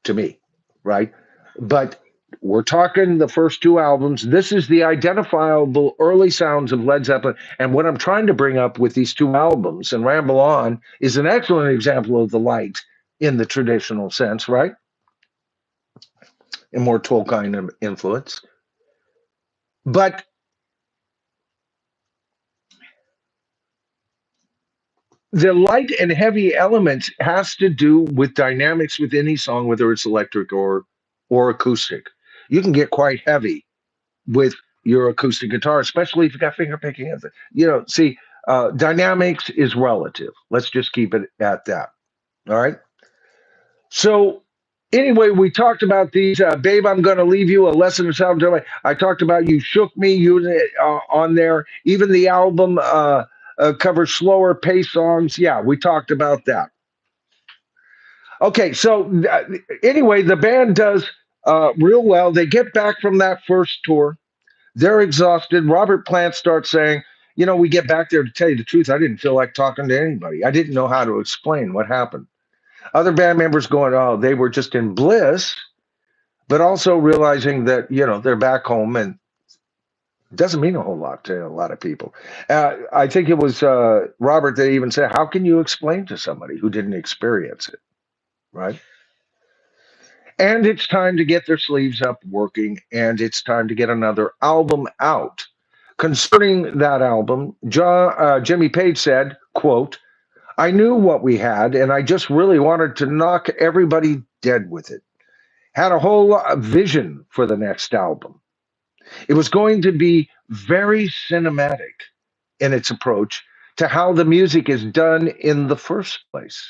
to me, right? But we're talking the first 2 albums. This is the identifiable early sounds of Led Zeppelin. And what I'm trying to bring up with these 2 albums, and Ramble On is an excellent example of the light in the traditional sense, right? And more Tolkien influence. But the light and heavy elements has to do with dynamics with any song, whether it's electric or acoustic. You can get quite heavy with your acoustic guitar, especially if you got finger picking. You know, see, dynamics is relative. Let's just keep it at that. All right. So anyway, we talked about these. Babe, I'm going to leave you a lesson of sound. I talked about You Shook Me on there. Even the album covers slower pace songs. Yeah, we talked about that. Okay, so anyway, the band does real well. They get back from that first tour. They're exhausted. Robert Plant starts saying, you know, we get back there, to tell you the truth, I didn't feel like talking to anybody. I didn't know how to explain what happened. Other band members going, oh, they were just in bliss, but also realizing that, you know, they're back home and it doesn't mean a whole lot to a lot of people. I think it was Robert that even said, how can you explain to somebody who didn't experience it, right? And it's time to get their sleeves up working, and it's time to get another album out. Concerning that album, Jimmy Page said, quote, I knew what we had, and I just really wanted to knock everybody dead with it. Had a whole vision for the next album. It was going to be very cinematic in its approach to how the music is done in the first place,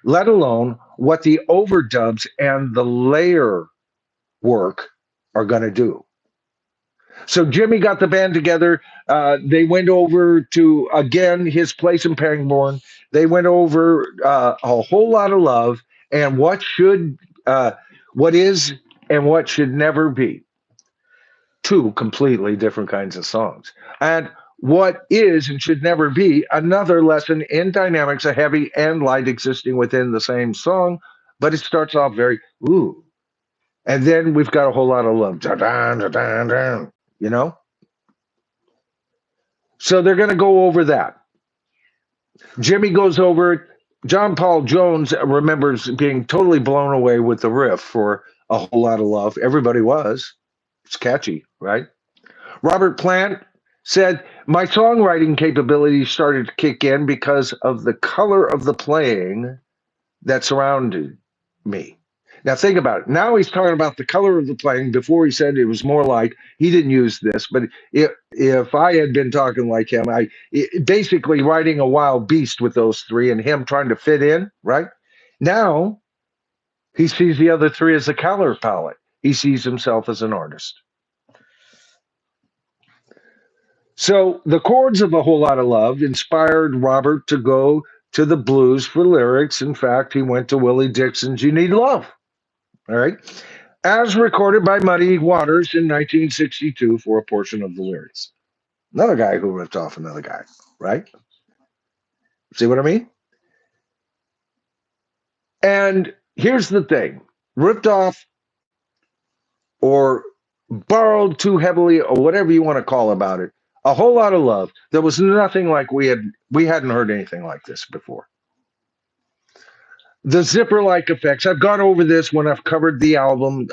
let alone what the overdubs and the layer work are going to do. So Jimmy got the band together. They went over to, again, his place in Pangbourne. They went over a whole lot of love and what is and what should never be. 2 completely different kinds of songs. And what is and should never be, another lesson in dynamics of heavy and light existing within the same song, but it starts off very, ooh. And then we've got a whole lot of love. Da-da, da-da, da, you know? So they're going to go over that. Jimmy goes over it. John Paul Jones remembers being totally blown away with the riff for a whole lot of love. Everybody was. It's catchy, right? Robert Plant said, my songwriting capabilities started to kick in because of the color of the playing that surrounded me. Now think about it. Now he's talking about the color of the playing. Before he said it was more like, he didn't use this, but if I had been talking like him, basically writing a wild beast with those three and him trying to fit in, right? Now he sees the other three as a color palette. He sees himself as an artist. So the chords of A Whole Lot of Love inspired Robert to go to the blues for lyrics. In fact, he went to Willie Dixon's You Need Love. All right. As recorded by Muddy Waters in 1962 for a portion of the lyrics. Another guy who ripped off another guy, right? See what I mean? And here's the thing, ripped off or borrowed too heavily or whatever you want to call about it, A Whole Lot of Love. There was nothing like we hadn't heard anything like this before. The zipper-like effects. I've gone over this when I've covered the album.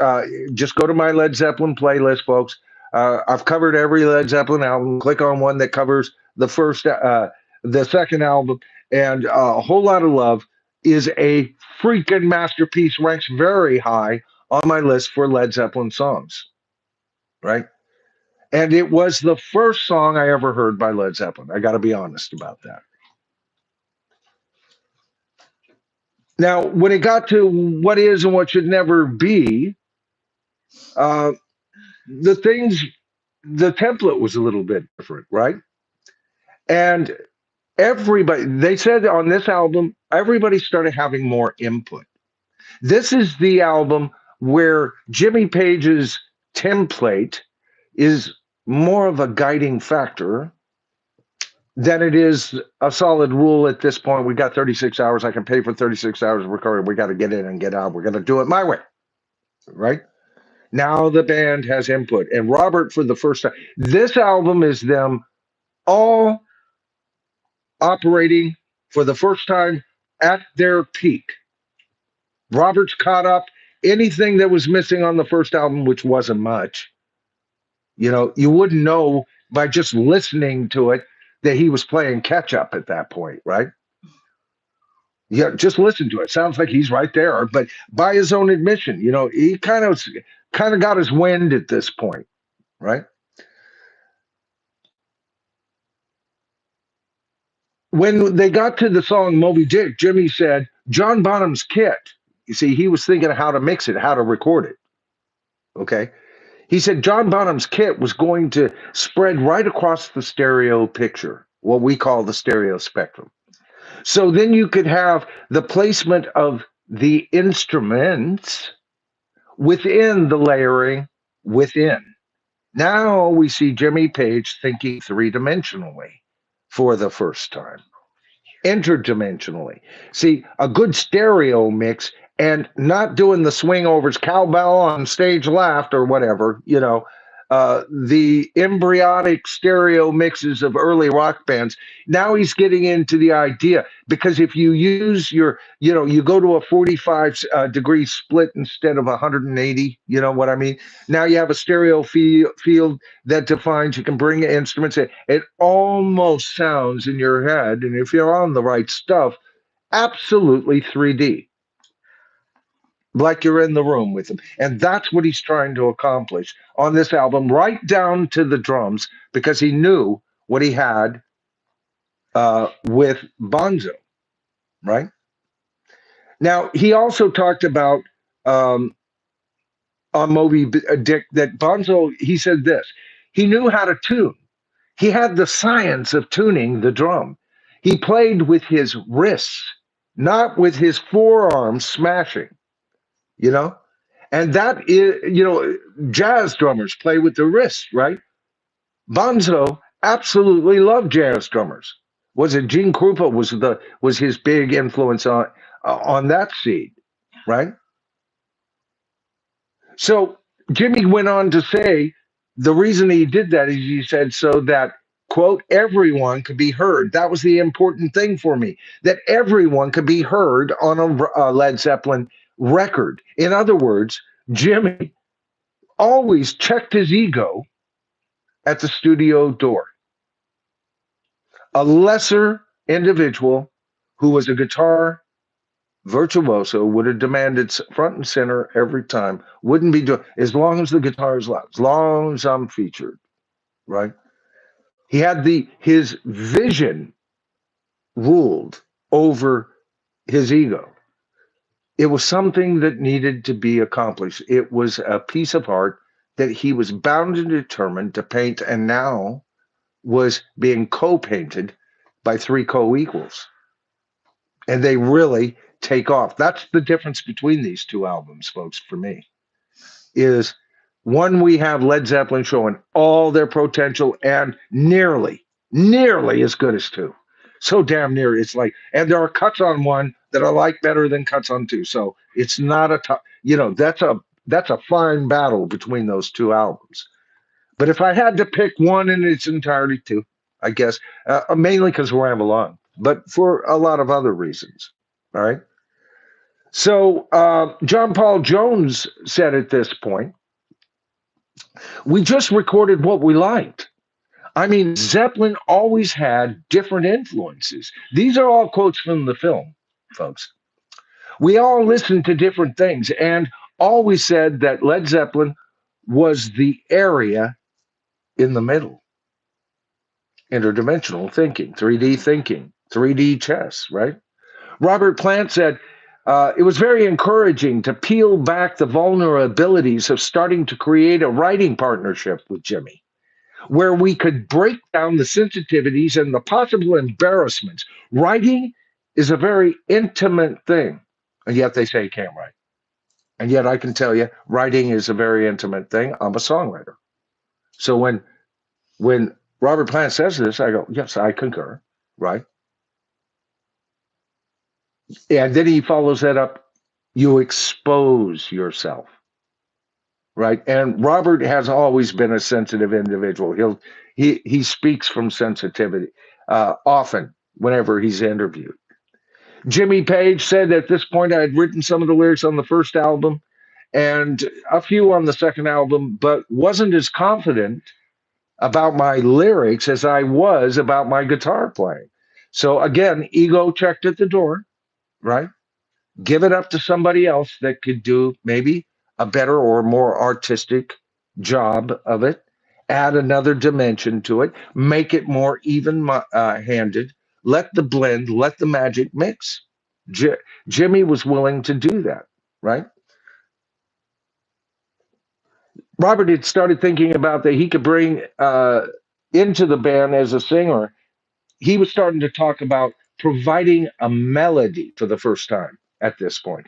Just go to my Led Zeppelin playlist, folks. I've covered every Led Zeppelin album. Click on one that covers the second album, and A Whole Lot of Love is a freaking masterpiece. Ranks very high on my list for Led Zeppelin songs, right? And it was the first song I ever heard by Led Zeppelin. I got to be honest about that. Now, when it got to what is and what should never be, the template was a little bit different, right? And they said on this album, everybody started having more input. This is the album where Jimmy Page's template is more of a guiding factor than it is a solid rule at this point. We got 36 hours. I can pay for 36 hours of recording. We got to get in and get out. We're going to do it my way, right? Now the band has input. And Robert, for the first time, this album is them all operating for the first time at their peak. Robert's caught up. Anything that was missing on the first album, which wasn't much, you wouldn't know by just listening to it that he was playing catch up at that point, right? Yeah, just listen to it. Sounds like he's right there. But by his own admission, he kind of got his wind at this point, right? When they got to the song Moby Dick, Jimmy said, John Bonham's kit. You see, he was thinking of how to mix it, how to record it. Okay. He said John Bonham's kit was going to spread right across the stereo picture, what we call the stereo spectrum. So then you could have the placement of the instruments within the layering within. Now we see Jimmy Page thinking three-dimensionally for the first time, interdimensionally. See, a good stereo mix and not doing the swing overs, cowbell on stage left or whatever, the embryonic stereo mixes of early rock bands. Now he's getting into the idea, because if you use you go to a 45 degree split instead of 180, you know what I mean? Now you have a stereo field that defines, you can bring instruments in. It almost sounds in your head, and if you're on the right stuff, absolutely 3D. Like you're in the room with him. And that's what he's trying to accomplish on this album, right down to the drums, because he knew what he had with Bonzo, right? Now, he also talked about on Moby Dick that Bonzo, he said this, he knew how to tune. He had the science of tuning the drum. He played with his wrists, not with his forearms smashing. And that is, jazz drummers play with the wrists, right? Bonzo absolutely loved jazz drummers. Was it Gene Krupa was his big influence on that seed, right? So Jimmy went on to say the reason he did that is, he said, so that, quote, everyone could be heard. That was the important thing for me, that everyone could be heard on a Led Zeppelin record. In other words, Jimmy always checked his ego at the studio door. A lesser individual who was a guitar virtuoso would have demanded front and center every time. Wouldn't be doing as long as the guitar is loud, as long as I'm featured, right? He had his vision ruled over his ego. It was something that needed to be accomplished. It was a piece of art that he was bound and determined to paint, and now was being co-painted by three co-equals. And they really take off. That's the difference between these two albums, folks, for me. Is one, we have Led Zeppelin showing all their potential and nearly as good as two. So damn near. It's like, and there are cuts on one that I like better than cuts on two. So it's not a tough, that's a fine battle between those two albums. But if I had to pick one in its entirety, two, I guess, mainly because we're Ramble On, but for a lot of other reasons. All right. So John Paul Jones said at this point, we just recorded what we liked. I mean, Zeppelin always had different influences. These are all quotes from the film, folks. We all listened to different things and always said that Led Zeppelin was the area in the middle. Interdimensional thinking, 3D thinking, 3D chess, right? Robert Plant said, it was very encouraging to peel back the vulnerabilities of starting to create a writing partnership with Jimmy, where we could break down the sensitivities and the possible embarrassments. Writing is a very intimate thing, and yet they say you can't write. And yet I can tell you, writing is a very intimate thing. I'm a songwriter. So when Robert Plant says this, I go, yes, I concur, right? And then he follows that up, you expose yourself, right? And Robert has always been a sensitive individual. He speaks from sensitivity often whenever he's interviewed. Jimmy Page said at this point I had written some of the lyrics on the first album and a few on the second album, but wasn't as confident about my lyrics as I was about my guitar playing. So again, ego checked at the door, right? Give it up to somebody else that could do maybe a better or more artistic job of it, add another dimension to it, make it more even handed, let the blend, let the magic mix. Jimmy was willing to do that, right? Robert had started thinking about that he could bring into the band as a singer. He was starting to talk about providing a melody for the first time at this point.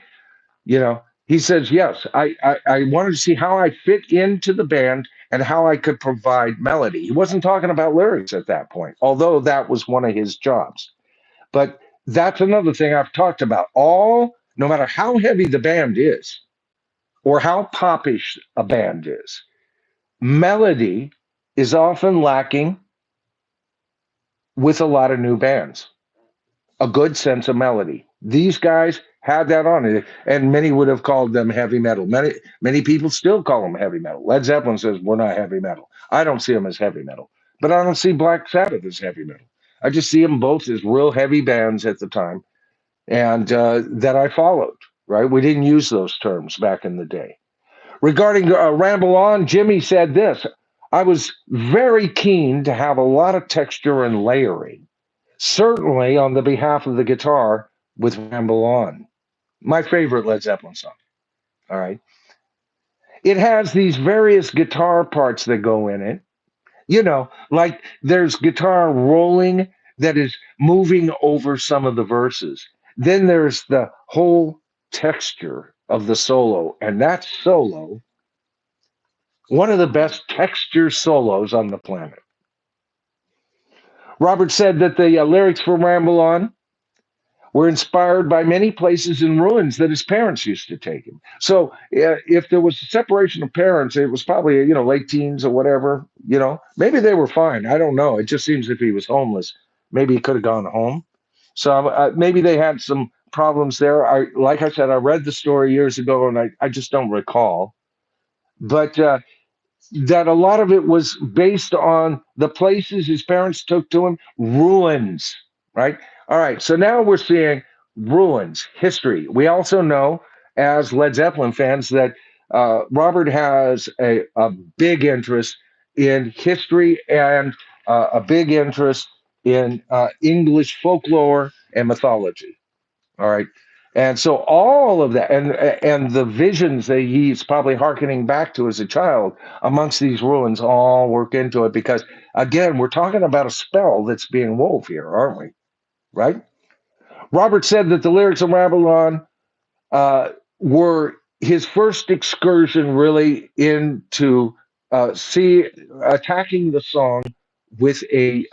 He says, yes, I wanted to see how I fit into the band and how I could provide melody. He wasn't talking about lyrics at that point, although that was one of his jobs. But that's another thing I've talked about. No matter how heavy the band is or how popish a band is, melody is often lacking with a lot of new bands. A good sense of melody. These guys had that on it, and many would have called them heavy metal. Many people still call them heavy metal. Led Zeppelin says we're not heavy metal. I don't see them as heavy metal, but I don't see Black Sabbath as heavy metal. I just see them both as real heavy bands at the time, and that I followed. Right? We didn't use those terms back in the day. Regarding Ramble On, Jimmy said this: I was very keen to have a lot of texture and layering. Certainly on the behalf of the guitar with Ramble On, my favorite Led Zeppelin song. All right. It has these various guitar parts that go in it. Like there's guitar rolling that is moving over some of the verses. Then there's the whole texture of the solo. And that solo, one of the best texture solos on the planet. Robert said that the lyrics for Ramble On were inspired by many places and ruins that his parents used to take him. So if there was a separation of parents, it was probably, late teens or whatever, maybe they were fine. I don't know. It just seems if he was homeless, maybe he could have gone home. So maybe they had some problems there. Like I said, I read the story years ago and I just don't recall. But that a lot of it was based on the places his parents took to him, ruins, right? All right, so now we're seeing ruins, history. We also know, as Led Zeppelin fans, that Robert has a big interest in history and a big interest in English folklore and mythology. All right. And so all of that and the visions that he's probably hearkening back to as a child amongst these ruins all work into it because again, we're talking about a spell that's being wove here, aren't we? Right? Robert said that the lyrics of Babylon were his first excursion really into see attacking the song with a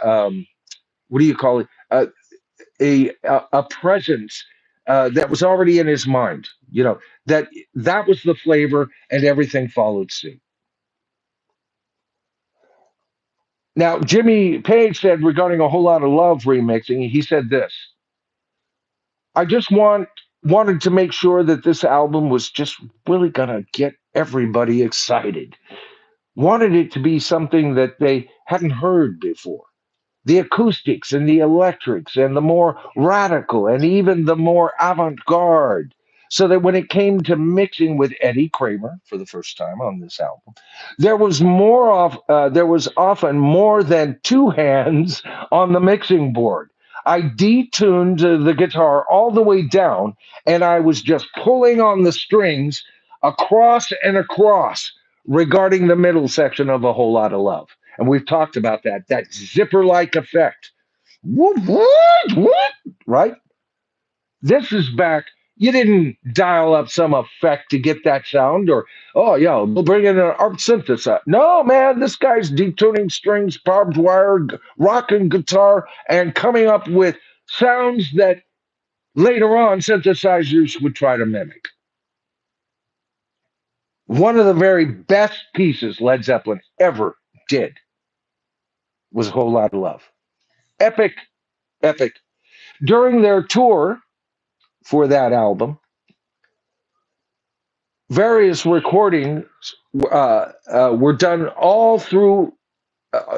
what do you call it? A presence that was already in his mind. You know that was the flavor, and everything followed suit. Now, Jimmy Page said regarding a whole lot of love remixing, he said this: "I just wanted to make sure that this album was just really gonna get everybody excited. Wanted it to be something that they hadn't heard before." The acoustics and the electrics and the more radical and even the more avant-garde. So that when it came to mixing with Eddie Kramer for the first time on this album, there was often more than two hands on the mixing board. I detuned the guitar all the way down, and I was just pulling on the strings across and across regarding the middle section of A Whole Lot of Love. And we've talked about that zipper-like effect. Whoop, whoop, whoop, right? This is back. You didn't dial up some effect to get that sound, or oh yeah, we'll bring in an art synthesizer. No, man, this guy's detuning strings, barbed wire, rocking guitar, and coming up with sounds that later on synthesizers would try to mimic. One of the very best pieces Led Zeppelin ever did was A Whole Lot of Love. Epic, epic. During their tour for that album, various recordings were done all through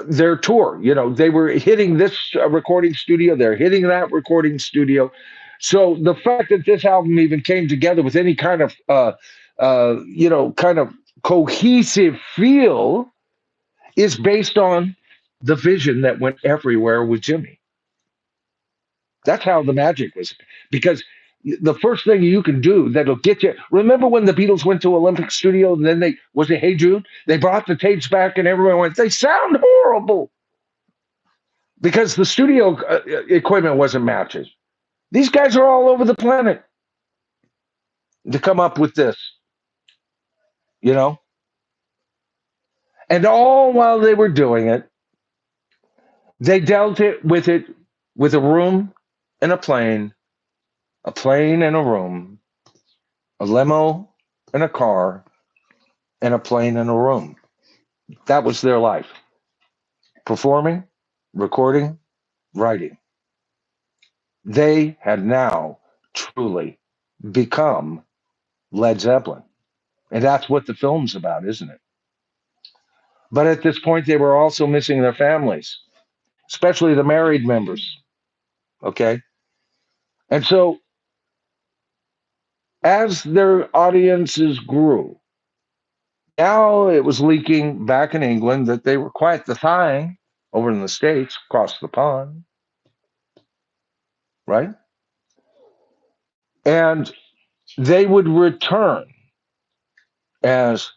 their tour. You know, they were hitting this recording studio, they're hitting that recording studio. So the fact that this album even came together with any kind of, kind of cohesive feel is based on the vision that went everywhere with Jimmy. That's how the magic was. Because the first thing you can do that'll get you. Remember when the Beatles went to Olympic Studio and then was it Hey Jude? They brought the tapes back and everyone went, they sound horrible. Because the studio equipment wasn't matching. These guys are all over the planet to come up with this, you know? And all while they were doing it, they dealt with it with a room and a plane and a room, a limo and a car, and a plane and a room. That was their life. Performing, recording, writing. They had now truly become Led Zeppelin. And that's what the film's about, isn't it? But at this point, they were also missing their families, especially the married members. Okay. And so as their audiences grew, now it was leaking back in England that they were quite the thing over in the States, across the pond, right? And they would return as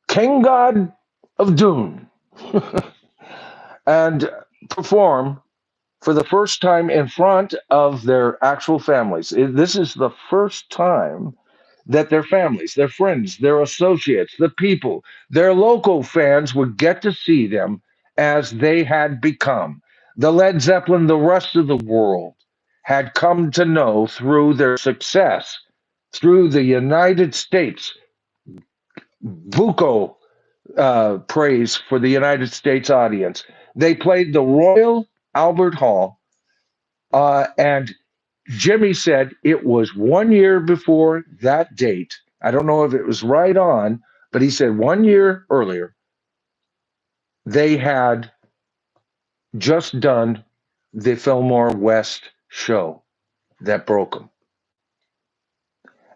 King God of Doom and perform for the first time in front of their actual families. This is the first time that their families, their friends, their associates, the people, their local fans would get to see them as they had become. The Led Zeppelin, the rest of the world had come to know through their success, through the United States. Buco praise for the United States audience. They played the Royal Albert Hall, and Jimmy said it was 1 year before that date. I don't know if it was right on, but he said 1 year earlier they had just done the Fillmore West show that broke them.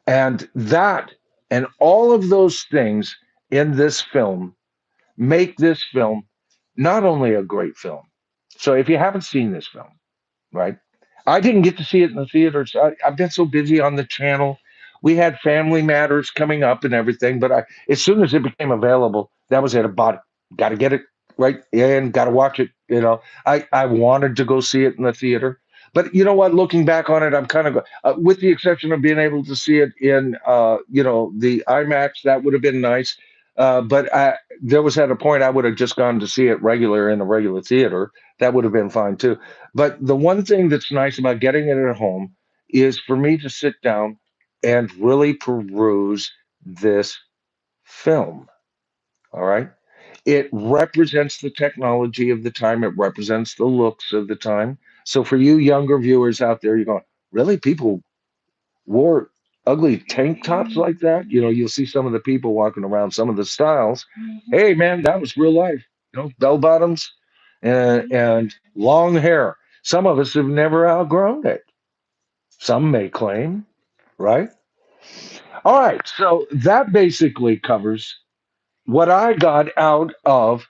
And that and all of those things in this film make this film not only a great film. So if you haven't seen this film, right? I didn't get to see it in the theaters. I've been so busy on the channel. We had family matters coming up and everything, but as soon as it became available, that was it. I bought it. Got to get it right and got to watch it. I wanted to go see it in the theater, but you know what? Looking back on it, I'm kind of with the exception of being able to see it in the IMAX. That would have been nice. But there was at a point I would have just gone to see it regular in a regular theater. That would have been fine too. But the one thing that's nice about getting it at home is for me to sit down and really peruse this film. All right. It represents the technology of the time, it represents the looks of the time. So for you younger viewers out there, you're going, really? People wore ugly tank tops like that? You'll see some of the people walking around, some of the styles. Hey, man, that was real life. Bell bottoms and long hair. Some of us have never outgrown it. Some may claim, right? All right. So that basically covers what I got out of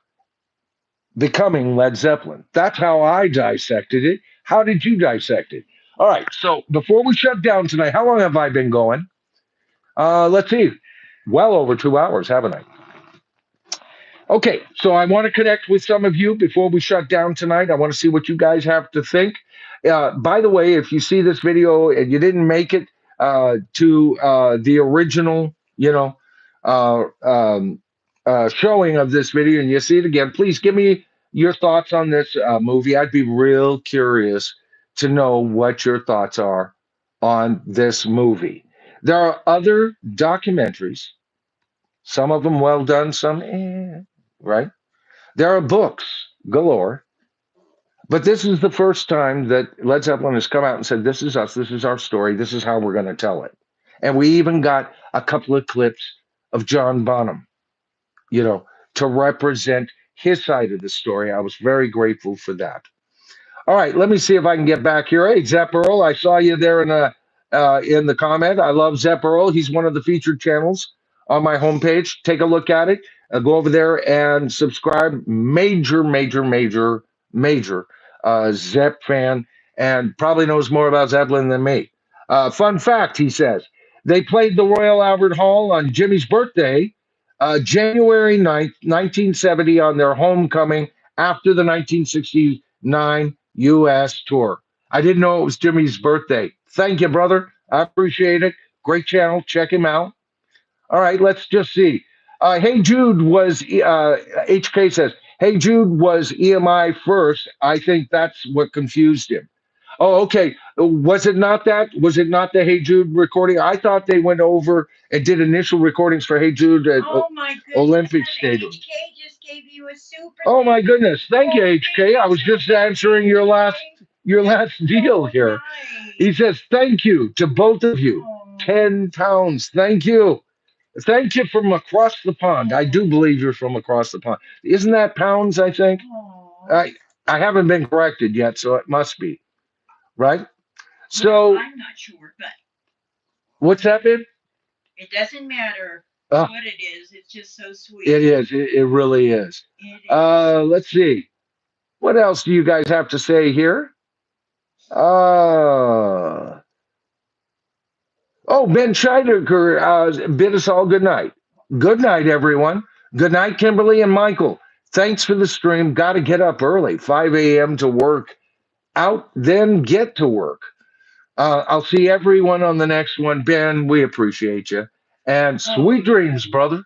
becoming Led Zeppelin. That's how I dissected it. How did you dissect it? All right. So before we shut down tonight, how long have I been going? Let's see. Well over 2 hours, haven't I? Okay, so I want to connect with some of you before we shut down tonight. I want to see what you guys have to think. By the way, if you see this video and you didn't make it to the original, showing of this video, and you see it again, please give me your thoughts on this movie. I'd be real curious to know what your thoughts are on this movie. There are other documentaries, some of them well done, some right? There are books galore, but this is the first time that Led Zeppelin has come out and said, this is us, this is our story, this is how we're going to tell it. And we even got a couple of clips of John Bonham, to represent his side of the story. I was very grateful for that. All right, let me see if I can get back here. Hey, Zepp Earl, I saw you there in the comment. I love Zepp Earl. He's one of the featured channels on my homepage. Take a look at it. Go over there and subscribe. Major, major, major, major Zepp fan, and probably knows more about Zeppelin than me. Fun fact, he says, they played the Royal Albert Hall on Jimmy's birthday, January 9th, 1970, on their homecoming after the 1969 U.S. tour. I didn't know it was Jimmy's birthday. Thank you, brother. I appreciate it. Great channel. Check him out. All right, let's just see. Hey Jude was, HK says, Hey Jude was EMI first. I think that's what confused him. Oh, okay. Was it not that? Was it not the Hey Jude recording? I thought they went over and did initial recordings for Hey Jude at Olympic Stadium. HK just gave you a super. Oh my goodness! Thank you, HK. I was just answering your last deal here. He says thank you to both of you. 10 pounds. Thank you. Thank you from across the pond. I do believe you're from across the pond. Isn't that pounds? I think. I haven't been corrected yet, so it must be. Right? So well, I'm not sure, but what's that, babe? It doesn't matter what it is. It's just so sweet. It is. It really is. Let's see. What else do you guys have to say here? Oh, Ben Scheidecker bid us all good night. Good night, everyone. Good night, Kimberly and Michael. Thanks for the stream. Got to get up early, 5 a.m. to work out, then get to work. I'll see everyone on the next one. Ben, we appreciate you. And sweet dreams, brother.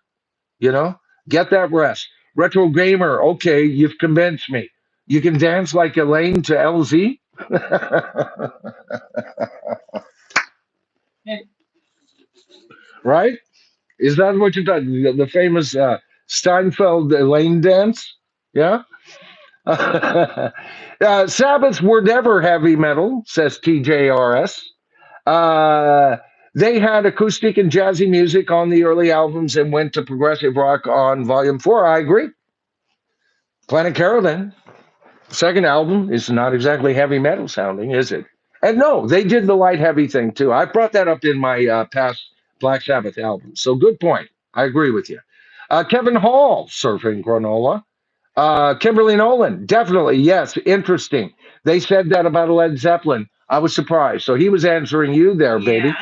Get that rest. Retro Gamer, okay, you've convinced me. You can dance like Elaine to LZ? Right? Is that what you're talking? The famous Steinfeld Elaine dance? Yeah? Sabbaths were never heavy metal, says TJRS. They had acoustic and jazzy music on the early albums and went to progressive rock on volume 4. I agree. Planet Carolyn, second album, is not exactly heavy metal sounding, is it? And no, they did the light heavy thing too. I brought that up in my past Black Sabbath albums. So good point. I agree with you. Kevin Hall, Surfing Granola. Kimberly Noland, definitely, yes, interesting. They said that about Led Zeppelin. I was surprised. So he was answering you there, baby.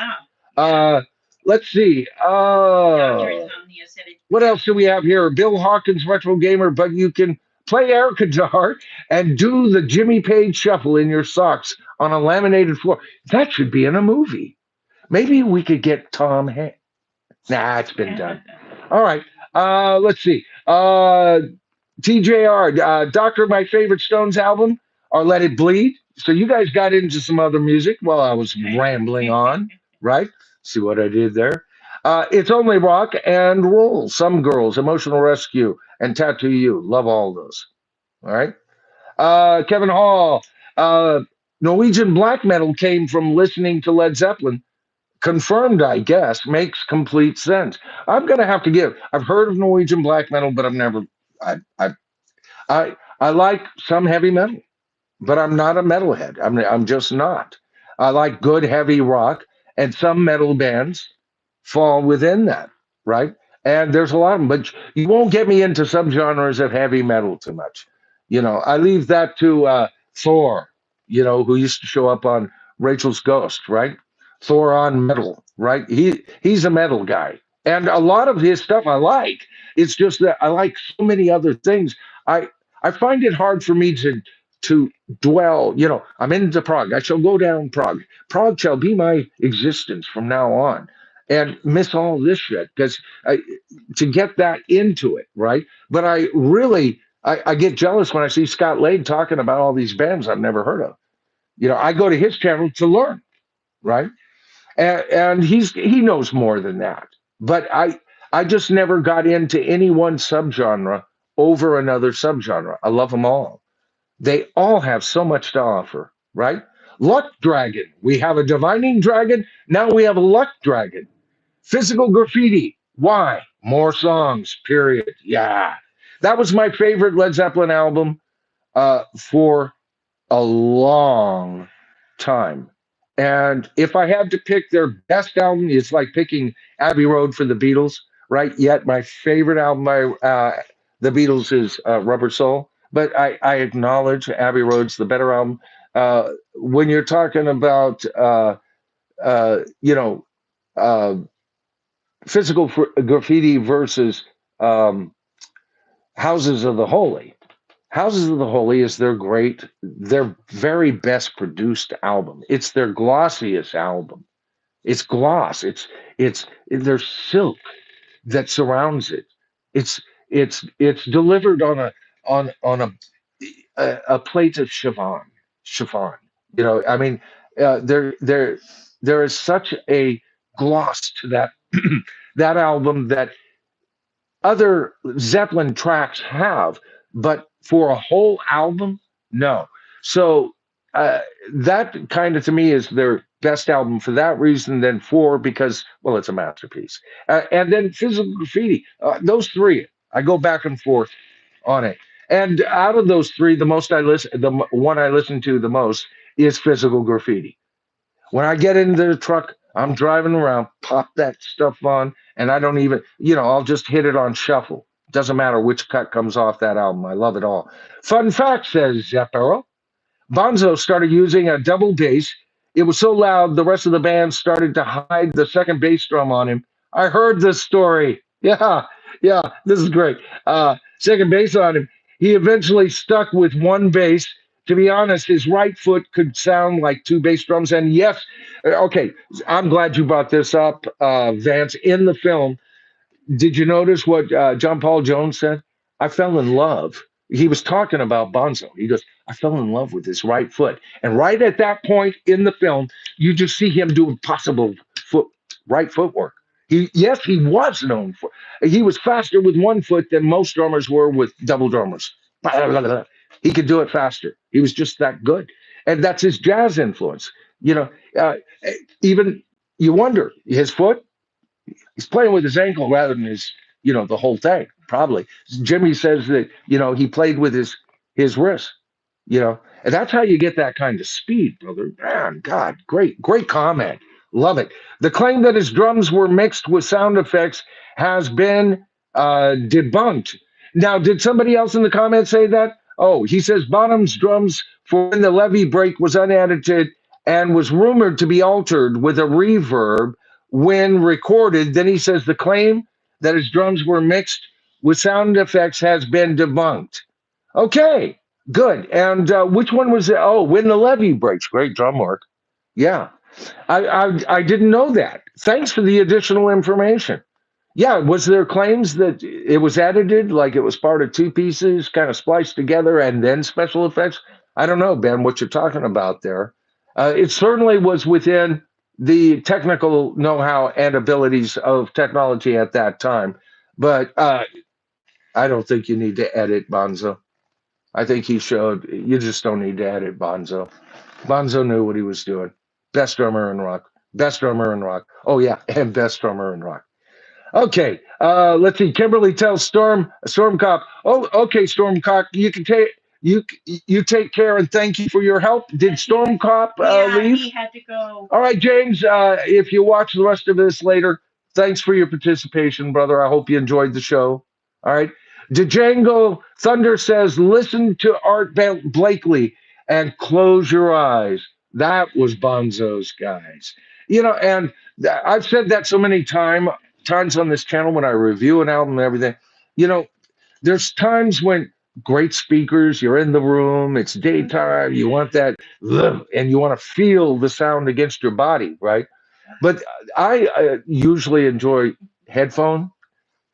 Yeah. Let's see. Dr. Insomnia said it. What else do we have here? Bill Hawkins, Retro Gamer, but you can play air guitar and do the Jimmy Page shuffle in your socks on a laminated floor. That should be in a movie. Maybe we could get Tom Hanks. Nah, it's been done. All right. Let's see. TJR, Doctor, my favorite Stones album, or Let It Bleed. So you guys got into some other music while I was rambling on, right? See what I did there? It's Only Rock and Roll. Some Girls, Emotional Rescue, and Tattoo You. Love all those. All right. Kevin Hall, Norwegian black metal came from listening to Led Zeppelin. Confirmed, I guess, makes complete sense. I'm gonna have to give. I've heard of Norwegian black metal, but I've never. I like some heavy metal, but I'm not a metalhead. I'm just not. I like good heavy rock, and some metal bands fall within that, right? And there's a lot of them, but you won't get me into subgenres of heavy metal too much. I leave that to Thor, who used to show up on Rachel's Ghost, right? Thor on metal, right? He's a metal guy. And a lot of his stuff I like. It's just that I like so many other things. I I find it hard for me to dwell. I'm into Prague. I shall go down Prague. Prague shall be my existence from now on, and miss all this shit because to get that into it, right? But I get jealous when I see Scott Lade talking about all these bands I've never heard of. I go to his channel to learn, right? And he knows more than that. But I just never got into any one subgenre over another subgenre. I love them all. They all have so much to offer, right? Luck Dragon. We have a divining dragon. Now we have a luck dragon. Physical graffiti. Why? More songs, period. Yeah. That was my favorite Led Zeppelin album for a long time. And if I had to pick their best album, it's like picking Abbey Road for the Beatles, right? Yet my favorite album by the Beatles is Rubber Soul. But I acknowledge Abbey Road's the better album. When you're talking about, uh, you know, uh, physical graffiti versus um, Houses of the Holy, Houses of the Holy is their very best produced album. It's their glossiest album. It's gloss. It's there's silk that surrounds it. It's delivered on a plate of chiffon. I mean, there is such a gloss to that that album that other Zeppelin tracks have, but for a whole album, no. So uh, that kind of to me is their best album for that reason. Then four because well, it's a masterpiece, and then Physical Graffiti. Those three, I go back and forth on it. And out of those three, one I listen to the most is Physical Graffiti. When I get into the truck, I'm driving around, pop that stuff on, and I don't even, I'll just hit it on shuffle. Doesn't matter which cut comes off that album. I love it all. Fun fact, says Zeppero, Bonzo started using a double bass. It was so loud, the rest of the band started to hide the second bass drum on him. I heard this story. Yeah, yeah, this is great. Second bass on him. He eventually stuck with one bass. To be honest, his right foot could sound like two bass drums. And yes, okay, I'm glad you brought this up, Vance. In the film, did you notice what John Paul Jones said? I fell in love. He was talking about Bonzo. He goes, I fell in love with his right foot. And right at that point in the film, you just see him doing possible right footwork. He was known for. He was faster with one foot than most drummers were with double drummers. He could do it faster. He was just that good, and that's his jazz influence. You know, uh, even you wonder his foot. He's playing with his ankle rather than the whole thing. probably. Jimmy says that, he played with his wrist, and that's how you get that kind of speed, brother. Man, God, great comment. Love it. The claim that his drums were mixed with sound effects has been debunked. Now, did somebody else in the comments say that? Oh, he says Bonham's drums for when the levee break was unedited and was rumored to be altered with a reverb when recorded. Then he says the claim that his drums were mixed with sound effects has been debunked. Okay, good. And which one was it? Oh, when the levee breaks. Great drum work. Yeah, I didn't know that. Thanks for the additional information. Yeah, was there claims that it was edited, like it was part of two pieces, kind of spliced together, and then special effects? I don't know, Ben, what you're talking about there. It certainly was within the technical know-how and abilities of technology at that time, but I don't think you need to edit Bonzo. I think he showed you just don't need to edit Bonzo. Bonzo knew what he was doing. Best drummer in rock. Best drummer in rock. Oh yeah, and best drummer in rock. Okay, let's see. Kimberly tells Stormcock. Oh, okay, Stormcock. You can take you take care and thank you for your help. Did Stormcock leave? He had to go. All right, James. If you watch the rest of this later, thanks for your participation, brother. I hope you enjoyed the show. All right. Django Thunder says, listen to Art Blakely and close your eyes. That was Bonzo's, guys. And I've said that so many times on this channel when I review an album and everything. There's times when great speakers, you're in the room, it's daytime, you want that, and you want to feel the sound against your body, right? But I usually enjoy headphone,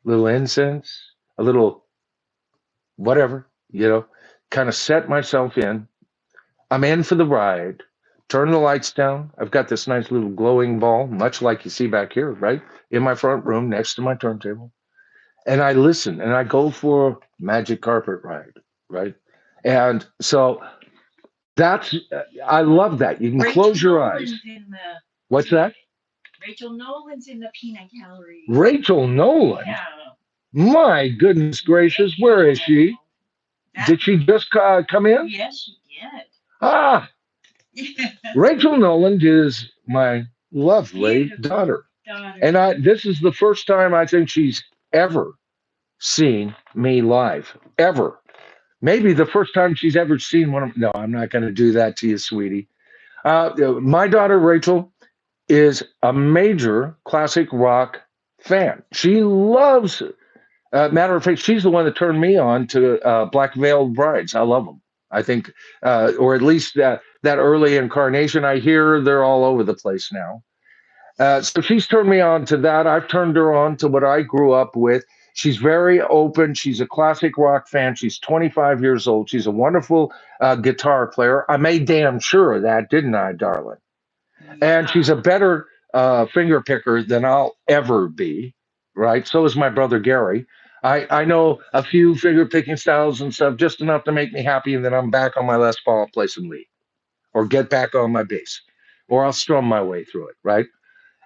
little incense, a little whatever, kind of set myself in. I'm in for the ride. Turn the lights down. I've got this nice little glowing ball, much like you see back here, right? In my front room next to my turntable. And I listen and I go for a magic carpet ride, right? And so I love that. You can close your eyes. What's that? Rachel Noland's in the peanut gallery. Rachel Noland? Yeah. My goodness gracious, where is she? Did she just come in? Yes, she did. Ah, Rachel Noland is my lovely Beautiful daughter. And this is the first time I think she's ever seen me live, ever. Maybe the first time she's ever seen one of. No, I'm not going to do that to you, sweetie. My daughter, Rachel, is a major classic rock fan. She loves, matter of fact, she's the one that turned me on to Black Veiled Brides. I love them. I think, or at least that early incarnation. I hear they're all over the place now. So she's turned me on to that. I've turned her on to what I grew up with. She's very open. She's a classic rock fan. She's 25 years old. She's a wonderful guitar player. I made damn sure of that, didn't I, darling? And she's a better finger picker than I'll ever be, right? So is my brother Gary. I know a few finger picking styles and stuff, just enough to make me happy, and then I'm back on my Les Paul, play some lead, or get back on my bass, or I'll strum my way through it, right?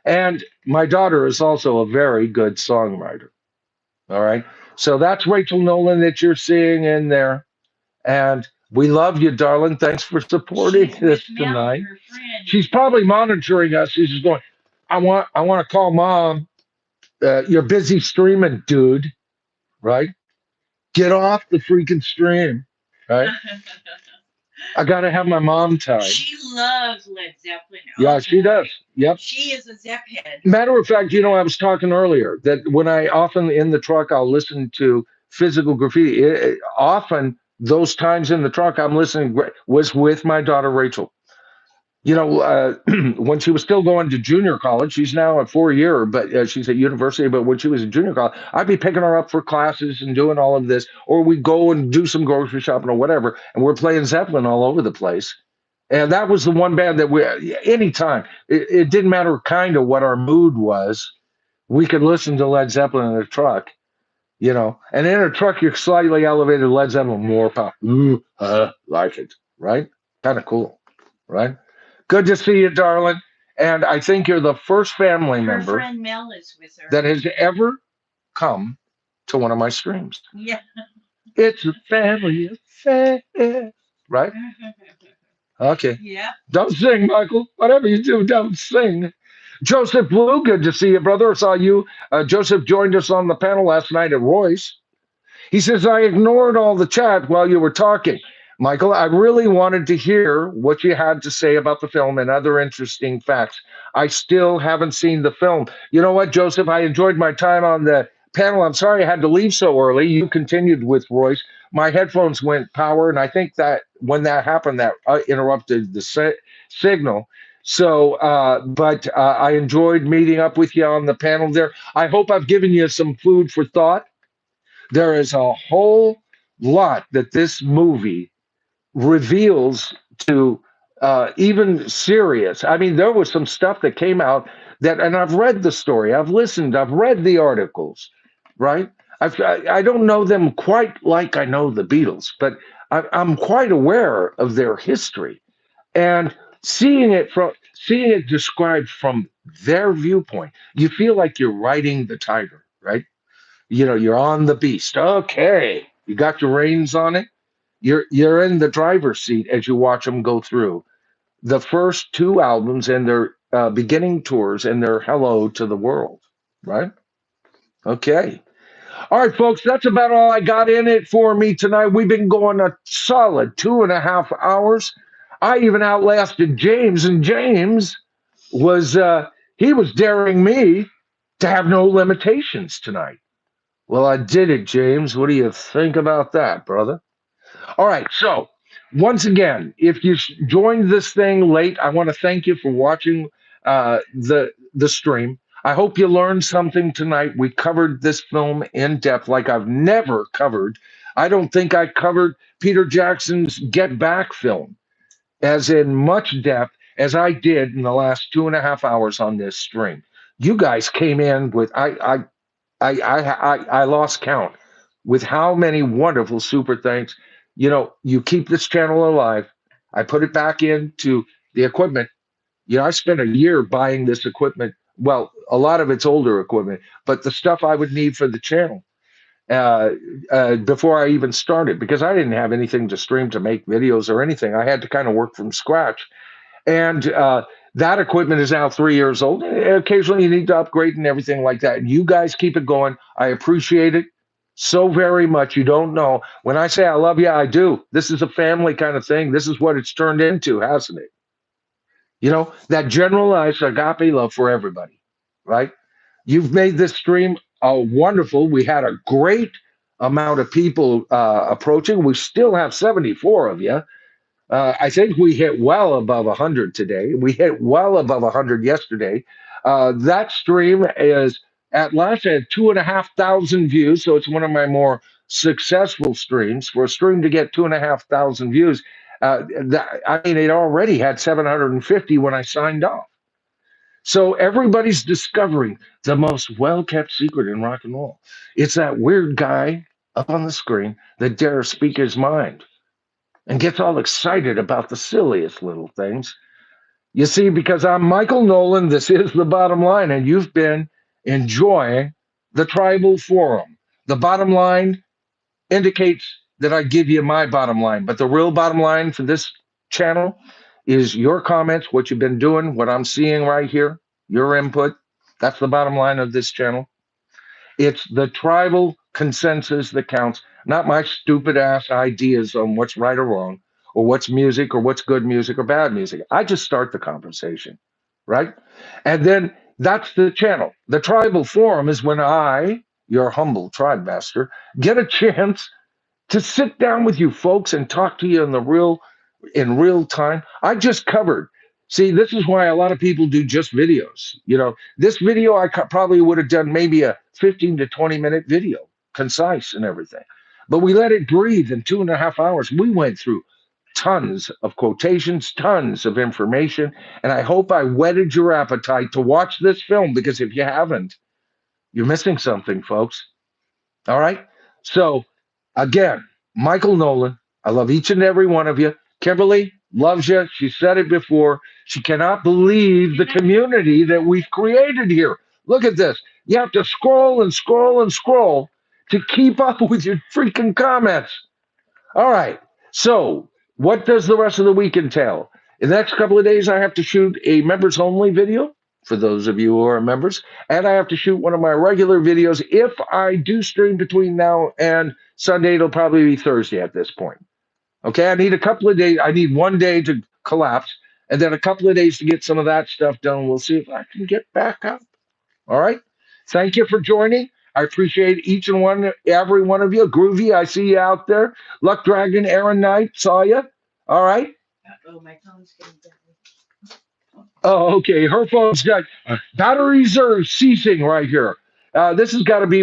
And my daughter is also a very good songwriter. All right. So that's Rachel Noland that you're seeing in there. And we love you, darling. Thanks for supporting this tonight. She's probably monitoring us. She's just going, I want to call mom. You're busy streaming, dude. Right? Get off the freaking stream. Right? I got to have my mom time. She loves Led Zeppelin. Yeah, she does. Yep. She is a Zepp head. Matter of fact, I was talking earlier that when I often in the truck, I'll listen to Physical Graffiti. Often those times in the truck I'm listening was with my daughter, Rachel. When she was still going to junior college, she's now at 4-year, but she's at university. But when she was in junior college, I'd be picking her up for classes and doing all of this, or we'd go and do some grocery shopping or whatever. And we're playing Zeppelin all over the place. And that was the one band that anytime, it didn't matter kind of what our mood was, we could listen to Led Zeppelin in a truck, and in a truck, you're slightly elevated Led Zeppelin, more pop. Ooh, like it, right? Kind of cool, right? Good to see you, darling. And I think you're the first family member friend Mel is with her. that has ever come to one of my streams. Yeah. It's a family affair, right? Okay. Yeah. Don't sing, Michael. Whatever you do, don't sing. Joseph Blue, good to see you, brother. I saw you. Joseph joined us on the panel last night at Royce. He says, I ignored all the chat while you were talking. Michael, I really wanted to hear what you had to say about the film and other interesting facts. I still haven't seen the film. You know what, Joseph? I enjoyed my time on the panel. I'm sorry I had to leave so early. You continued with Royce. My headphones went power, and I think that when that happened, that interrupted the signal. So, but I enjoyed meeting up with you on the panel there. I hope I've given you some food for thought. There is a whole lot that this movie reveals to even serious. I mean, there was some stuff that came out that, and I've read the story, I've listened, I've read the articles, right? I don't know them quite like I know the Beatles, but I'm quite aware of their history, and seeing it described from their viewpoint, you feel like you're riding the tiger, right? You know, you're on the beast. Okay, you got your reins on it. You're in the driver's seat as you watch them go through the first two albums and their beginning tours and their hello to the world, right? Okay. All right, folks, that's about all I got in it for me tonight. We've been going a solid 2.5 hours. I even outlasted James, and James was he was daring me to have no limitations tonight. Well, I did it, James. What do you think about that, brother? All right. So, once again, if you joined this thing late, I want to thank you for watching the stream. I hope you learned something tonight. We covered this film in depth like I've never covered. I don't think I covered Peter Jackson's Get Back film as in much depth as I did in the last 2.5 hours on this stream. You guys came in with I lost count with how many wonderful super thanks. You know, you keep this channel alive. I put it back into the equipment. You know, I spent a year buying this equipment. Well, a lot of it's older equipment, but the stuff I would need for the channel uh, before I even started, because I didn't have anything to stream to make videos or anything. I had to kind of work from scratch. And that equipment is now 3 years old. Occasionally, you need to upgrade and everything like that. You guys keep it going. I appreciate it so very much. You don't know. When I say I love you, I do. This is a family kind of thing. This is what it's turned into, hasn't it? You know, that generalized agape love for everybody, right? You've made this stream wonderful. We had a great amount of people approaching. We still have 74 of you. I think we hit well above 100 today. We hit well above 100 yesterday. That stream is at last had 2,500 views, so it's one of my more successful streams. For a stream to get 2,500 views, I mean, it already had 750 when I signed off. So everybody's discovering the most well-kept secret in rock and roll. It's that weird guy up on the screen that dares speak his mind and gets all excited about the silliest little things. You see, because I'm Michael Noland, this is The Bottom Line, and you've been enjoying the Tribal Forum. The bottom line indicates that I give you my bottom line, but the real bottom line for this channel is your comments, what you've been doing, what I'm seeing right here, your input. That's the bottom line of this channel. It's the tribal consensus that counts, not my stupid ass ideas on what's right or wrong, or what's music, or what's good music or bad music. I just start the conversation, right? And then that's the channel. The tribal forum is when I, your humble tribe master, get a chance to sit down with you folks and talk to you in real time. I just covered. See, this is why a lot of people do just videos. You know, this video I probably would have done maybe a 15 to 20 minute video, concise and everything. But we let it breathe in 2.5 hours. We went through tons of quotations, tons of information, and I hope I whetted your appetite to watch this film, because if you haven't, you're missing something, folks. All right? So, again, Michael Nolan, I love each and every one of you. Kimberly loves you. She said it before. She cannot believe the community that we've created here. Look at this. You have to scroll and scroll and scroll to keep up with your freaking comments. All right. So, what does the rest of the week entail? In the next couple of days, I have to shoot a members only video for those of you who are members, and I have to shoot one of my regular videos. If I do stream between now and Sunday, it'll probably be Thursday at this point. Okay. I need a couple of days. I need one day to collapse, and then a couple of days to get some of that stuff done. We'll see if I can get back up. All right. Thank you for joining. I appreciate each and every one of you. Groovy, I see you out there. Luck Dragon, Aaron Knight, saw you. All right. Oh, my phone's getting better. Oh, okay. Her phone's got batteries are ceasing right here. This has got to be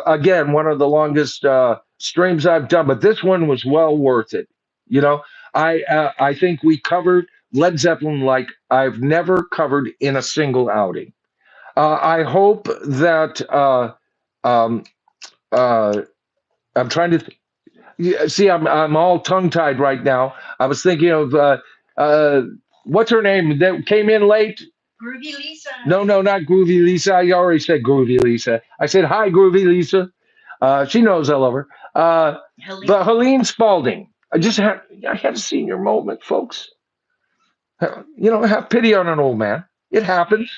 again one of the longest streams I've done, but this one was well worth it. You know, I think we covered Led Zeppelin like I've never covered in a single outing. I hope that um, I'm trying to see. I'm all tongue tied right now. I was thinking of what's her name that came in late. Groovy Lisa. No, not Groovy Lisa. I already said Groovy Lisa. I said hi, Groovy Lisa. She knows I love her. But Helene Spalding. I had a senior moment, folks. Have pity on an old man. It happens.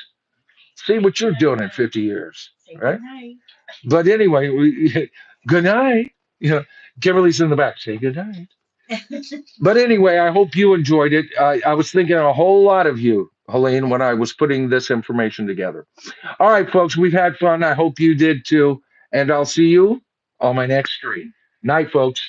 See what you're doing in 50 years, right? But anyway, good night. Kimberly's in the back. Say good night. But anyway, I hope you enjoyed it. I was thinking a whole lot of you, Helene, when I was putting this information together. All right, folks, we've had fun. I hope you did too. And I'll see you on my next stream. Night, folks.